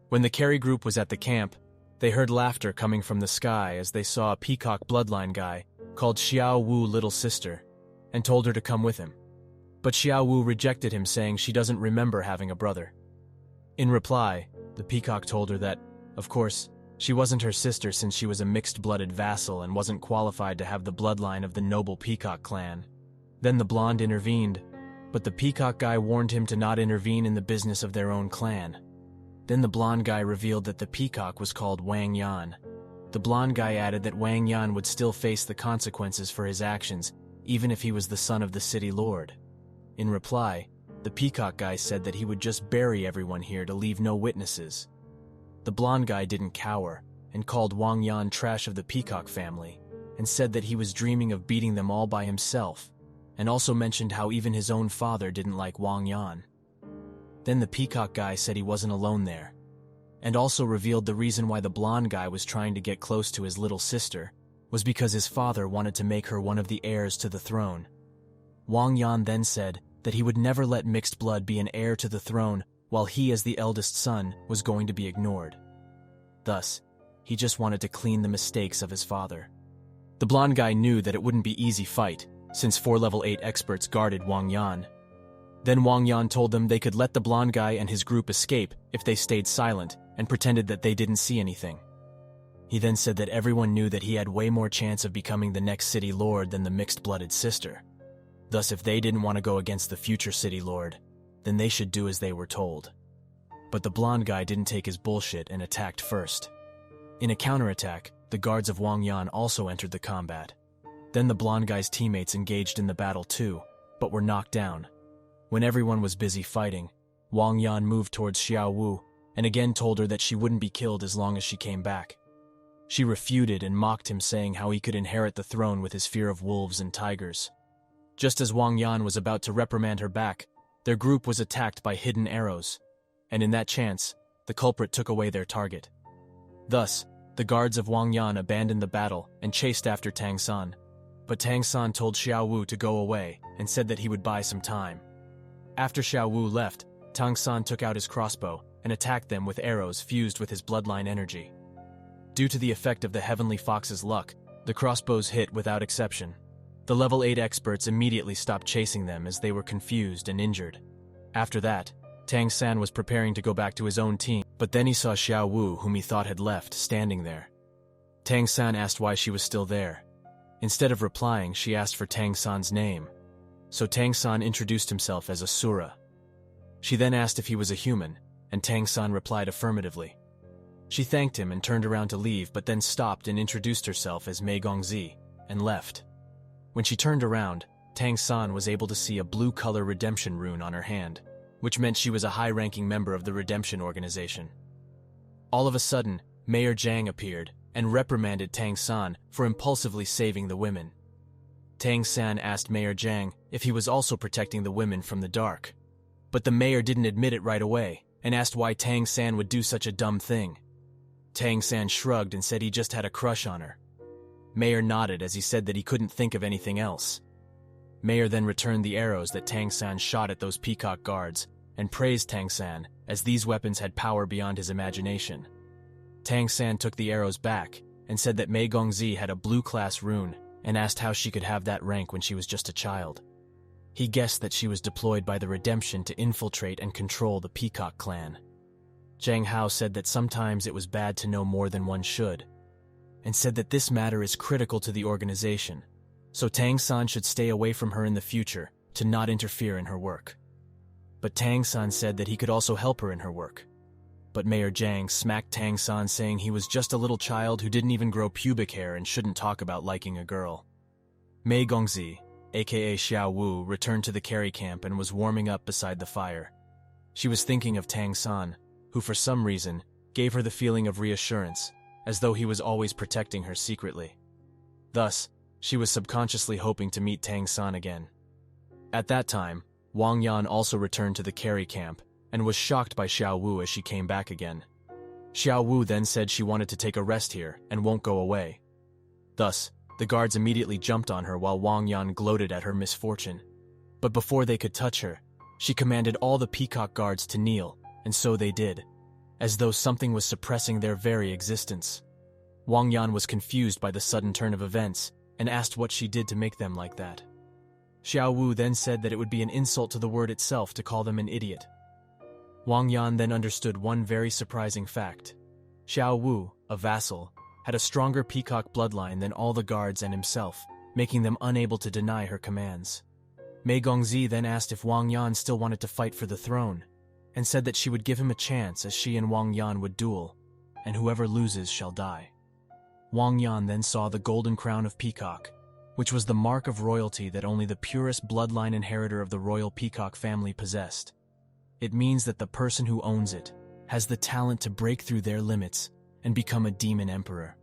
When the carry group was at the camp, they heard laughter coming from the sky as they saw a peacock bloodline guy called Xiao Wu little sister and told her to come with him. But Xiao Wu rejected him, saying she doesn't remember having a brother. In reply, the peacock told her that, of course, she wasn't her sister since she was a mixed-blooded vassal and wasn't qualified to have the bloodline of the noble peacock clan. Then the blonde intervened, but the peacock guy warned him to not intervene in the business of their own clan. Then the blonde guy revealed that the peacock was called Wang Yan. The blonde guy added that Wang Yan would still face the consequences for his actions, even if he was the son of the city lord. In reply, the peacock guy said that he would just bury everyone here to leave no witnesses. The blonde guy didn't cower and called Wang Yan trash of the peacock family and said that he was dreaming of beating them all by himself, and also mentioned how even his own father didn't like Wang Yan. Then the peacock guy said he wasn't alone there, and also revealed the reason why the blonde guy was trying to get close to his little sister was because his father wanted to make her one of the heirs to the throne. Wang Yan then said that he would never let mixed blood be an heir to the throne while he, as the eldest son, was going to be ignored. Thus, he just wanted to clean the mistakes of his father. The blonde guy knew that it wouldn't be easy fight, since 4 level 8 experts guarded Wang Yan. Then Wang Yan told them they could let the blonde guy and his group escape if they stayed silent and pretended that they didn't see anything. He then said that everyone knew that he had way more chance of becoming the next city lord than the mixed-blooded sister. Thus, if they didn't want to go against the future city lord, then they should do as they were told. But the blonde guy didn't take his bullshit and attacked first. In a counterattack, the guards of Wang Yan also entered the combat. Then the blonde guy's teammates engaged in the battle too, but were knocked down. When everyone was busy fighting, Wang Yan moved towards Xiao Wu and again told her that she wouldn't be killed as long as she came back. She refuted and mocked him, saying how he could inherit the throne with his fear of wolves and tigers. Just as Wang Yan was about to reprimand her back, their group was attacked by hidden arrows, and in that chance, the culprit took away their target. Thus, the guards of Wang Yan abandoned the battle and chased after Tang San, but Tang San told Xiao Wu to go away and said that he would buy some time. After Xiao Wu left, Tang San took out his crossbow and attacked them with arrows fused with his bloodline energy. Due to the effect of the Heavenly Fox's luck, the crossbows hit without exception. The level 8 experts immediately stopped chasing them as they were confused and injured. After that, Tang San was preparing to go back to his own team, but then he saw Xiao Wu, whom he thought had left, standing there. Tang San asked why she was still there. Instead of replying, she asked for Tang San's name. So Tang San introduced himself as Asura. She then asked if he was a human, and Tang San replied affirmatively. She thanked him and turned around to leave, but then stopped and introduced herself as Mei Gongzi, and left. When she turned around, Tang San was able to see a blue-color redemption rune on her hand, which meant she was a high-ranking member of the redemption organization. All of a sudden, Mayor Zhang appeared and reprimanded Tang San for impulsively saving the women. Tang San asked Mayor Zhang if he was also protecting the women from the dark. But the mayor didn't admit it right away and asked why Tang San would do such a dumb thing. Tang San shrugged and said he just had a crush on her. Mayor nodded as he said that he couldn't think of anything else. Mayor then returned the arrows that Tang San shot at those peacock guards and praised Tang San as these weapons had power beyond his imagination. Tang San took the arrows back and said that Mei Gongzi had a blue-class rune and asked how she could have that rank when she was just a child. He guessed that she was deployed by the Redemption to infiltrate and control the Peacock clan. Zhang Hao said that sometimes it was bad to know more than one should, and said that this matter is critical to the organization, so Tang San should stay away from her in the future to not interfere in her work. But Tang San said that he could also help her in her work. But Mayor Zhang smacked Tang San, saying he was just a little child who didn't even grow pubic hair and shouldn't talk about liking a girl. Mei Gongzi, aka Xiao Wu, returned to the carry camp and was warming up beside the fire. She was thinking of Tang San, who for some reason gave her the feeling of reassurance, as though he was always protecting her secretly. Thus, she was subconsciously hoping to meet Tang San again. At that time, Wang Yan also returned to the carry camp and was shocked by Xiao Wu as she came back again. Xiao Wu then said she wanted to take a rest here and won't go away. Thus, the guards immediately jumped on her while Wang Yan gloated at her misfortune. But before they could touch her, she commanded all the peacock guards to kneel, and so they did, as though something was suppressing their very existence. Wang Yan was confused by the sudden turn of events and asked what she did to make them like that. Xiao Wu then said that it would be an insult to the word itself to call them an idiot. Wang Yan then understood one very surprising fact. Xiao Wu, a vassal, had a stronger peacock bloodline than all the guards and himself, making them unable to deny her commands. Mei Gongzi then asked if Wang Yan still wanted to fight for the throne, and said that she would give him a chance as she and Wang Yan would duel, and whoever loses shall die. Wang Yan then saw the golden crown of peacock, which was the mark of royalty that only the purest bloodline inheritor of the royal peacock family possessed. It means that the person who owns it has the talent to break through their limits and become a demon emperor.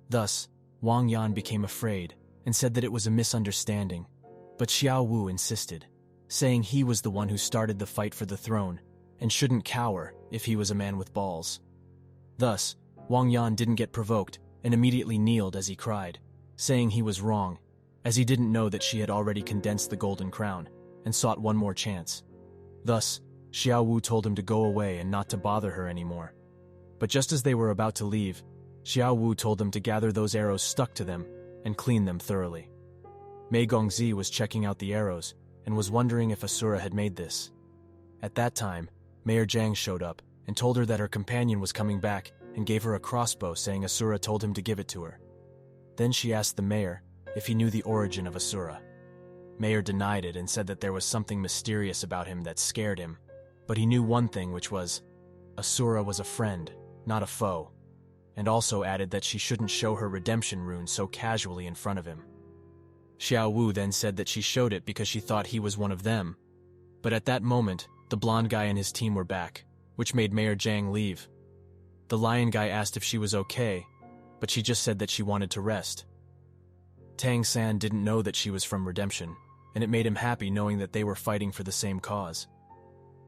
Thus, Wang Yan became afraid and said that it was a misunderstanding, but Xiao Wu insisted, saying he was the one who started the fight for the throne and shouldn't cower if he was a man with balls. Thus, Wang Yan didn't get provoked and immediately kneeled as he cried, saying he was wrong, as he didn't know that she had already condensed the golden crown and sought one more chance. Thus, Xiao Wu told him to go away and not to bother her anymore. But just as they were about to leave, Xiao Wu told them to gather those arrows stuck to them and clean them thoroughly. Mei Gongzi was checking out the arrows and was wondering if Asura had made this. At that time, Mayor Zhang showed up and told her that her companion was coming back and gave her a crossbow, saying Asura told him to give it to her. Then she asked the mayor if he knew the origin of Asura. Mayor denied it and said that there was something mysterious about him that scared him, but he knew one thing, which was Asura was a friend, not a foe, and also added that she shouldn't show her redemption rune so casually in front of him. Xiao Wu then said that she showed it because she thought he was one of them, but at that moment, the blonde guy and his team were back, which made Mayor Zhang leave. The lion guy asked if she was okay, but she just said that she wanted to rest. Tang San didn't know that she was from Redemption, and it made him happy knowing that they were fighting for the same cause.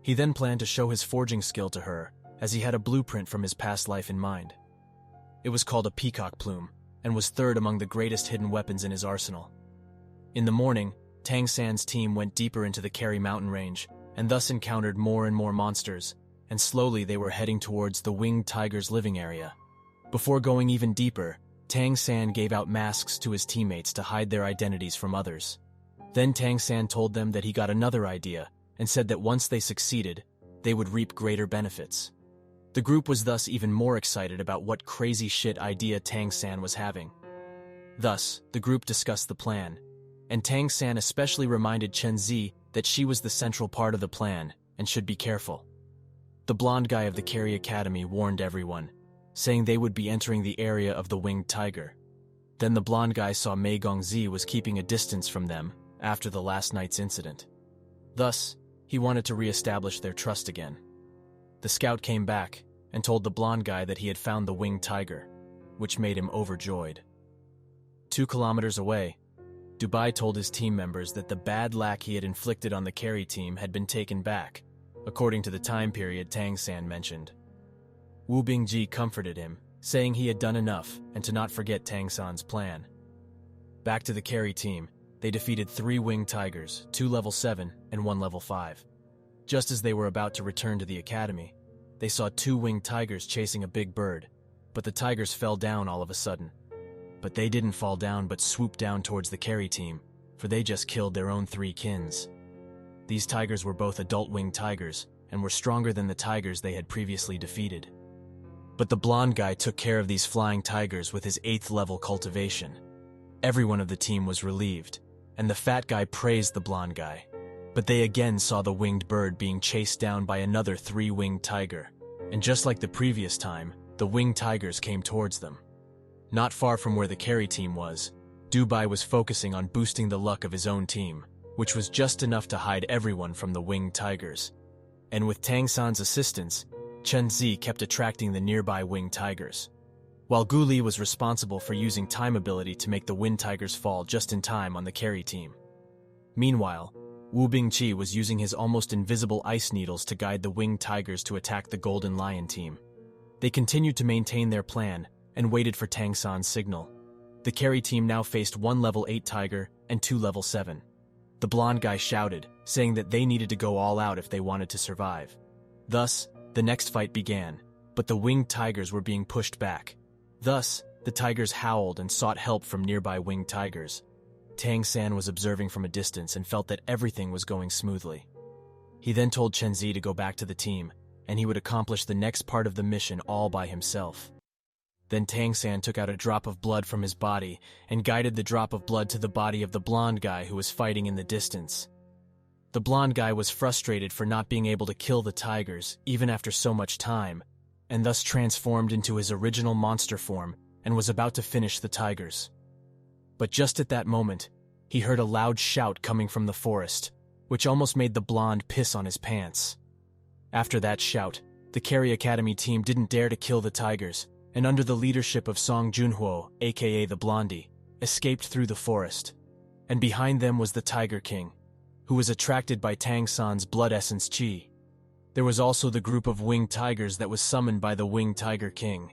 He then planned to show his forging skill to her, as he had a blueprint from his past life in mind. It was called a peacock plume, and was third among the greatest hidden weapons in his arsenal. In the morning, Tang San's team went deeper into the Kerry mountain range, and thus encountered more and more monsters, and slowly they were heading towards the winged tiger's living area. Before going even deeper, Tang San gave out masks to his teammates to hide their identities from others. Then Tang San told them that he got another idea, and said that once they succeeded, they would reap greater benefits. The group was thus even more excited about what crazy shit idea Tang San was having. Thus, the group discussed the plan, and Tang San especially reminded Chen Zi that she was the central part of the plan and should be careful. The blonde guy of the Carry Academy warned everyone, saying they would be entering the area of the winged tiger. Then the blonde guy saw Mei Gongzi was keeping a distance from them after the last night's incident. Thus, he wanted to re-establish their trust again. The scout came back and told the blonde guy that he had found the winged tiger, which made him overjoyed. 2 kilometers away, Dubai told his team members that the bad luck he had inflicted on the carry team had been taken back, according to the time period Tang San mentioned. Wu Bingji comforted him, saying he had done enough and to not forget Tang San's plan. Back to the carry team, they defeated 3 winged tigers, 2 level 7 and 1 level 5. Just as they were about to return to the academy, they saw 2 winged tigers chasing a big bird, but the tigers fell down all of a sudden. But they didn't fall down but swooped down towards the carry team, for they just killed their own 3 kins. These tigers were both adult winged tigers and were stronger than the tigers they had previously defeated. But the blonde guy took care of these flying tigers with his 8th level cultivation. Everyone of the team was relieved, and the fat guy praised the blonde guy. But they again saw the winged bird being chased down by another 3-winged tiger, and just like the previous time, the winged tigers came towards them. Not far from where the carry team was, Dubai was focusing on boosting the luck of his own team, which was just enough to hide everyone from the winged tigers. And with Tang San's assistance, Chen Zi kept attracting the nearby winged tigers, while Gu Li was responsible for using time ability to make the wind tigers fall just in time on the carry team. Meanwhile, Wu Bingqi was using his almost invisible ice needles to guide the winged tigers to attack the Golden Lion team. They continued to maintain their plan and waited for Tang San's signal. The carry team now faced 1 level 8 tiger and 2 level 7. The blonde guy shouted, saying that they needed to go all out if they wanted to survive. Thus, the next fight began, but the winged tigers were being pushed back. Thus, the tigers howled and sought help from nearby winged tigers. Tang San was observing from a distance and felt that everything was going smoothly. He then told Chen Zi to go back to the team, and he would accomplish the next part of the mission all by himself. Then Tang San took out a drop of blood from his body and guided the drop of blood to the body of the blonde guy who was fighting in the distance. The blonde guy was frustrated for not being able to kill the tigers, even after so much time, and thus transformed into his original monster form and was about to finish the tigers. But just at that moment, he heard a loud shout coming from the forest, which almost made the blonde piss on his pants. After that shout, the Carry Academy team didn't dare to kill the tigers, and under the leadership of Song Junhuo, aka the Blondie, escaped through the forest. And behind them was the Tiger King, who was attracted by Tang San's blood essence chi. There was also the group of winged tigers that was summoned by the Winged Tiger King.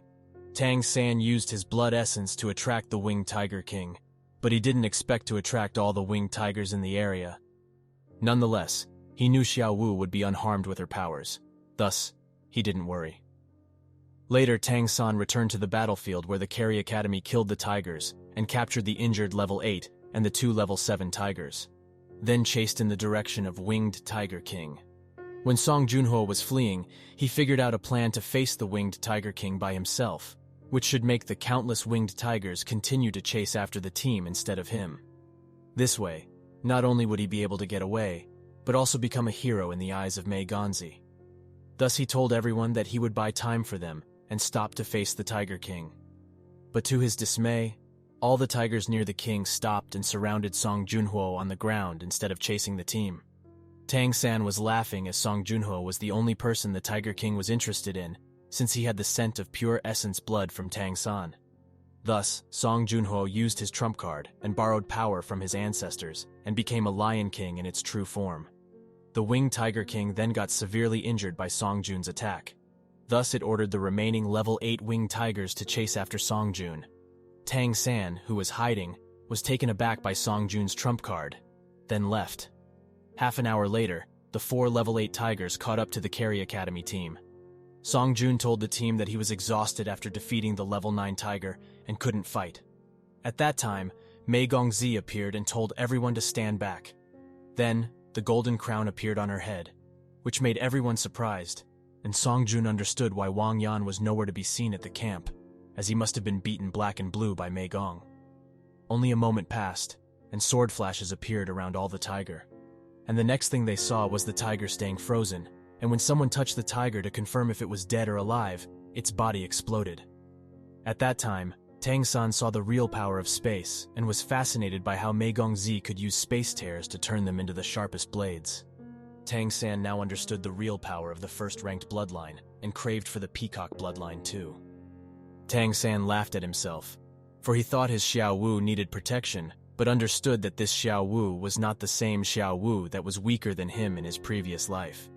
Tang San used his blood essence to attract the Winged Tiger King, but he didn't expect to attract all the winged tigers in the area. Nonetheless, he knew Xiao Wu would be unharmed with her powers, thus, he didn't worry. Later, Tang San returned to the battlefield where the Carry Academy killed the tigers and captured the injured level 8 and the 2 level 7 tigers, then chased in the direction of Winged Tiger King. When Song Junho was fleeing, he figured out a plan to face the Winged Tiger King by himself, which should make the countless winged tigers continue to chase after the team instead of him. This way, not only would he be able to get away, but also become a hero in the eyes of Mei Gonzi. Thus he told everyone that he would buy time for them and stop to face the Tiger King. But to his dismay, all the tigers near the king stopped and surrounded Song Junho on the ground instead of chasing the team. Tang San was laughing as Song Junho was the only person the Tiger King was interested in, since he had the scent of pure essence blood from Tang San. Thus, Song Junho used his trump card and borrowed power from his ancestors and became a Lion King in its true form. The Winged Tiger King then got severely injured by Song Jun's attack. Thus it ordered the remaining level 8 winged tigers to chase after Song Jun. Tang San, who was hiding, was taken aback by Song Jun's trump card, then left. Half an hour later, the 4 level 8 tigers caught up to the Carry Academy team. Song Jun told the team that he was exhausted after defeating the level 9 tiger and couldn't fight. At that time, Mei Gongzi appeared and told everyone to stand back. Then, the golden crown appeared on her head, which made everyone surprised, and Song Jun understood why Wang Yan was nowhere to be seen at the camp, as he must have been beaten black and blue by Mei Gong. Only a moment passed, and sword flashes appeared around all the tiger. And the next thing they saw was the tiger staying frozen, and when someone touched the tiger to confirm if it was dead or alive, its body exploded. At that time, Tang San saw the real power of space and was fascinated by how Mei Gongzi could use space tears to turn them into the sharpest blades. Tang San now understood the real power of the first-ranked bloodline and craved for the peacock bloodline too. Tang San laughed at himself, for he thought his Xiao Wu needed protection, but understood that this Xiao Wu was not the same Xiao Wu that was weaker than him in his previous life.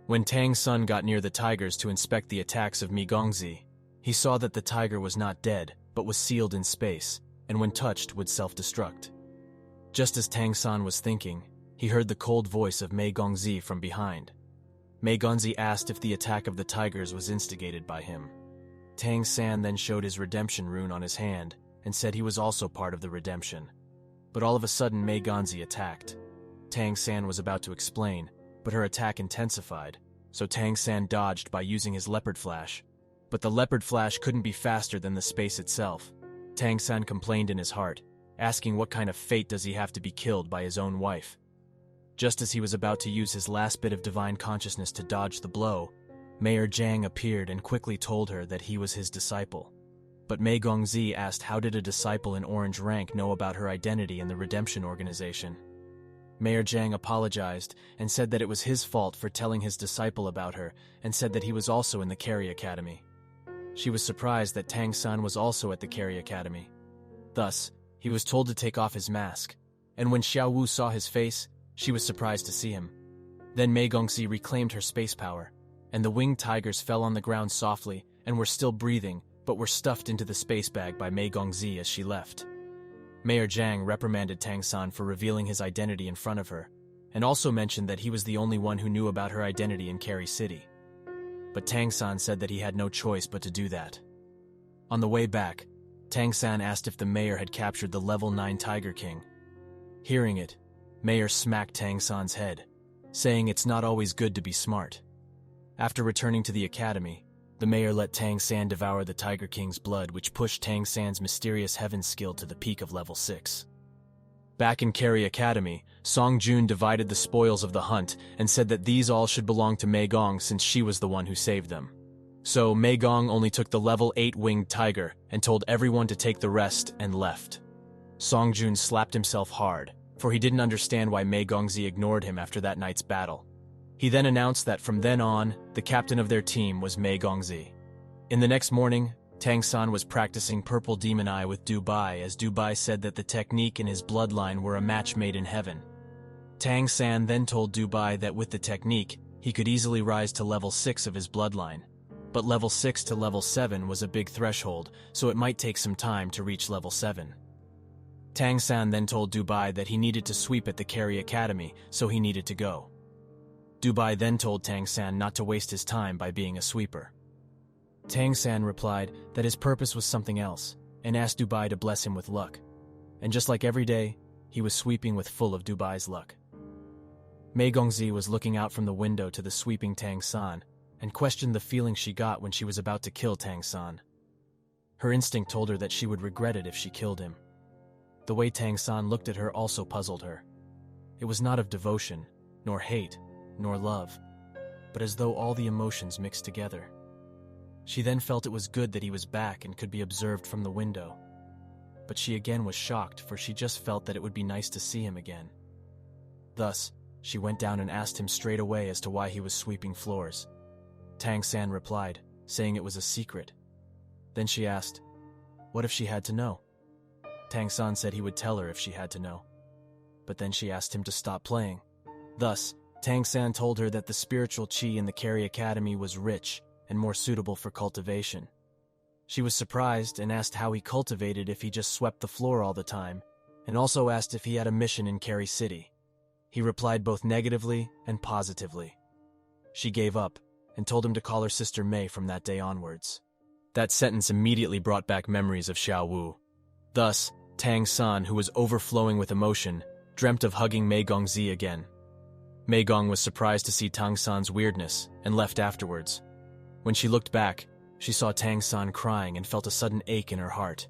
When Tang Sun got near the tigers to inspect the attacks of Mi Gongzi, he saw that the tiger was not dead, but was sealed in space, and when touched would self-destruct. Just as Tang San was thinking, he heard the cold voice of Mei Gongzi from behind. Mei Gongzi asked if the attack of the tigers was instigated by him. Tang San then showed his redemption rune on his hand and said he was also part of the redemption. But all of a sudden Mei Gongzi attacked. Tang San was about to explain, but her attack intensified, so Tang San dodged by using his leopard flash. But the leopard flash couldn't be faster than the space itself. Tang San complained in his heart, asking what kind of fate does he have to be killed by his own wife. Just as he was about to use his last bit of divine consciousness to dodge the blow, Mayor Zhang appeared and quickly told her that he was his disciple. But Mei Gongzi asked how did a disciple in orange rank know about her identity in the redemption organization. Mayor Zhang apologized and said that it was his fault for telling his disciple about her and said that he was also in the Carry Academy. She was surprised that Tang San was also at the Carry Academy. Thus, he was told to take off his mask, and when Xiao Wu saw his face, she was surprised to see him. Then Mei Gongzi reclaimed her space power, and the winged tigers fell on the ground softly and were still breathing, but were stuffed into the space bag by Mei Gongzi as she left. Mayor Zhang reprimanded Tang San for revealing his identity in front of her, and also mentioned that he was the only one who knew about her identity in Carry City. But Tang San said that he had no choice but to do that. On the way back, Tang San asked if the mayor had captured the level 9 Tiger King. Hearing it, Mayor smacked Tang San's head, saying it's not always good to be smart. After returning to the academy, the mayor let Tang San devour the Tiger King's blood, which pushed Tang San's mysterious heaven skill to the peak of level 6. Back in Carry Academy, Song Jun divided the spoils of the hunt and said that these all should belong to Mei Gong since she was the one who saved them. So Mei Gong only took the level 8 winged tiger and told everyone to take the rest and left. Song Jun slapped himself hard, for he didn't understand why Mei Gongzi ignored him after that night's battle. He then announced that from then on, the captain of their team was Mei Gongzi. In the next morning, Tang San was practicing Purple Demon Eye with Dubai as Dubai said that the technique and his bloodline were a match made in heaven. Tang San then told Dubai that with the technique, he could easily rise to level 6 of his bloodline. But level 6 to level 7 was a big threshold, so it might take some time to reach level 7. Tang San then told Dubai that he needed to sweep at the Carry Academy, so he needed to go. Dubai then told Tang San not to waste his time by being a sweeper. Tang San replied that his purpose was something else, and asked Dubai to bless him with luck. And just like every day, he was sweeping with full of Dubai's luck. Mei Gongzi was looking out from the window to the sweeping Tang San, and questioned the feeling she got when she was about to kill Tang San. Her instinct told her that she would regret it if she killed him. The way Tang San looked at her also puzzled her. It was not of devotion, nor hate, nor love, but as though all the emotions mixed together. She then felt it was good that he was back and could be observed from the window. But she again was shocked, for she just felt that it would be nice to see him again. Thus, she went down and asked him straight away as to why he was sweeping floors. Tang San replied, saying it was a secret. Then she asked, what if she had to know? Tang San said he would tell her if she had to know. But then she asked him to stop playing. Thus, Tang San told her that the spiritual qi in the Carry Academy was rich and more suitable for cultivation. She was surprised and asked how he cultivated if he just swept the floor all the time, and also asked if he had a mission in Carry City. He replied both negatively and positively. She gave up and told him to call her sister Mei from that day onwards. That sentence immediately brought back memories of Xiao Wu. Thus, Tang San, who was overflowing with emotion, dreamt of hugging Mei Gongzi again. Mei Gong was surprised to see Tang San's weirdness and left afterwards. When she looked back, she saw Tang San crying and felt a sudden ache in her heart.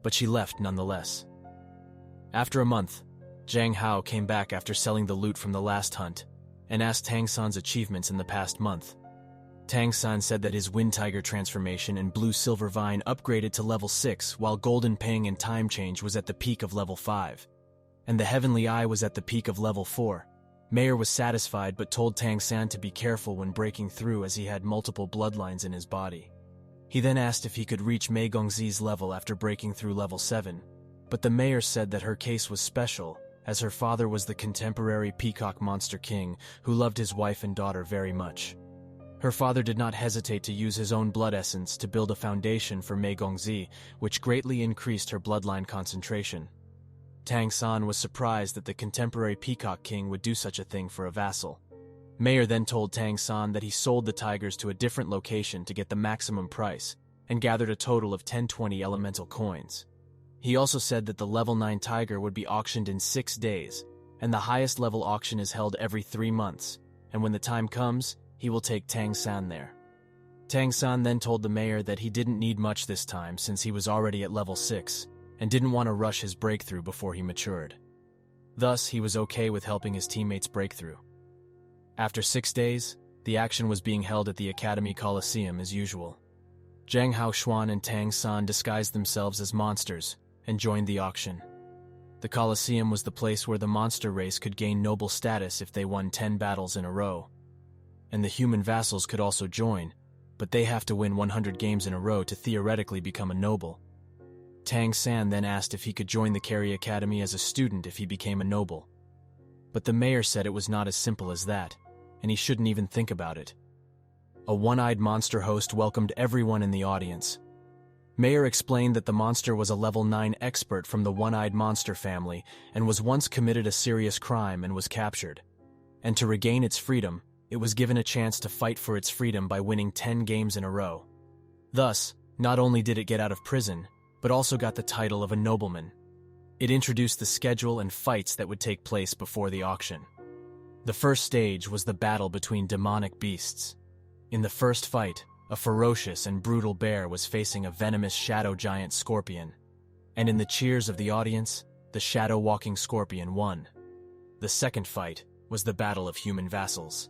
But she left nonetheless. After a month, Zhang Hao came back after selling the loot from the last hunt and asked Tang San's achievements in the past month. Tang San said that his Wind Tiger transformation and Blue Silver Vine upgraded to level 6, while Golden Ping and Time Change was at the peak of level 5. And the Heavenly Eye was at the peak of level 4. Mayor was satisfied but told Tang San to be careful when breaking through as he had multiple bloodlines in his body. He then asked if he could reach Mei Gongzi's level after breaking through level 7, but the mayor said that her case was special, as her father was the contemporary Peacock Monster King who loved his wife and daughter very much. Her father did not hesitate to use his own blood essence to build a foundation for Mei Gongzi, which greatly increased her bloodline concentration. Tang San was surprised that the contemporary Peacock King would do such a thing for a vassal. Mayor then told Tang San that he sold the tigers to a different location to get the maximum price, and gathered a total of 1020 elemental coins. He also said that the level 9 tiger would be auctioned in 6 days, and the highest level auction is held every 3 months, and when the time comes, he will take Tang San there. Tang San then told the mayor that he didn't need much this time since he was already at level 6, and didn't want to rush his breakthrough before he matured. Thus, he was okay with helping his teammates break through. After 6 days, the action was being held at the Academy Coliseum as usual. Zhang Haoshuan and Tang San disguised themselves as monsters and joined the auction. The Coliseum was the place where the monster race could gain noble status if they won 10 battles in a row. And the human vassals could also join, but they have to win 100 games in a row to theoretically become a noble. Tang San then asked if he could join the Carry Academy as a student if he became a noble. But the mayor said it was not as simple as that, and he shouldn't even think about it. A one-eyed monster host welcomed everyone in the audience. Mayor explained that the monster was a level 9 expert from the one-eyed monster family and was once committed a serious crime and was captured. And to regain its freedom, it was given a chance to fight for its freedom by winning 10 games in a row. Thus, not only did it get out of prison, but also got the title of a nobleman. It introduced the schedule and fights that would take place before the auction. The first stage was the battle between demonic beasts. In the first fight, a ferocious and brutal bear was facing a venomous shadow giant scorpion, and in the cheers of the audience, the shadow-walking scorpion won. The second fight was the battle of human vassals.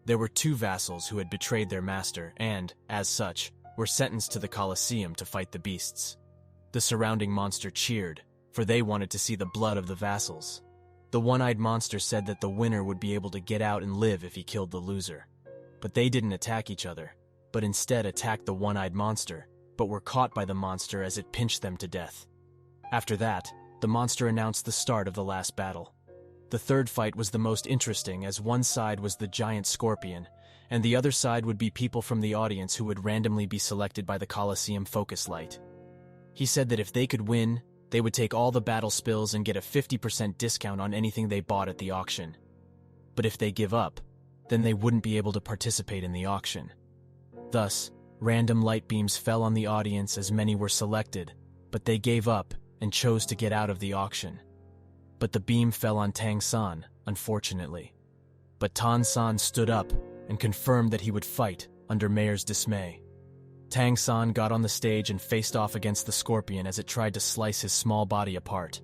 There were 2 vassals who had betrayed their master and, as such, were sentenced to the Colosseum to fight the beasts. The surrounding monster cheered, for they wanted to see the blood of the vassals. The one-eyed monster said that the winner would be able to get out and live if he killed the loser. But they didn't attack each other, but instead attacked the one-eyed monster, but were caught by the monster as it pinched them to death. After that, the monster announced the start of the last battle. The third fight was the most interesting, as one side was the giant scorpion, and the other side would be people from the audience who would randomly be selected by the Colosseum focus light. He said that if they could win, they would take all the battle spills and get a 50% discount on anything they bought at the auction. But if they give up, then they wouldn't be able to participate in the auction. Thus, random light beams fell on the audience as many were selected, but they gave up and chose to get out of the auction. But the beam fell on Tang San, unfortunately. But Tan San stood up and confirmed that he would fight under Mayor's dismay. Tang San got on the stage and faced off against the scorpion as it tried to slice his small body apart.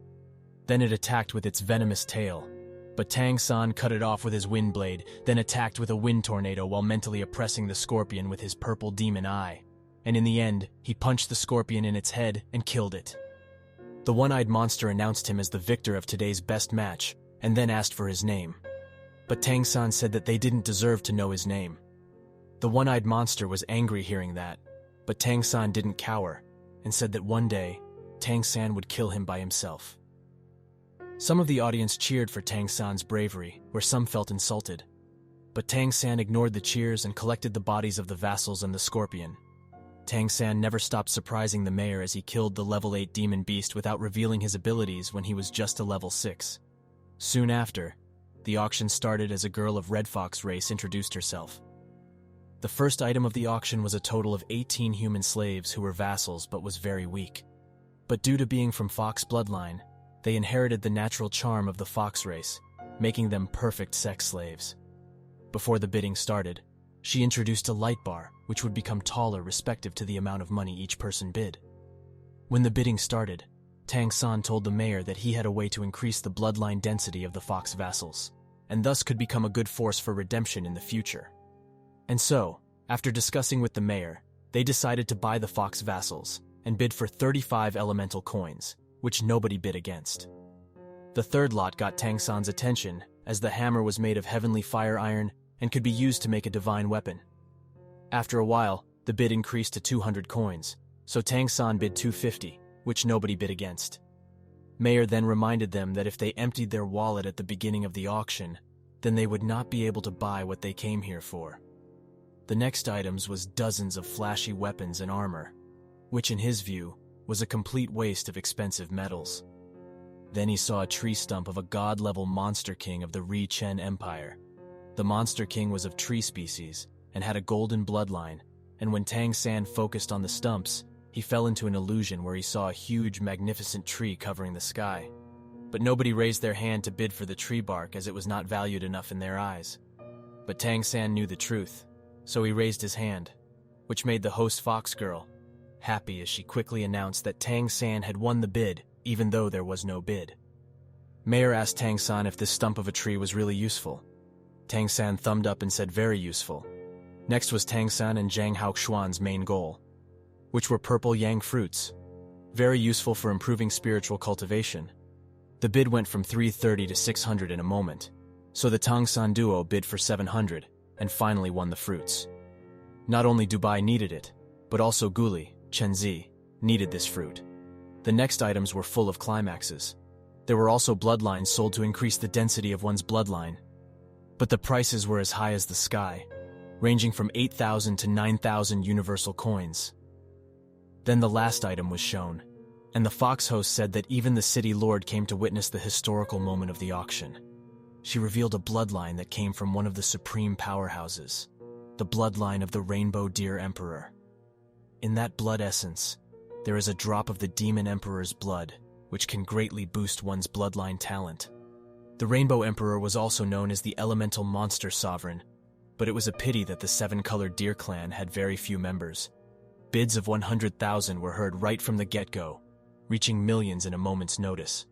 Then it attacked with its venomous tail, but Tang San cut it off with his wind blade, then attacked with a wind tornado while mentally oppressing the scorpion with his purple demon eye. And in the end, he punched the scorpion in its head and killed it. The one-eyed monster announced him as the victor of today's best match, and then asked for his name. But Tang San said that they didn't deserve to know his name. The one-eyed monster was angry hearing that, but Tang San didn't cower, and said that one day, Tang San would kill him by himself. Some of the audience cheered for Tang San's bravery, where some felt insulted. But Tang San ignored the cheers and collected the bodies of the vassals and the scorpion. Tang San never stopped surprising the mayor as he killed the level 8 demon beast without revealing his abilities when he was just a level 6. Soon after, the auction started as a girl of Red Fox race introduced herself. The first item of the auction was a total of 18 human slaves who were vassals but was very weak. But due to being from Fox bloodline, they inherited the natural charm of the Fox race, making them perfect sex slaves. Before the bidding started, she introduced a light bar, which would become taller respective to the amount of money each person bid. When the bidding started, Tang San told the mayor that he had a way to increase the bloodline density of the fox vassals, and thus could become a good force for redemption in the future. And so, after discussing with the mayor, they decided to buy the fox vassals and bid for 35 elemental coins, which nobody bid against. The third lot got Tang San's attention, as the hammer was made of heavenly fire iron and could be used to make a divine weapon. After a while, the bid increased to 200 coins, so Tang San bid 250, which nobody bid against. Mayor then reminded them that if they emptied their wallet at the beginning of the auction, then they would not be able to buy what they came here for. The next items was dozens of flashy weapons and armor, which in his view was a complete waste of expensive metals. Then he saw a tree stump of a god-level monster king of the Ri Chen Empire. The monster king was of tree species and had a golden bloodline, and when Tang San focused on the stumps, he fell into an illusion where he saw a huge, magnificent tree covering the sky. But nobody raised their hand to bid for the tree bark as it was not valued enough in their eyes. But Tang San knew the truth, so he raised his hand, which made the host fox girl happy as she quickly announced that Tang San had won the bid, even though there was no bid. Mayor asked Tang San if this stump of a tree was really useful. Tang San thumbed up and said very useful. Next was Tang San and Zhang Haoxuan's main goal, which were purple yang fruits, very useful for improving spiritual cultivation. The bid went from 330 to 600 in a moment, so the Tang San duo bid for 700 and finally won the fruits. Not only Dubai needed it, but also Guli, Chenzi, needed this fruit. The next items were full of climaxes. There were also bloodlines sold to increase the density of one's bloodline. But the prices were as high as the sky, ranging from 8,000 to 9,000 universal coins. Then the last item was shown, and the fox host said that even the city lord came to witness the historical moment of the auction. She revealed a bloodline that came from one of the supreme powerhouses, the bloodline of the Rainbow Deer Emperor. In that blood essence, there is a drop of the Demon Emperor's blood, which can greatly boost one's bloodline talent. The Rainbow Emperor was also known as the Elemental Monster Sovereign, but it was a pity that the Seven-Colored Deer clan had very few members. Bids of 100,000 were heard right from the get-go, reaching millions in a moment's notice.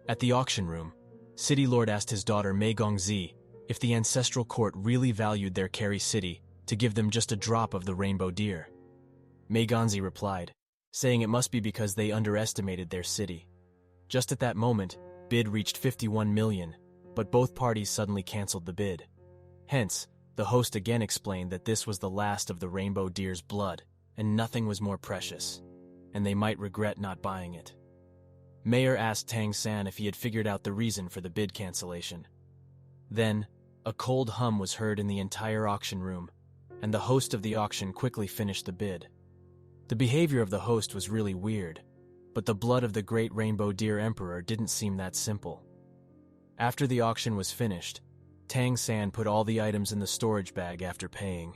At the auction room, City Lord asked his daughter Mei Gongzi if the ancestral court really valued their Carry City to give them just a drop of the Rainbow Deer. Mei Gongzi replied, saying it must be because they underestimated their city. Just at that moment, bid reached 51 million, but both parties suddenly canceled the bid. Hence, the host again explained that this was the last of the Rainbow Deer's blood, and nothing was more precious, and they might regret not buying it. Mayor asked Tang San if he had figured out the reason for the bid cancellation. Then, a cold hum was heard in the entire auction room, and the host of the auction quickly finished the bid. The behavior of the host was really weird, but the blood of the great Rainbow Deer Emperor didn't seem that simple. After the auction was finished, Tang San put all the items in the storage bag after paying.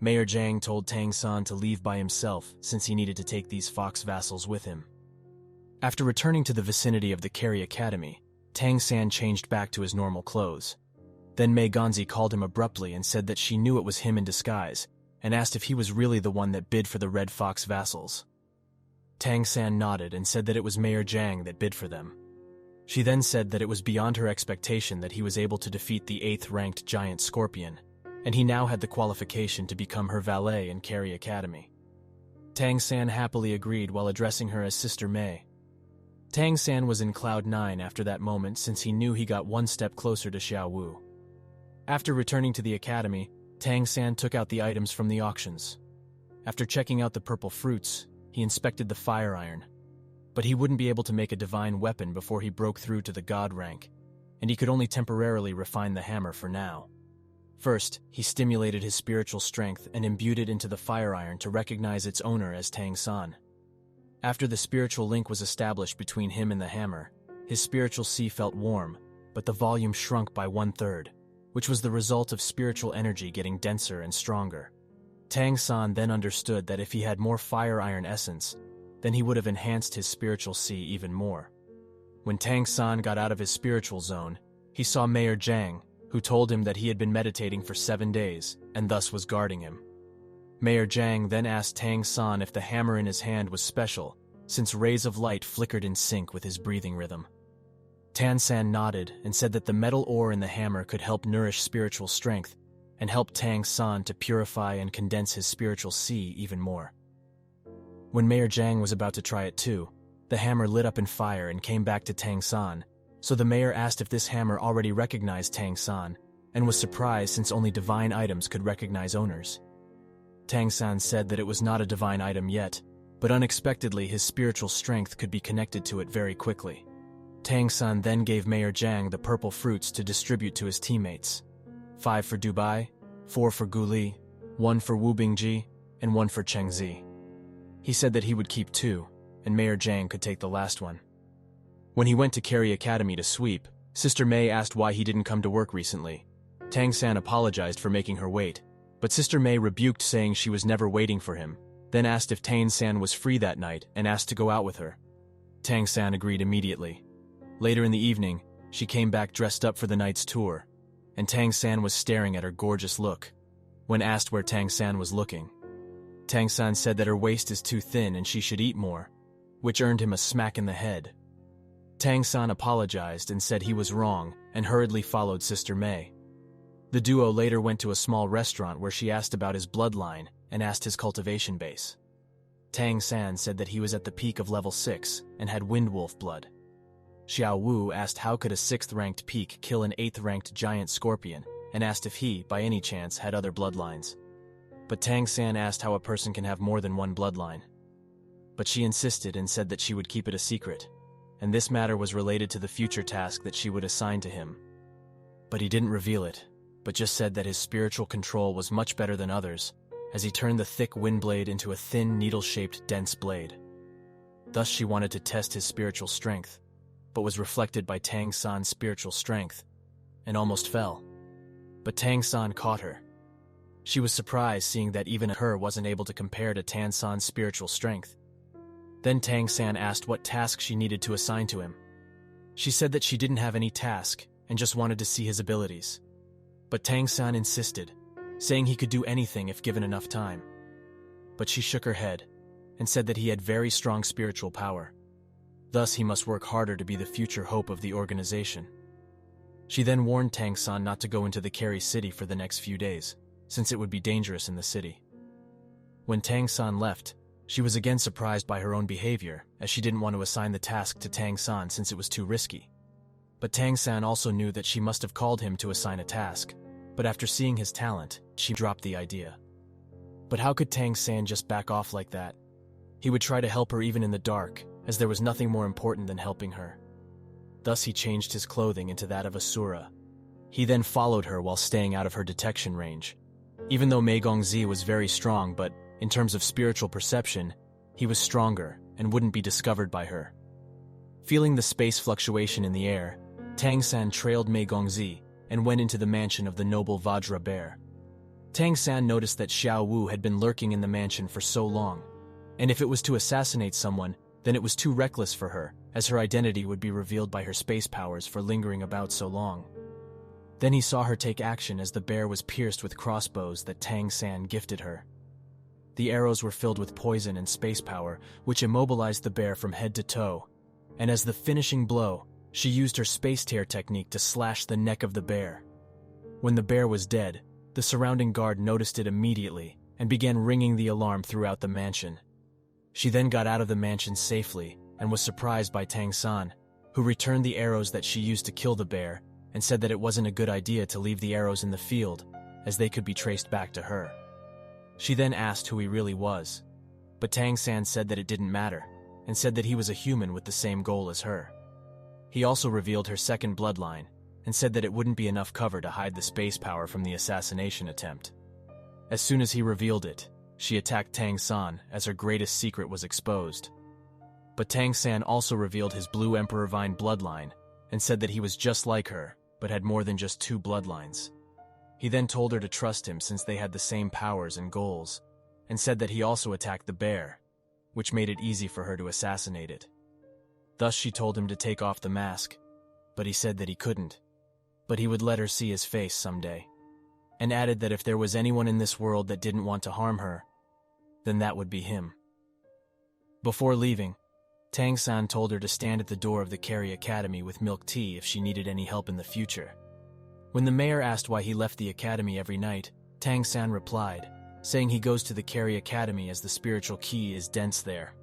Mayor Zhang told Tang San to leave by himself since he needed to take these fox vassals with him. After returning to the vicinity of the Carry Academy, Tang San changed back to his normal clothes. Then Mei Gongzi called him abruptly and said that she knew it was him in disguise, and asked if he was really the one that bid for the Red Fox vassals. Tang San nodded and said that it was Mayor Zhang that bid for them. She then said that it was beyond her expectation that he was able to defeat the 8th-ranked giant Scorpion, and he now had the qualification to become her valet in Carry Academy. Tang San happily agreed while addressing her as Sister Mei. Tang San was in cloud 9 after that moment since he knew he got one step closer to Xiao Wu. After returning to the academy, Tang San took out the items from the auctions. After checking out the purple fruits, he inspected the fire iron. But he wouldn't be able to make a divine weapon before he broke through to the god rank, and he could only temporarily refine the hammer for now. First, he stimulated his spiritual strength and imbued it into the fire iron to recognize its owner as Tang San. After the spiritual link was established between him and the hammer, his spiritual sea felt warm, but the volume shrunk by 1/3, which was the result of spiritual energy getting denser and stronger. Tang San then understood that if he had more fire iron essence, then he would have enhanced his spiritual sea even more. When Tang San got out of his spiritual zone, he saw Mayor Jiang, who told him that he had been meditating for 7 days, and thus was guarding him. Mayor Jiang then asked Tang San if the hammer in his hand was special, since rays of light flickered in sync with his breathing rhythm. Tan San nodded and said that the metal ore in the hammer could help nourish spiritual strength and help Tang San to purify and condense his spiritual sea even more. When Mayor Jiang was about to try it too, the hammer lit up in fire and came back to Tang San, so the mayor asked if this hammer already recognized Tang San, and was surprised since only divine items could recognize owners. Tang San said that it was not a divine item yet, but unexpectedly his spiritual strength could be connected to it very quickly. Tang San then gave Mayor Jiang the purple fruits to distribute to his teammates. 5 for Dubai, 4 for Guli, 1 for Wu Bingji, and 1 for Chengzi. He said that he would keep 2, and Mayor Jiang could take the last one. When he went to Carry Academy to sweep, Sister Mei asked why he didn't come to work recently. Tang San apologized for making her wait, but Sister Mei rebuked, saying she was never waiting for him, then asked if Tang San was free that night and asked to go out with her. Tang San agreed immediately. Later in the evening, she came back dressed up for the night's tour, and Tang San was staring at her gorgeous look. When asked where Tang San was looking, Tang San said that her waist is too thin and she should eat more, which earned him a smack in the head. Tang San apologized and said he was wrong and hurriedly followed Sister Mei. The duo later went to a small restaurant where she asked about his bloodline and asked his cultivation base. Tang San said that he was at the peak of level 6 and had Windwolf blood. Xiao Wu asked how could a 6th-ranked peak kill an 8th-ranked giant scorpion, and asked if he, by any chance, had other bloodlines. But Tang San asked how a person can have more than one bloodline. But she insisted and said that she would keep it a secret, and this matter was related to the future task that she would assign to him. But he didn't reveal it, but just said that his spiritual control was much better than others, as he turned the thick wind blade into a thin, needle-shaped, dense blade. Thus she wanted to test his spiritual strength, but was reflected by Tang San's spiritual strength, and almost fell. But Tang San caught her. She was surprised seeing that even her wasn't able to compare to Tang San's spiritual strength. Then Tang San asked what task she needed to assign to him. She said that she didn't have any task and just wanted to see his abilities. But Tang San insisted, saying he could do anything if given enough time. But she shook her head and said that he had very strong spiritual power. Thus he must work harder to be the future hope of the organization. She then warned Tang San not to go into the Carry City for the next few days, since it would be dangerous in the city. When Tang San left, she was again surprised by her own behavior, as she didn't want to assign the task to Tang San since it was too risky. But Tang San also knew that she must have called him to assign a task, but after seeing his talent, she dropped the idea. But how could Tang San just back off like that? He would try to help her even in the dark, as there was nothing more important than helping her. Thus he changed his clothing into that of a Sura. He then followed her while staying out of her detection range. Even though Mei Gongzi was very strong, but in terms of spiritual perception, he was stronger and wouldn't be discovered by her. Feeling the space fluctuation in the air, Tang San trailed Mei Gongzi and went into the mansion of the noble Vajra bear. Tang San noticed that Xiao Wu had been lurking in the mansion for so long, and if it was to assassinate someone, then it was too reckless for her, as her identity would be revealed by her space powers for lingering about so long. Then he saw her take action as the bear was pierced with crossbows that Tang San gifted her. The arrows were filled with poison and space power, which immobilized the bear from head to toe, and as the finishing blow, she used her space tear technique to slash the neck of the bear. When the bear was dead, the surrounding guard noticed it immediately and began ringing the alarm throughout the mansion. She then got out of the mansion safely and was surprised by Tang San, who returned the arrows that she used to kill the bear and said that it wasn't a good idea to leave the arrows in the field, as they could be traced back to her. She then asked who he really was, but Tang San said that it didn't matter, and said that he was a human with the same goal as her. He also revealed her second bloodline, and said that it wouldn't be enough cover to hide the space power from the assassination attempt. As soon as he revealed it, she attacked Tang San as her greatest secret was exposed. But Tang San also revealed his Blue Emperor Vine bloodline, and said that he was just like her, but had more than just 2 bloodlines. He then told her to trust him since they had the same powers and goals, and said that he also attacked the bear, which made it easy for her to assassinate it. Thus she told him to take off the mask, but he said that he couldn't. but he would let her see his face someday, and added that if there was anyone in this world that didn't want to harm her, then that would be him. Before leaving, Tang-san told her to stand at the door of the Carry Academy with milk tea if she needed any help in the future. When the mayor asked why he left the academy every night, Tang-san replied, saying he goes to the Carry Academy as the spiritual key is dense there.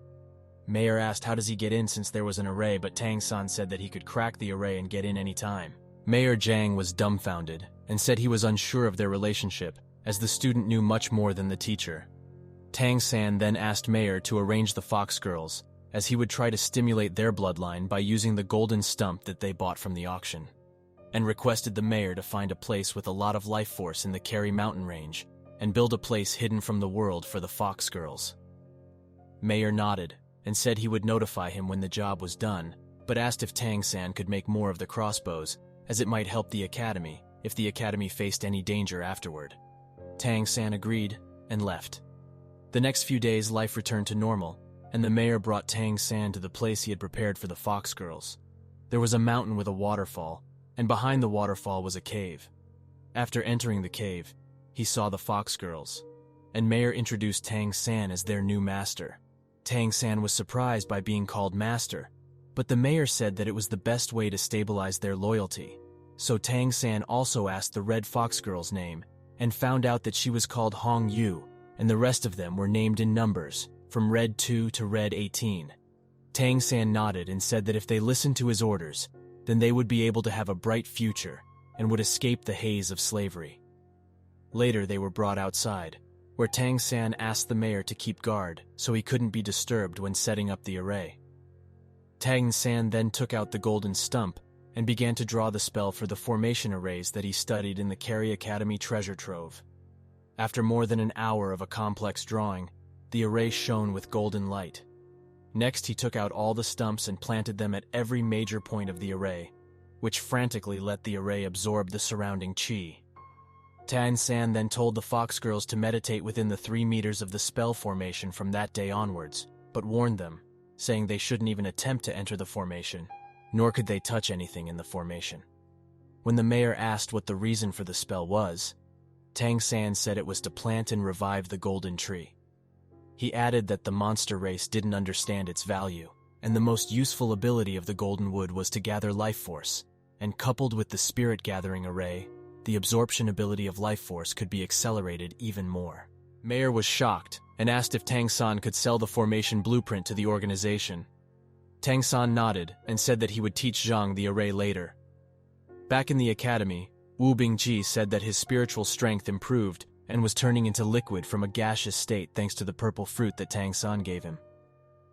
Mayor asked how does he get in since there was an array, but Tang-san said that he could crack the array and get in any time. Mayor Zhang was dumbfounded and said he was unsure of their relationship, as the student knew much more than the teacher. Tang-san then asked Mayor to arrange the Fox Girls, as he would try to stimulate their bloodline by using the golden stump that they bought from the auction, and requested the mayor to find a place with a lot of life force in the Carry Mountain range and build a place hidden from the world for the Fox Girls. Mayor nodded and said he would notify him when the job was done, but asked if Tang-san could make more of the crossbows, as it might help the academy if the academy faced any danger afterward. Tang-san agreed and left. The next few days life returned to normal, and the mayor brought Tang-san to the place he had prepared for the Fox Girls. There was a mountain with a waterfall, and behind the waterfall was a cave. After entering the cave, he saw the Fox Girls, and Mayor introduced Tang-san as their new master. Tang-san was surprised by being called master, but the mayor said that it was the best way to stabilize their loyalty. So Tang-san also asked the Red Fox Girl's name, and found out that she was called Hong Yu, and the rest of them were named in numbers, from Red 2 to Red 18. Tang-san nodded and said that if they listened to his orders, then they would be able to have a bright future and would escape the haze of slavery. Later they were brought outside, where Tang-san asked the mayor to keep guard so he couldn't be disturbed when setting up the array. Tang-san then took out the golden stump and began to draw the spell for the formation arrays that he studied in the Carry Academy treasure trove. After more than an hour of a complex drawing, the array shone with golden light. Next he took out all the stumps and planted them at every major point of the array, which frantically let the array absorb the surrounding chi. Tang-san then told the Fox Girls to meditate within the 3 meters of the spell formation from that day onwards, but warned them, saying they shouldn't even attempt to enter the formation, nor could they touch anything in the formation. When the mayor asked what the reason for the spell was, Tang-san said it was to plant and revive the golden tree. He added that the monster race didn't understand its value, and the most useful ability of the golden wood was to gather life force, and coupled with the spirit gathering array, the absorption ability of life force could be accelerated even more. Mayor was shocked and asked if Tang-san could sell the formation blueprint to the organization. Tang-san nodded and said that he would teach Zhang the array later. Back in the academy, Wu Bingji said that his spiritual strength improved and was turning into liquid from a gaseous state thanks to the purple fruit that Tang-san gave him.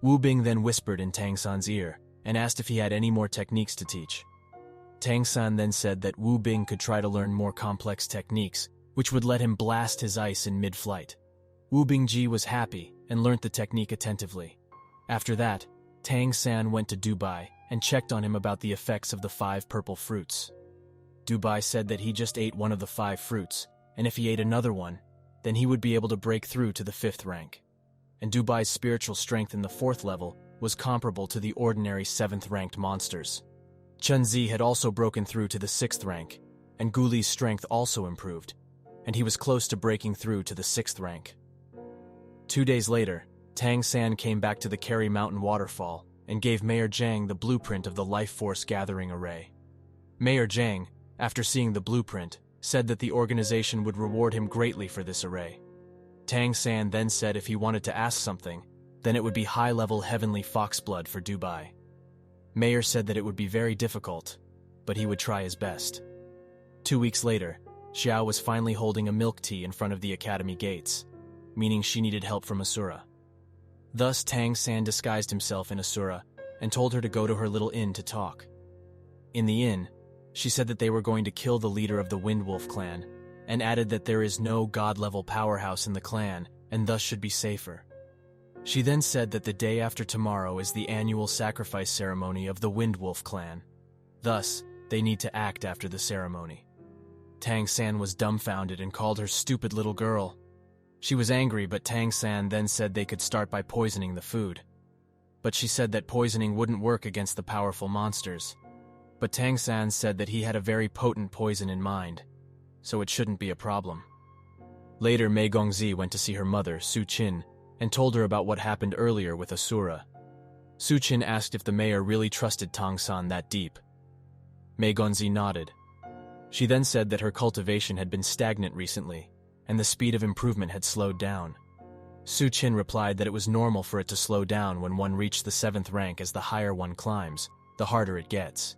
Wu Bing then whispered in Tang-san's ear and asked if he had any more techniques to teach. Tang-san then said that Wu Bing could try to learn more complex techniques, which would let him blast his ice in mid-flight. Wu Bingji was happy and learnt the technique attentively. After that, Tang-san went to Dubai and checked on him about the effects of the 5 purple fruits. Dubai said that he just ate one of the 5 fruits, and if he ate another one, then he would be able to break through to the 5th rank. And Dubai's spiritual strength in the 4th level was comparable to the ordinary 7th ranked monsters. Chunzi had also broken through to the 6th rank, and Guli's strength also improved, and he was close to breaking through to the 6th rank. 2 days later, Tang-san came back to the Carry Mountain waterfall and gave Mayor Zhang the blueprint of the life force gathering array. Mayor Zhang, after seeing the blueprint, said that the organization would reward him greatly for this array. Tang-san then said if he wanted to ask something, then it would be high-level heavenly foxblood for Dubai. Mayor said that it would be very difficult, but he would try his best. 2 weeks later, Shao was finally holding a milk tea in front of the academy gates, meaning she needed help from Asura. Thus Tang-san disguised himself in Asura and told her to go to her little inn to talk. In the inn, she said that they were going to kill the leader of the Windwolf clan, and added that there is no god-level powerhouse in the clan and thus should be safer. She then said that the day after tomorrow is the annual sacrifice ceremony of the Windwolf clan. Thus, they need to act after the ceremony. Tang-san was dumbfounded and called her stupid little girl. She was angry, but Tang-san then said they could start by poisoning the food. But she said that poisoning wouldn't work against the powerful monsters. But Tang San said that he had a very potent poison in mind, so it shouldn't be a problem. Later, Mei Gongzi went to see her mother, Su Qin, and told her about what happened earlier with Asura. Su Qin asked if the mayor really trusted Tang San that deep. Mei Gongzi nodded. She then said that her cultivation had been stagnant recently, and the speed of improvement had slowed down. Su Qin replied that it was normal for it to slow down when one reached the 7th rank, as the higher one climbs, the harder it gets.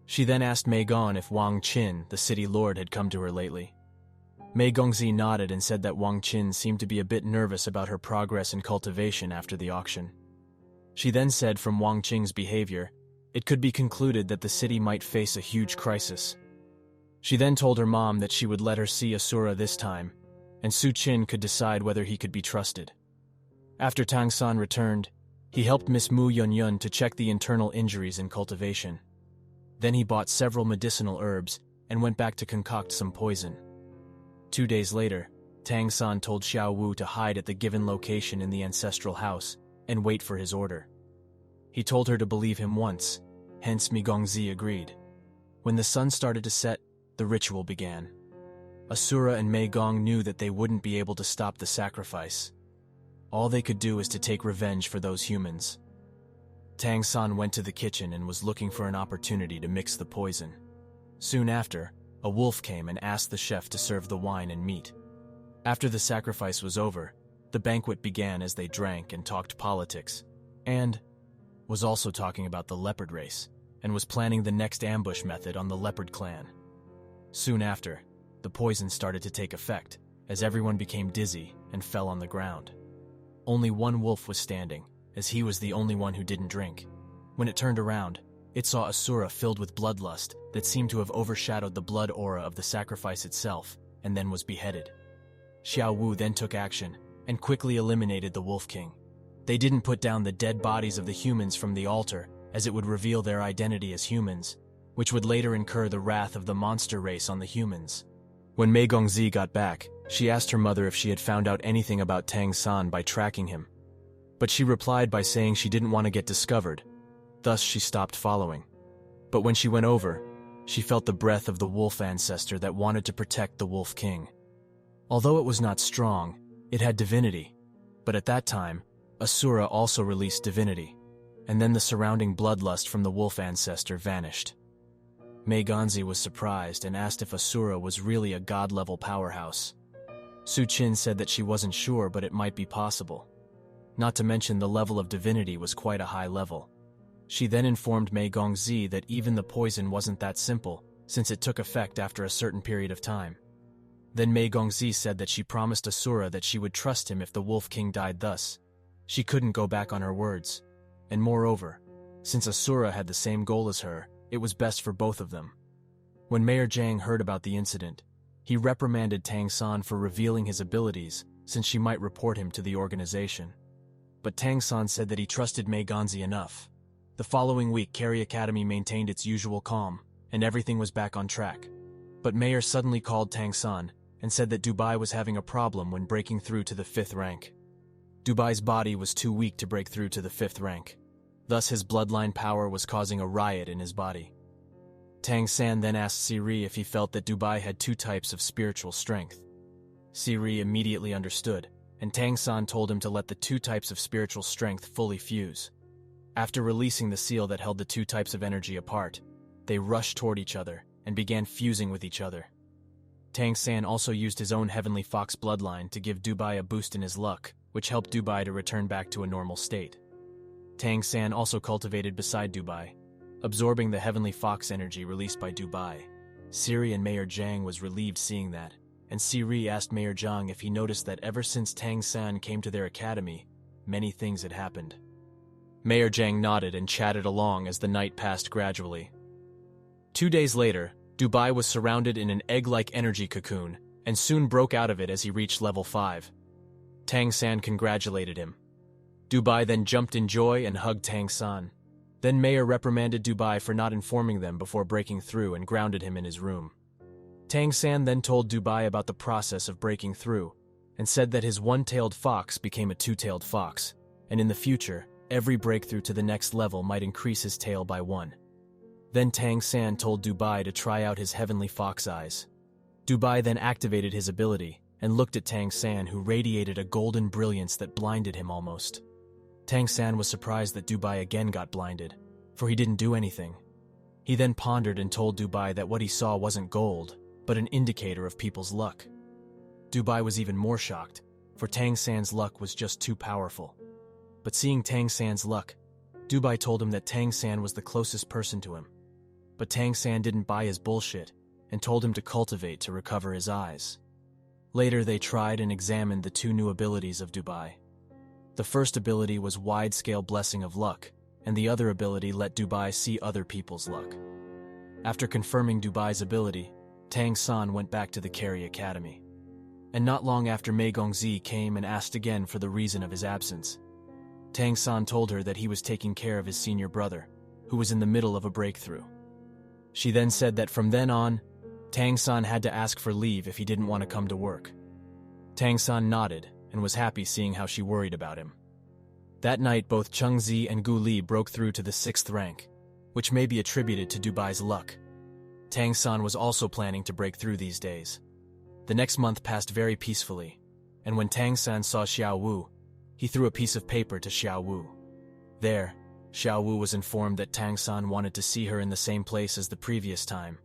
She then asked Mei Gong if Wang Qin, the city lord, had come to her lately. Mei Gongzi nodded and said that Wang Qin seemed to be a bit nervous about her progress in cultivation after the auction. She then said from Wang Qing's behavior, it could be concluded that the city might face a huge crisis. She then told her mom that she would let her see Asura this time, and Su Qin could decide whether he could be trusted. After Tang San returned, he helped Miss Mu Yunyun to check the internal injuries in cultivation. Then he bought several medicinal herbs and went back to concoct some poison. 2 days later, Tang San told Xiao Wu to hide at the given location in the ancestral house and wait for his order. He told her to believe him once, hence Mi Gongzi agreed. When the sun started to set, the ritual began. Asura and Mei Gong knew that they wouldn't be able to stop the sacrifice. All they could do is to take revenge for those humans. Tang San went to the kitchen and was looking for an opportunity to mix the poison. Soon after, a wolf came and asked the chef to serve the wine and meat. After the sacrifice was over, the banquet began as they drank and talked politics, and was also talking about the leopard race, and was planning the next ambush method on the leopard clan. Soon after, the poison started to take effect, as everyone became dizzy and fell on the ground. Only one wolf was standing, as he was the only one who didn't drink. When it turned around, it saw Asura filled with bloodlust that seemed to have overshadowed the blood aura of the sacrifice itself, and then was beheaded. Xiao Wu then took action, and quickly eliminated the Wolf King. They didn't put down the dead bodies of the humans from the altar, as it would reveal their identity as humans, which would later incur the wrath of the monster race on the humans. When Mei Gongzi got back, she asked her mother if she had found out anything about Tang San by tracking him. But she replied by saying she didn't want to get discovered, thus she stopped following. But when she went over, she felt the breath of the wolf ancestor that wanted to protect the Wolf King. Although it was not strong, it had divinity, but at that time, Asura also released divinity, and then the surrounding bloodlust from the wolf ancestor vanished. Mei Gongzi was surprised and asked if Asura was really a god-level powerhouse. Su Qin said that she wasn't sure, but it might be possible. Not to mention the level of divinity was quite a high level. She then informed Mei Gongzi that even the poison wasn't that simple, since it took effect after a certain period of time. Then Mei Gongzi said that she promised Asura that she would trust him if the Wolf King died thus. She couldn't go back on her words. And moreover, since Asura had the same goal as her, it was best for both of them. When Mayor Zhang heard about the incident, he reprimanded Tang San for revealing his abilities, since she might report him to the organization. But Tang San said that he trusted Mei Gongzi enough. The following week, Carey Academy maintained its usual calm, and everything was back on track. But Mayor suddenly called Tang San and said that Dubai was having a problem when breaking through to the 5th rank. Dubai's body was too weak to break through to the 5th rank. Thus his bloodline power was causing a riot in his body. Tang San then asked Siri if he felt that Dubai had 2 types of spiritual strength. Siri immediately understood, and Tang San told him to let the 2 types of spiritual strength fully fuse. After releasing the seal that held the 2 types of energy apart, they rushed toward each other and began fusing with each other. Tang San also used his own Heavenly Fox bloodline to give Dubai a boost in his luck, which helped Dubai to return back to a normal state. Tang San also cultivated beside Dubai, absorbing the Heavenly Fox energy released by Dubai. Siri and Mayor Zhang was relieved seeing that, and Siri asked Mayor Zhang if he noticed that ever since Tang San came to their academy, many things had happened. Mayor Zhang nodded and chatted along as the night passed gradually. 2 days later, Dubai was surrounded in an egg-like energy cocoon, and soon broke out of it as he reached level 5. Tang San congratulated him. Dubai then jumped in joy and hugged Tang San. Then Mayor reprimanded Dubai for not informing them before breaking through and grounded him in his room. Tang San then told Dubai about the process of breaking through, and said that his one-tailed fox became a 2-tailed fox, and in the future, every breakthrough to the next level might increase his tail by 1. Then Tang San told Dubai to try out his heavenly fox eyes. Dubai then activated his ability and looked at Tang San, who radiated a golden brilliance that blinded him almost. Tang San was surprised that Dubai again got blinded, for he didn't do anything. He then pondered and told Dubai that what he saw wasn't gold, but an indicator of people's luck. Dubai was even more shocked, for Tang San's luck was just too powerful. But seeing Tang San's luck, Dubai told him that Tang San was the closest person to him. But Tang San didn't buy his bullshit and told him to cultivate to recover his eyes. Later, they tried and examined the two new abilities of Dubai. The first ability was wide-scale blessing of luck, and the other ability let Dubai see other people's luck. After confirming Dubai's ability, Tang San went back to the Carry Academy. And not long after, Mei Gongzi came and asked again for the reason of his absence. Tang San told her that he was taking care of his senior brother, who was in the middle of a breakthrough. She then said that from then on, Tang San had to ask for leave if he didn't want to come to work. Tang San nodded and was happy seeing how she worried about him. That night, both Cheng Zi and Gu Li broke through to the 6th rank, which may be attributed to Dubai's luck. Tang San was also planning to break through these days. The next month passed very peacefully, and when Tang San saw Xiao Wu, he threw a piece of paper to Xiao Wu. There, Xiao Wu was informed that Tang San wanted to see her in the same place as the previous time.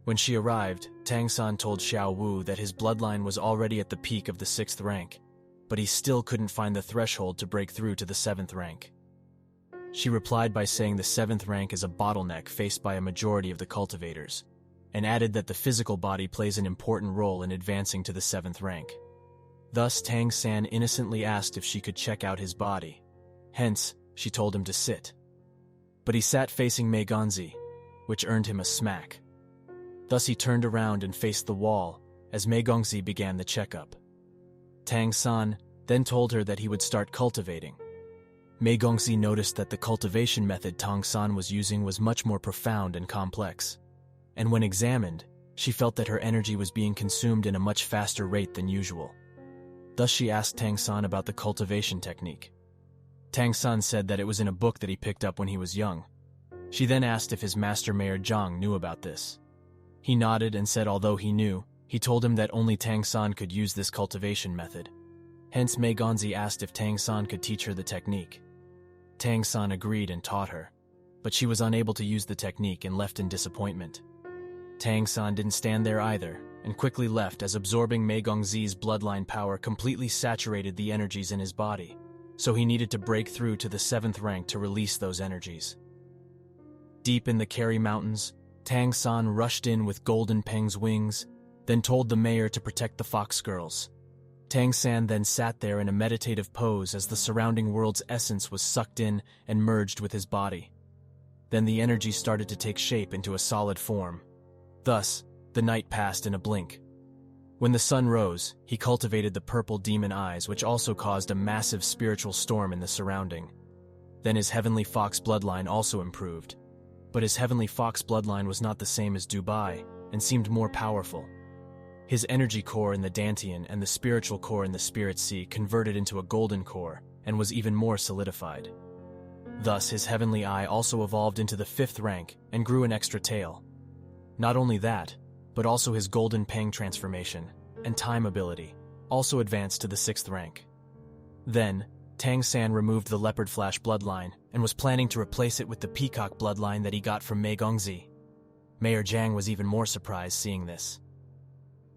When she arrived, Tang San told Xiao Wu that his bloodline was already at the peak of the 6th rank, but he still couldn't find the threshold to break through to the 7th rank. She replied by saying the 7th rank is a bottleneck faced by a majority of the cultivators, and added that the physical body plays an important role in advancing to the 7th rank. Thus, Tang San innocently asked if she could check out his body. Hence, she told him to sit. But he sat facing Mei Gongzi, which earned him a smack. Thus he turned around and faced the wall as Mei Gongzi began the checkup. Tang San then told her that he would start cultivating. Mei Gongzi noticed that the cultivation method Tang San was using was much more profound and complex. And when examined, she felt that her energy was being consumed in a much faster rate than usual. Thus she asked Tang San about the cultivation technique. Tang San said that it was in a book that he picked up when he was young. She then asked if his master Mayor Zhang knew about this. He nodded and said although he knew, he told him that only Tang San could use this cultivation method. Hence Mei Gongzi asked if Tang San could teach her the technique. Tang San agreed and taught her, but she was unable to use the technique and left in disappointment. Tang San didn't stand there either, and quickly left as absorbing Mei Gongzi's bloodline power completely saturated the energies in his body, so he needed to break through to the 7th rank to release those energies. Deep in the Carry Mountains, Tang San rushed in with Golden Peng's wings, then told the mayor to protect the fox girls. Tang San then sat there in a meditative pose as the surrounding world's essence was sucked in and merged with his body. Then the energy started to take shape into a solid form. Thus, the night passed in a blink. When the sun rose, he cultivated the purple demon eyes, which also caused a massive spiritual storm in the surrounding. Then his heavenly fox bloodline also improved. But his heavenly fox bloodline was not the same as Dubai and seemed more powerful. His energy core in the Dantian and the spiritual core in the Spirit Sea converted into a golden core and was even more solidified. Thus, his heavenly eye also evolved into the 5th rank and grew an extra tail. Not only that, but also his Golden Peng transformation and time ability also advanced to the 6th rank. Then, Tang San removed the Leopard Flash bloodline and was planning to replace it with the Peacock bloodline that he got from Mei Gongzi. Mayor Zhang was even more surprised seeing this.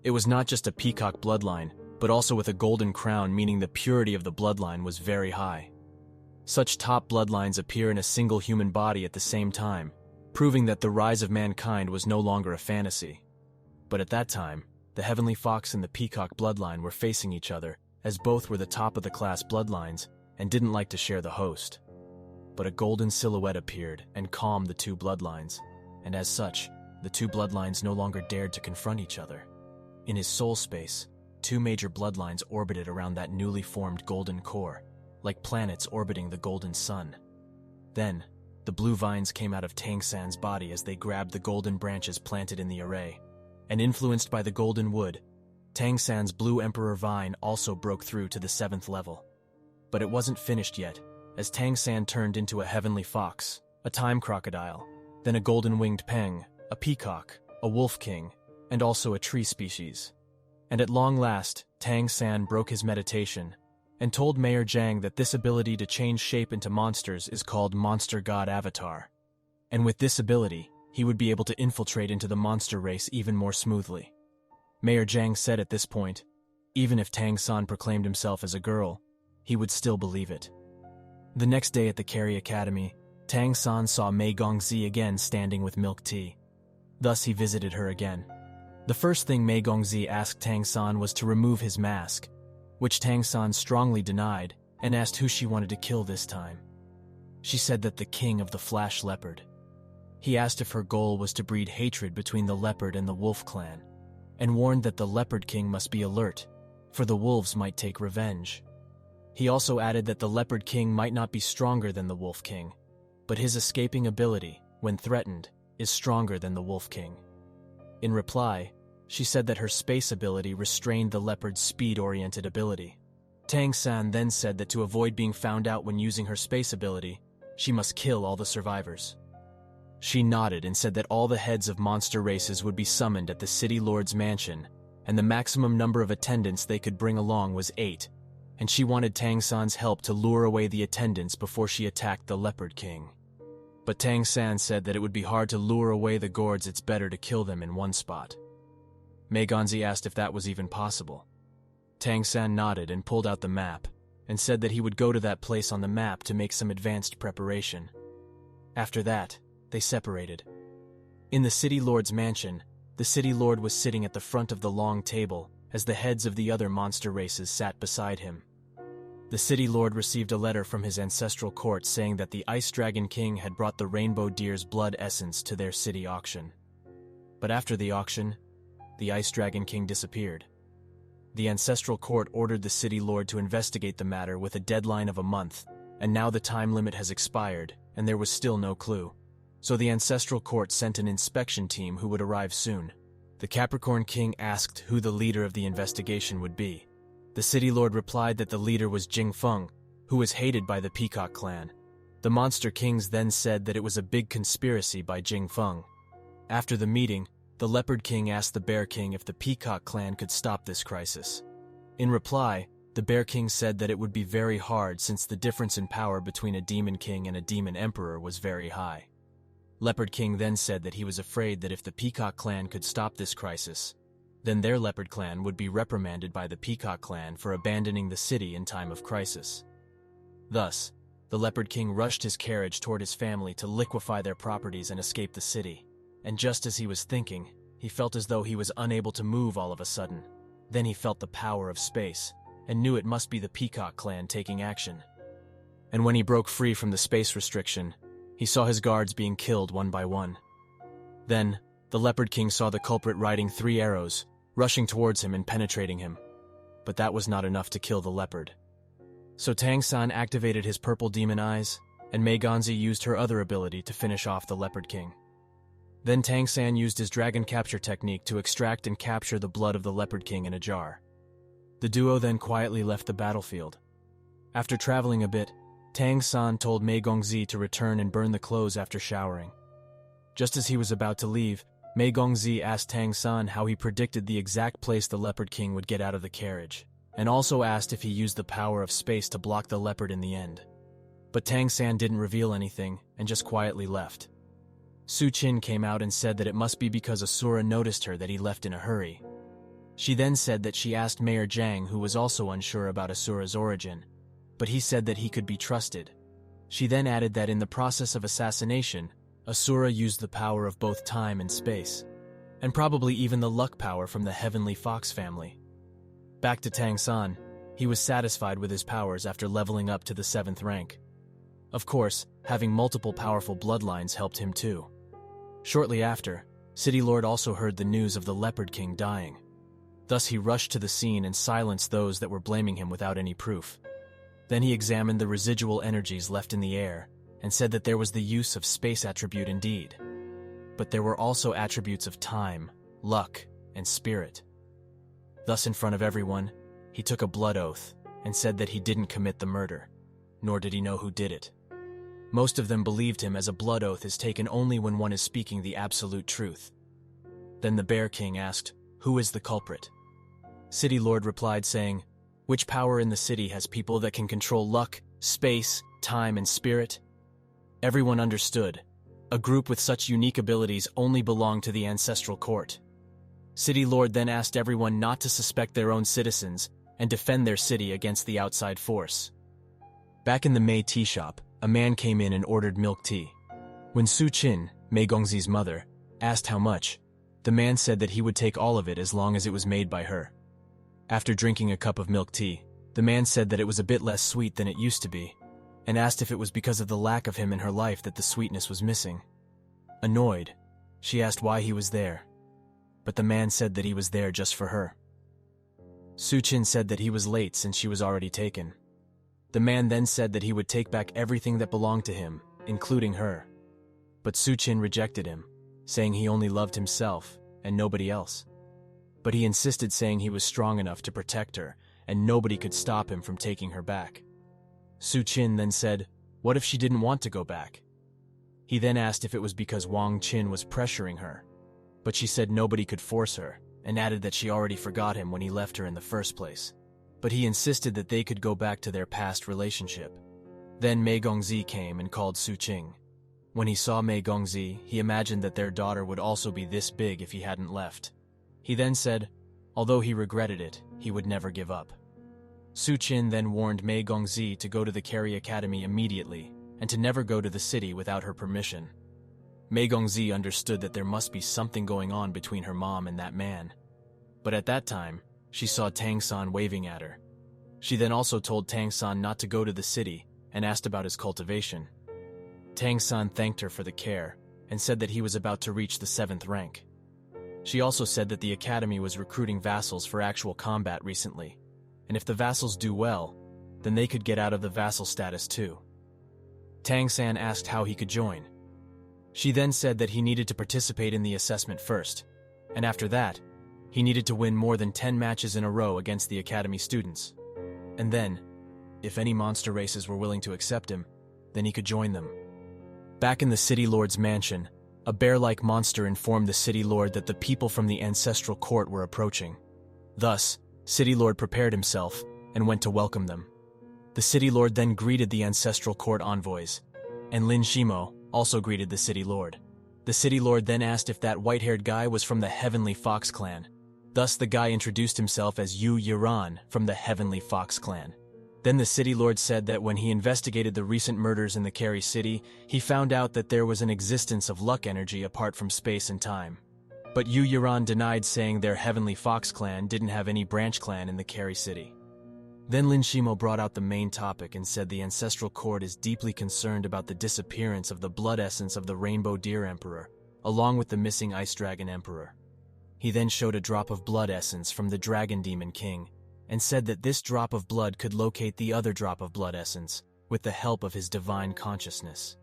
It was not just a Peacock bloodline, but also with a golden crown, meaning the purity of the bloodline was very high. Such top bloodlines appear in a single human body at the same time, proving that the rise of mankind was no longer a fantasy. But at that time, the Heavenly Fox and the Peacock bloodline were facing each other, as both were the top of the class bloodlines and didn't like to share the host. But a golden silhouette appeared and calmed the two bloodlines, and as such, the two bloodlines no longer dared to confront each other. In his soul space, two major bloodlines orbited around that newly formed golden core, like planets orbiting the golden sun. Then, the blue vines came out of Tang San's body as they grabbed the golden branches planted in the array, and influenced by the golden wood, Tang San's blue emperor vine also broke through to the 7th level. But it wasn't finished yet, as Tang San turned into a heavenly fox, a time crocodile, then a golden-winged peng, a peacock, a wolf king, and also a tree species. And at long last, Tang San broke his meditation and told Mayor Zhang that this ability to change shape into monsters is called Monster God Avatar. And with this ability, he would be able to infiltrate into the monster race even more smoothly. Mayor Zhang said at this point, even if Tang San proclaimed himself as a girl, he would still believe it. The next day at the Carey Academy, Tang San saw Mei Gongzi again standing with milk tea. Thus he visited her again. The first thing Mei Gongzi asked Tang San was to remove his mask, which Tang San strongly denied and asked who she wanted to kill this time. She said that the king of the Flash Leopard. He asked if her goal was to breed hatred between the leopard and the wolf clan, and warned that the Leopard King must be alert, for the wolves might take revenge. He also added that the Leopard King might not be stronger than the Wolf King, but his escaping ability, when threatened, is stronger than the Wolf King. In reply, she said that her space ability restrained the leopard's speed-oriented ability. Tang San then said that to avoid being found out when using her space ability, she must kill all the survivors. She nodded and said that all the heads of monster races would be summoned at the City Lord's mansion, and the maximum number of attendants they could bring along was 8, and she wanted Tang San's help to lure away the attendants before she attacked the Leopard King. But Tang San said that it would be hard to lure away the gourds, it's better to kill them in one spot. Mei Gongzi asked if that was even possible. Tang San nodded and pulled out the map, and said that he would go to that place on the map to make some advanced preparation. After that, they separated. In the City Lord's mansion, the City Lord was sitting at the front of the long table as the heads of the other monster races sat beside him. The City Lord received a letter from his ancestral court saying that the Ice Dragon King had brought the Rainbow Deer's blood essence to their city auction. But after the auction, the Ice Dragon King disappeared. The ancestral court ordered the City Lord to investigate the matter with a deadline of a month, and now the time limit has expired, and there was still no clue. So the ancestral court sent an inspection team who would arrive soon. The Capricorn King asked who the leader of the investigation would be. The City Lord replied that the leader was Jing Feng, who was hated by the Peacock clan. The Monster Kings then said that it was a big conspiracy by Jing Feng. After the meeting, the Leopard King asked the Bear King if the Peacock clan could stop this crisis. In reply, the Bear King said that it would be very hard since the difference in power between a Demon King and a Demon Emperor was very high. Leopard King then said that he was afraid that if the Peacock clan could stop this crisis, then their Leopard clan would be reprimanded by the Peacock clan for abandoning the city in time of crisis. Thus, the Leopard King rushed his carriage toward his family to liquefy their properties and escape the city. And just as he was thinking, he felt as though he was unable to move all of a sudden. Then he felt the power of space, and knew it must be the Peacock clan taking action. And when he broke free from the space restriction, he saw his guards being killed one by one. Then, the Leopard King saw the culprit riding 3 arrows, rushing towards him and penetrating him. But that was not enough to kill the leopard. So Tang San activated his purple demon eyes, and Mei Gongzi used her other ability to finish off the Leopard King. Then Tang San used his dragon capture technique to extract and capture the blood of the Leopard King in a jar. The duo then quietly left the battlefield. After traveling a bit, Tang San told Mei Gongzi to return and burn the clothes after showering. Just as he was about to leave, Mei Gongzi asked Tang San how he predicted the exact place the Leopard King would get out of the carriage, and also asked if he used the power of space to block the leopard in the end. But Tang San didn't reveal anything and just quietly left. Su Qin came out and said that it must be because Asura noticed her that he left in a hurry. She then said that she asked Mayor Zhang, who was also unsure about Asura's origin, but he said that he could be trusted. She then added that in the process of assassination, Asura used the power of both time and space, and probably even the luck power from the Heavenly Fox family. Back to Tang San, he was satisfied with his powers after leveling up to the 7th rank. Of course, having multiple powerful bloodlines helped him too. Shortly after, City Lord also heard the news of the Leopard King dying. Thus he rushed to the scene and silenced those that were blaming him without any proof. Then he examined the residual energies left in the air and said that there was the use of space attribute indeed. But there were also attributes of time, luck, and spirit. Thus in front of everyone, he took a blood oath and said that he didn't commit the murder, nor did he know who did it. Most of them believed him, as a blood oath is taken only when one is speaking the absolute truth. Then the Bear King asked, "Who is the culprit?" City Lord replied saying, "Which power in the city has people that can control luck, space, time, and spirit?" Everyone understood. A group with such unique abilities only belonged to the ancestral court. City Lord then asked everyone not to suspect their own citizens and defend their city against the outside force. Back in the Mei tea shop, a man came in and ordered milk tea. When Su Qin, Mei Gongzi's mother, asked how much, the man said that he would take all of it as long as it was made by her. After drinking a cup of milk tea, the man said that it was a bit less sweet than it used to be, and asked if it was because of the lack of him in her life that the sweetness was missing. Annoyed, she asked why he was there, but the man said that he was there just for her. Su Qin said that he was late since she was already taken. The man then said that he would take back everything that belonged to him, including her. But Su Qin rejected him, saying he only loved himself and nobody else. But he insisted, saying he was strong enough to protect her and nobody could stop him from taking her back. Su Qin then said, "What if she didn't want to go back?" He then asked if it was because Wang Qin was pressuring her, but she said nobody could force her, and added that she already forgot him when he left her in the first place. But he insisted that they could go back to their past relationship. Then Mei Gongzi came and called Su Qing. When he saw Mei Gongzi, he imagined that their daughter would also be this big if he hadn't left. He then said, although he regretted it, he would never give up. Su Qin then warned Mei Gongzi to go to the Carry Academy immediately, and to never go to the city without her permission. Mei Gongzi understood that there must be something going on between her mom and that man. But at that time, she saw Tang San waving at her. She then also told Tang San not to go to the city and asked about his cultivation. Tang San thanked her for the care and said that he was about to reach the 7th rank. She also said that the academy was recruiting vassals for actual combat recently, and if the vassals do well, then they could get out of the vassal status too. Tang San asked how he could join. She then said that he needed to participate in the assessment first, and after that, he needed to win more than 10 matches in a row against the academy students. And then, if any monster races were willing to accept him, then he could join them. Back in the City Lord's mansion, a bear-like monster informed the City Lord that the people from the ancestral court were approaching. Thus, City Lord prepared himself and went to welcome them. The City Lord then greeted the ancestral court envoys, and Lin Shimo also greeted the City Lord. The City Lord then asked if that white-haired guy was from the Heavenly Fox clan. Thus the guy introduced himself as Yu Yiran from the Heavenly Fox clan. Then the City Lord said that when he investigated the recent murders in the Carry City, he found out that there was an existence of luck energy apart from space and time. But Yu Yiran denied, saying their Heavenly Fox clan didn't have any branch clan in the Carry City. Then Lin Shimo brought out the main topic and said the ancestral court is deeply concerned about the disappearance of the blood essence of the Rainbow Deer Emperor, along with the missing Ice Dragon Emperor. He then showed a drop of blood essence from the Dragon Demon King, and said that this drop of blood could locate the other drop of blood essence, with the help of his divine consciousness.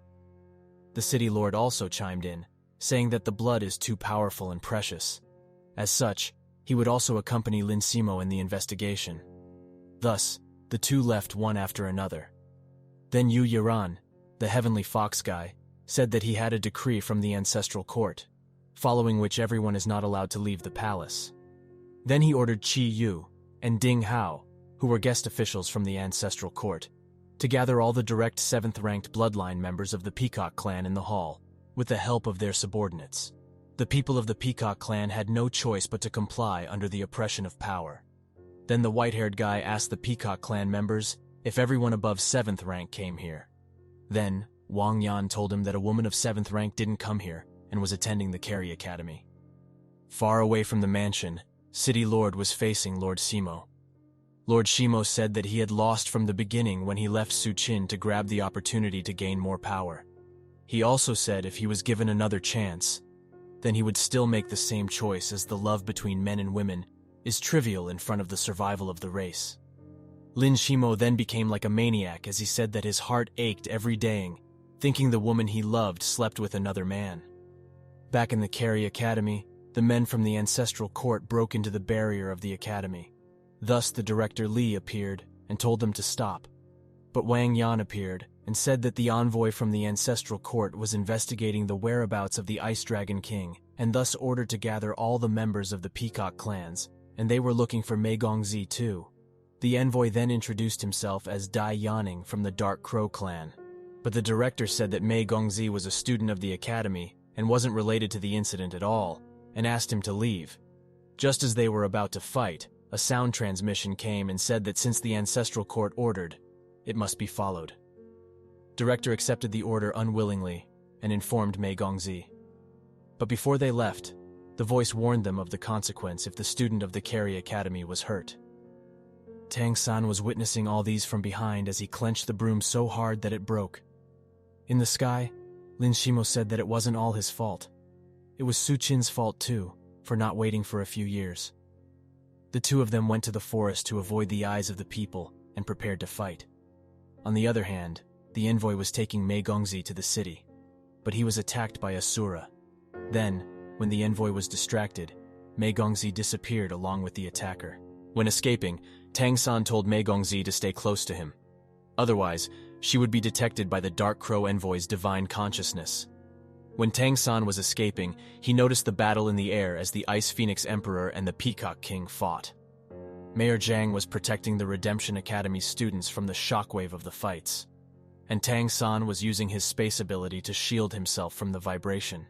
The City Lord also chimed in, saying that the blood is too powerful and precious. As such, he would also accompany Lin Shimo in the investigation. Thus, the two left one after another. Then Yu Yiran, the Heavenly Fox guy, said that he had a decree from the ancestral court, following which everyone is not allowed to leave the palace. Then he ordered Qi Yu and Ding Hao, who were guest officials from the ancestral court, to gather all the direct 7th-ranked bloodline members of the Peacock clan in the hall, with the help of their subordinates. The people of the Peacock clan had no choice but to comply under the oppression of power. Then the white-haired guy asked the Peacock clan members if everyone above 7th rank came here. Then, Wang Yan told him that a woman of 7th rank didn't come here and was attending the Carry Academy. Far away from the mansion, City Lord was facing Lord Shimo. Lord Shimo said that he had lost from the beginning when he left Su Qin to grab the opportunity to gain more power. He also said if he was given another chance, then he would still make the same choice, as the love between men and women is trivial in front of the survival of the race. Lin Shimo then became like a maniac as he said that his heart ached every day, thinking the woman he loved slept with another man. Back in the Carry Academy, the men from the ancestral court broke into the barrier of the academy. Thus the director Li appeared and told them to stop. But Wang Yan appeared and said that the envoy from the ancestral court was investigating the whereabouts of the Ice Dragon King and thus ordered to gather all the members of the Peacock clans, and they were looking for Mei Gongzi too. The envoy then introduced himself as Dai Yanning from the Dark Crow clan, but the director said that Mei Gongzi was a student of the academy and wasn't related to the incident at all, and asked him to leave. Just as they were about to fight, a sound transmission came and said that since the ancestral court ordered, it must be followed. Director accepted the order unwillingly and informed Mei Gongzi. But before they left, the voice warned them of the consequence if the student of the Carry Academy was hurt. Tang San was witnessing all these from behind as he clenched the broom so hard that it broke. In the sky, Lin Shimo said that it wasn't all his fault. It was Su Qin's fault too, for not waiting for a few years. The two of them went to the forest to avoid the eyes of the people and prepared to fight. On the other hand, the envoy was taking Mei Gongzi to the city, but he was attacked by Asura. Then, when the envoy was distracted, Mei Gongzi disappeared along with the attacker. When escaping, Tang San told Mei Gongzi to stay close to him. Otherwise, she would be detected by the Dark Crow envoy's divine consciousness. When Tang San was escaping, he noticed the battle in the air as the Ice Phoenix Emperor and the Peacock King fought. Mayor Zhang was protecting the Redemption Academy students from the shockwave of the fights, and Tang San was using his space ability to shield himself from the vibration.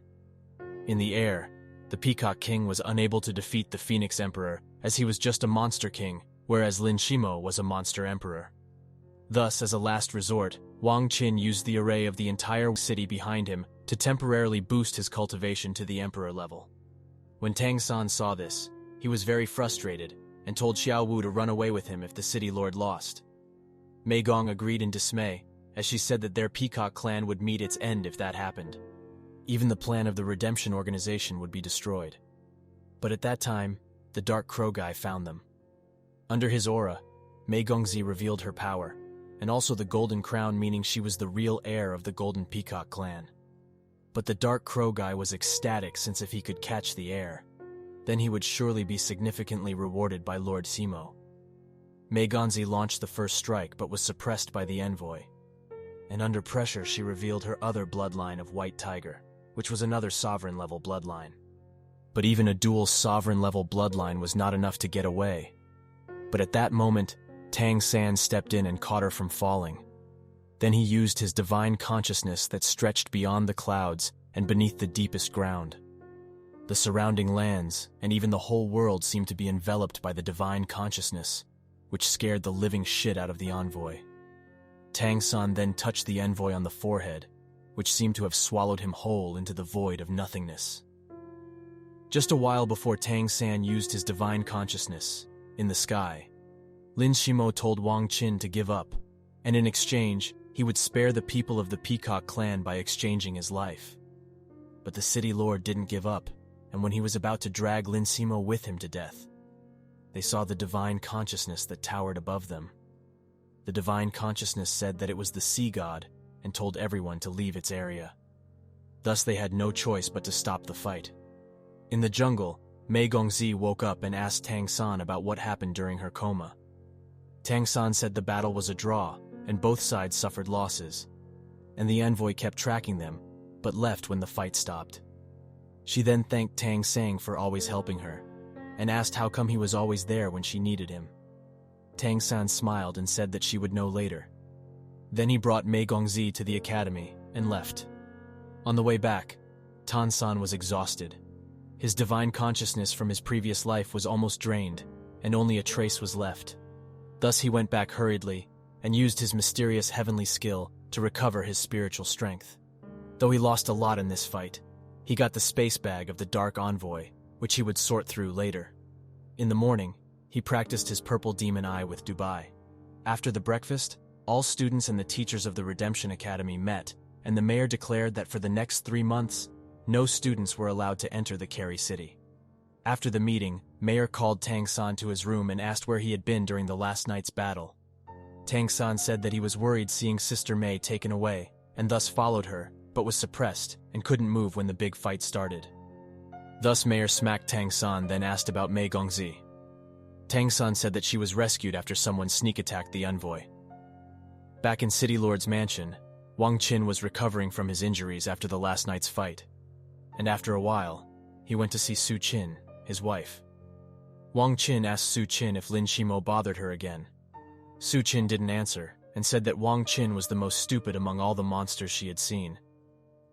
In the air, the Peacock King was unable to defeat the Phoenix Emperor as he was just a monster king, whereas Lin Shimo was a monster emperor. Thus, as a last resort, Wang Qin used the array of the entire city behind him to temporarily boost his cultivation to the emperor level. When Tang San saw this, he was very frustrated and told Xiao Wu to run away with him if the city lord lost. Mei Gong agreed in dismay, as she said that their Peacock clan would meet its end if that happened. Even the plan of the Redemption organization would be destroyed. But at that time, the Dark Crow guy found them. Under his aura, Mei Gongzi revealed her power, and also the golden crown, meaning she was the real heir of the Golden Peacock clan. But the Dark Crow guy was ecstatic, since if he could catch the heir, then he would surely be significantly rewarded by Lord Simo. Mei Gongzi launched the first strike but was suppressed by the envoy, and under pressure she revealed her other bloodline of White Tiger, which was another sovereign-level bloodline. But even a dual sovereign-level bloodline was not enough to get away. But at that moment, Tang San stepped in and caught her from falling. Then he used his divine consciousness that stretched beyond the clouds and beneath the deepest ground. The surrounding lands, and even the whole world, seemed to be enveloped by the divine consciousness, which scared the living shit out of the envoy. Tang San then touched the envoy on the forehead, which seemed to have swallowed him whole into the void of nothingness. Just a while before Tang San used his divine consciousness, in the sky, Lin Shimo told Wang Qin to give up, and in exchange, he would spare the people of the Peacock clan by exchanging his life. But the city lord didn't give up, and when he was about to drag Lin Shimo with him to death, they saw the divine consciousness that towered above them. The divine consciousness said that it was the sea god and told everyone to leave its area. Thus they had no choice but to stop the fight. In the jungle, Mei Gongzi woke up and asked Tang San about what happened during her coma. Tang San said the battle was a draw, and both sides suffered losses, and the envoy kept tracking them, but left when the fight stopped. She then thanked Tang San for always helping her, and asked how come he was always there when she needed him. Tang San smiled and said that she would know later. Then he brought Mei Gongzi to the academy and left. On the way back, Tan San was exhausted. His divine consciousness from his previous life was almost drained, and only a trace was left. Thus he went back hurriedly and used his mysterious heavenly skill to recover his spiritual strength. Though he lost a lot in this fight, he got the space bag of the Dark Envoy, which he would sort through later. In the morning, he practiced his purple demon eye with Dubai. After the breakfast, all students and the teachers of the Redemption Academy met, and the mayor declared that for the next 3 months, no students were allowed to enter the Carry City. After the meeting, Mayor called Tang San to his room and asked where he had been during the last night's battle. Tang San said that he was worried seeing Sister Mei taken away, and thus followed her, but was suppressed and couldn't move when the big fight started. Thus Mayor smacked Tang San, then asked about Mei Gongzi. Tang San said that she was rescued after someone sneak attacked the envoy. Back in City Lord's mansion, Wang Qin was recovering from his injuries after the last night's fight, and after a while, he went to see Su Qin, his wife. Wang Qin asked Su Qin if Lin Shimo bothered her again. Su Qin didn't answer, and said that Wang Qin was the most stupid among all the monsters she had seen.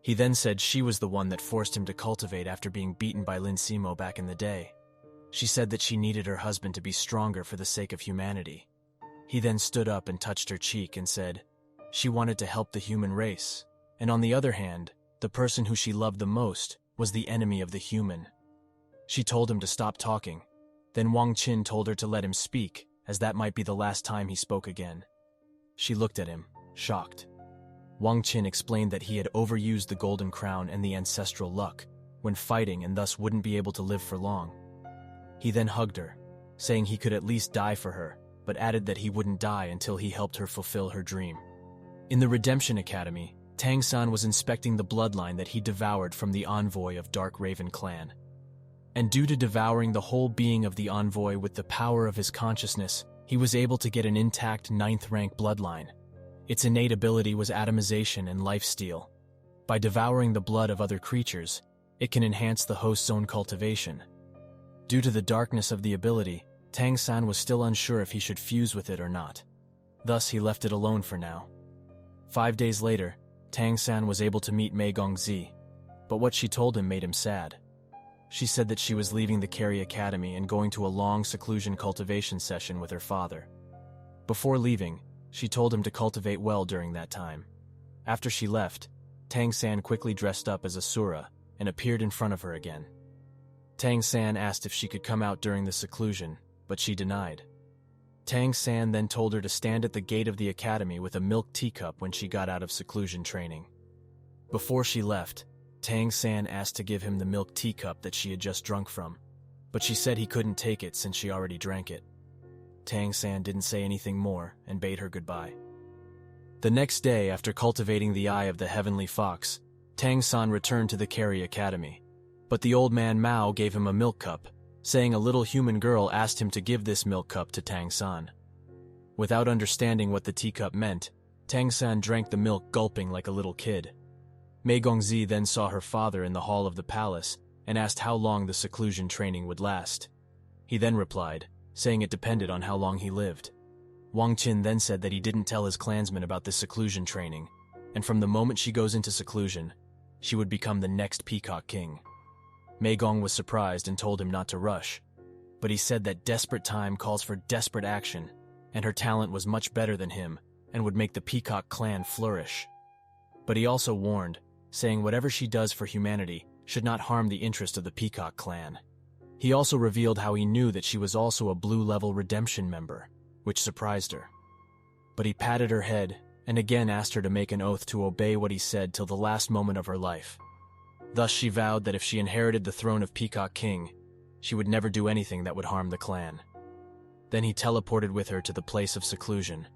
He then said she was the one that forced him to cultivate after being beaten by Lin Shimo back in the day. She said that she needed her husband to be stronger for the sake of humanity. He then stood up and touched her cheek and said she wanted to help the human race, and on the other hand, the person who she loved the most was the enemy of the human. She told him to stop talking. Then Wang Qin told her to let him speak, as that might be the last time he spoke again. She looked at him, shocked. Wang Qin explained that he had overused the golden crown and the ancestral luck when fighting and thus wouldn't be able to live for long. He then hugged her, saying he could at least die for her, but added that he wouldn't die until he helped her fulfill her dream. In the Redemption Academy, Tang San was inspecting the bloodline that he devoured from the envoy of Dark Raven clan. And due to devouring the whole being of the envoy with the power of his consciousness, he was able to get an intact 9th rank bloodline. Its innate ability was atomization and lifesteal. By devouring the blood of other creatures, it can enhance the host's own cultivation. Due to the darkness of the ability, Tang San was still unsure if he should fuse with it or not. Thus, he left it alone for now. 5 days later, Tang San was able to meet Mei Gongzi, but what she told him made him sad. She said that she was leaving the Carry Academy and going to a long seclusion cultivation session with her father. Before leaving, she told him to cultivate well during that time. After she left, Tang San quickly dressed up as a Sura and appeared in front of her again. Tang San asked if she could come out during the seclusion, but she denied. Tang San then told her to stand at the gate of the academy with a milk teacup when she got out of seclusion training. Before she left, Tang San asked to give him the milk teacup that she had just drunk from, but she said he couldn't take it since she already drank it. Tang San didn't say anything more and bade her goodbye. The next day, after cultivating the eye of the heavenly fox, Tang San returned to the Carry Academy, but the old man Mao gave him a milk cup, saying a little human girl asked him to give this milk cup to Tang San. Without understanding what the teacup meant, Tang San drank the milk gulping like a little kid. Mei Gongzi then saw her father in the hall of the palace and asked how long the seclusion training would last. He then replied, saying it depended on how long he lived. Wang Qin then said that he didn't tell his clansmen about this seclusion training, and from the moment she goes into seclusion, she would become the next Peacock King. Mei Gong was surprised and told him not to rush, but he said that desperate time calls for desperate action, and her talent was much better than him and would make the Peacock clan flourish. But he also warned, saying whatever she does for humanity should not harm the interest of the Peacock clan. He also revealed how he knew that she was also a blue-level redemption member, which surprised her. But he patted her head and again asked her to make an oath to obey what he said till the last moment of her life. Thus she vowed that if she inherited the throne of Peacock King, she would never do anything that would harm the clan. Then he teleported with her to the place of seclusion,